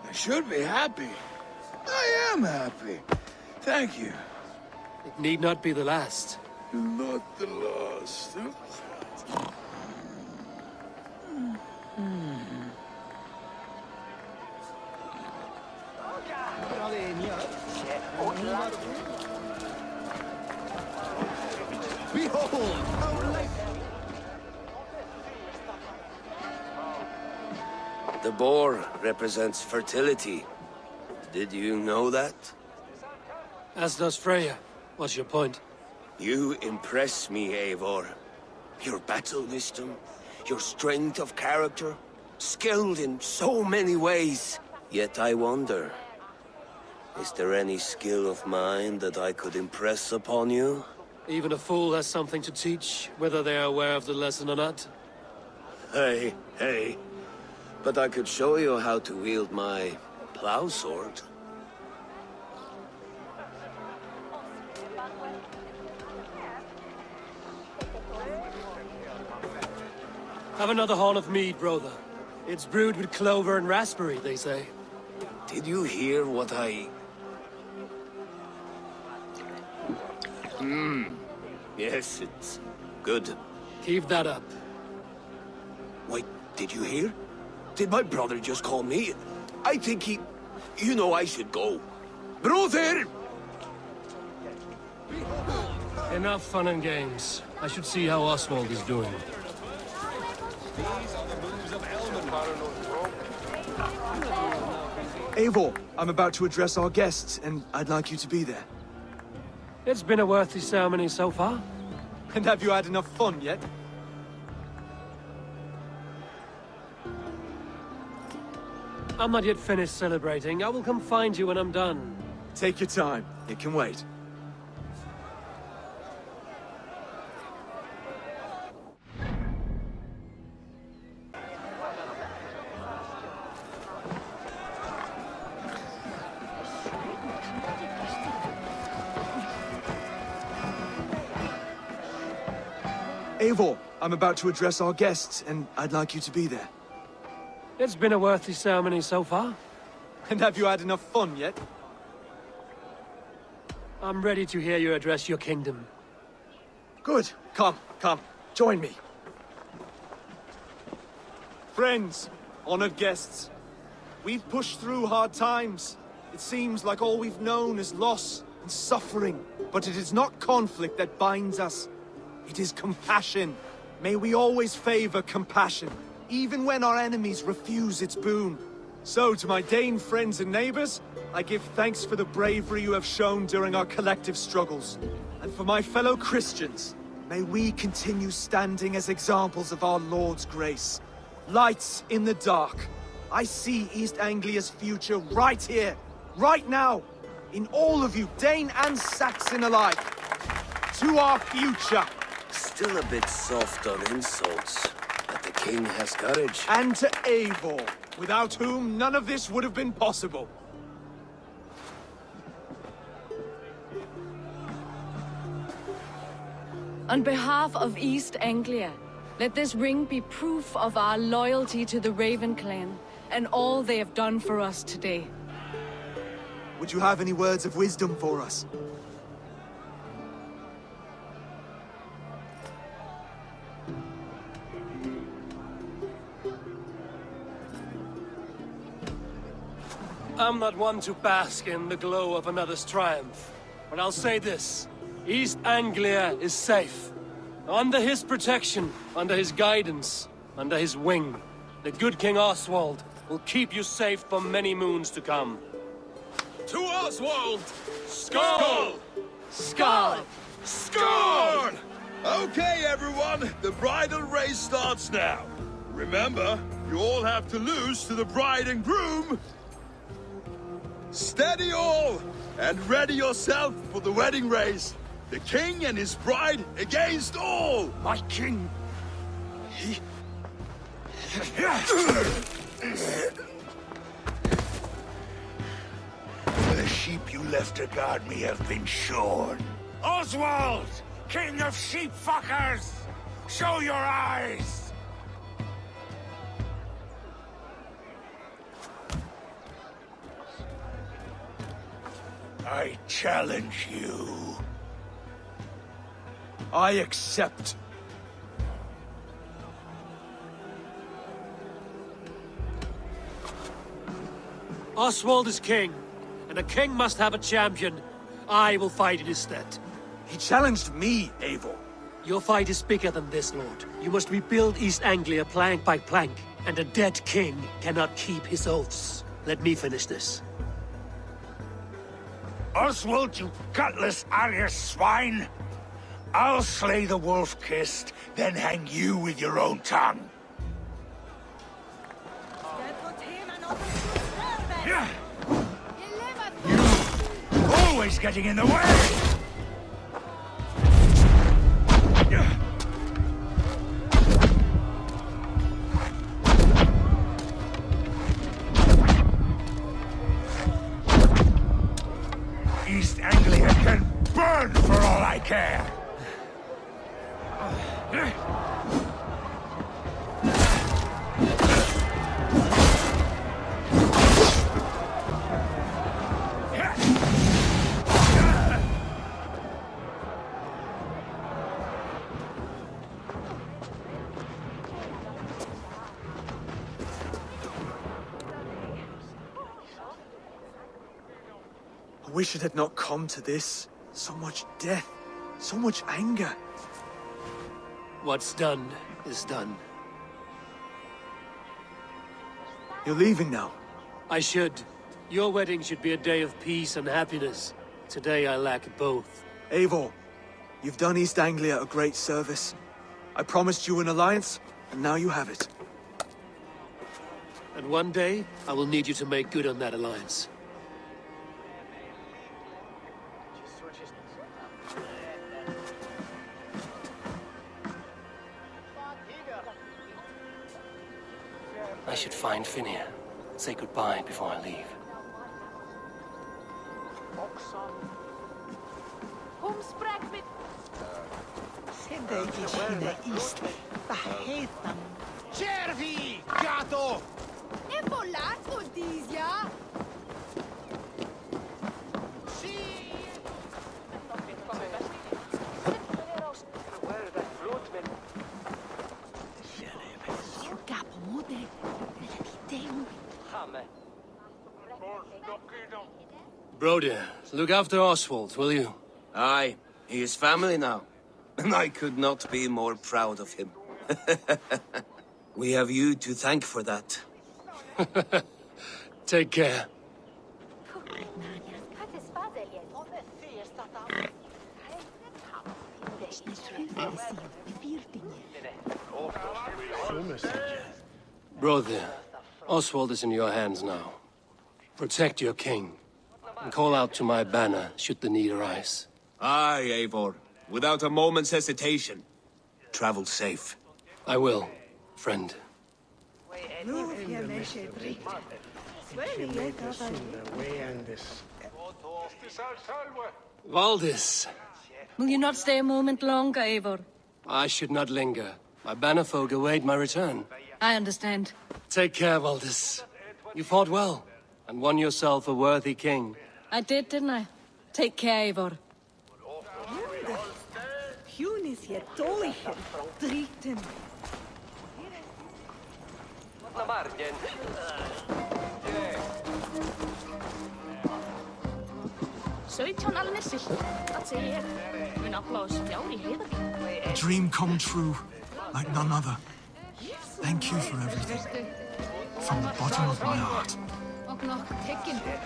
I should be happy. I am happy. Thank you. It need not be the last. Not the last. Behold, our late... The boar represents fertility. Did you know that? As does Freya. What's your point? You impress me, Eivor. Your battle wisdom, your strength of character, skilled in so many ways. Yet I wonder, is there any skill of mine that I could impress upon you? Even a fool has something to teach, whether they are aware of the lesson or not. Hey, hey. But I could show you how to wield my plow sword. Have another horn of mead, brother. It's brewed with clover and raspberry, they say. Did you hear what Yes, it's good. Keep that up. Wait, did you hear? Did my brother just call me? I think he... You know I should go. Brother! Enough fun and games. I should see how Oswald is doing. Eivor, I'm about to address our guests, and I'd like you to be there. It's been a worthy ceremony so far. And have you had enough fun yet? I'm not yet finished celebrating. I will come find you when I'm done. Take your time. It can wait. Eivor, I'm about to address our guests, and I'd like you to be there. It's been a worthy ceremony so far. And have you had enough fun yet? I'm ready to hear you address your kingdom. Good. Come. Join me. Friends, honored guests, we've pushed through hard times. It seems like all we've known is loss and suffering, but it is not conflict that binds us. It is compassion. May we always favor compassion, even when our enemies refuse its boon. So, to my Dane friends and neighbors, I give thanks for the bravery you have shown during our collective struggles. And for my fellow Christians, may we continue standing as examples of our Lord's grace. Lights in the dark. I see East Anglia's future right here, right now, in all of you, Dane and Saxon alike. To our future. Still a bit soft on insults, but the king has courage. And to Eivor, without whom none of this would have been possible. On behalf of East Anglia, let this ring be proof of our loyalty to the Raven clan and all they have done for us today. Would you have any words of wisdom for us? I'm not one to bask in the glow of another's triumph, but I'll say this. East Anglia is safe. Under his protection, under his guidance, under his wing. The good King Oswald will keep you safe for many moons to come. To Oswald! Skull! Skull! Skull! Okay, everyone, the bridal race starts now. Remember, you all have to lose to the bride and groom. Steady all, and ready yourself for the wedding race. The king and his bride against all! My king! He... The sheep you left to guard me have been shorn. Oswald! King of sheep fuckers! Show your eyes! I challenge you. I accept. Oswald is king, and a king must have a champion. I will fight in his stead. He challenged me, Eivor. Your fight is bigger than this, Lord. You must rebuild East Anglia plank by plank, and a dead king cannot keep his oaths. Let me finish this. Oswald, you gutless Arya swine! I'll slay the wolf-kissed, then hang you with your own tongue. You always getting in the way! East Anglia can burn for all I care! wish it had not come to this. So much death, so much anger. What's done is done. You're leaving now. I should. Your wedding should be a day of peace and happiness. Today I lack both. Eivor, you've done East Anglia a great service. I promised you an alliance, and now you have it. And one day, I will need you to make good on that alliance. I should find Finir. Say goodbye before I leave. Cervi! Gato! E volato, Dizia! Broder, look after Oswald, will you? Aye, he is family now. And I could not be more proud of him. We have you to thank for that. Take care. Brother, Oswald is in your hands now. Protect your king, and call out to my banner should the need arise. Aye, Eivor. Without a moment's hesitation. Travel safe. I will, friend. Valdis. Will you not stay a moment longer, Eivor? I should not linger. My banner folk await my return. I understand. Take care, Valdis. You fought well, and won yourself a worthy king. I did, didn't I? Take care, Eivor. A dream come true, like none other. Thank you for everything. From the bottom of my heart.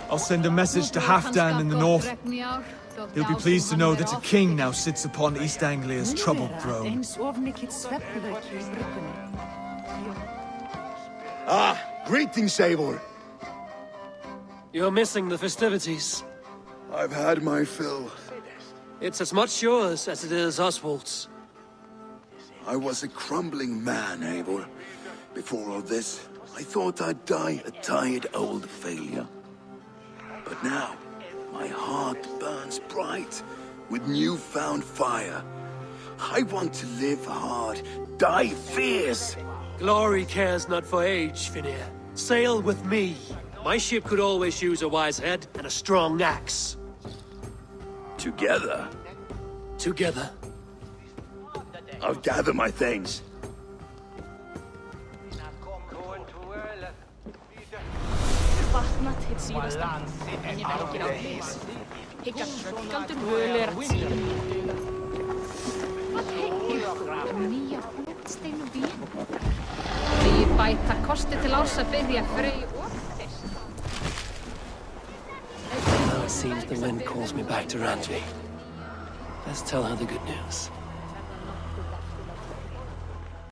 I'll send a message to Halfdan in the north. He'll be pleased to know that a king now sits upon East Anglia's troubled throne. Ah, greetings, Eivor. You're missing the festivities. I've had my fill. It's as much yours as it is Oswald's. I was a crumbling man, Eivor. Before all this, I thought I'd die a tired old failure. But now, my heart burns bright with newfound fire. I want to live hard, die fierce. Glory cares not for age, Finir. Sail with me. My ship could always use a wise head and a strong axe. Together? Together. I'll gather my things. Bæta kosti til árs að byrja frey og fyrst. Now it seems the wind calls me back to Randvi. Let's tell her the good news.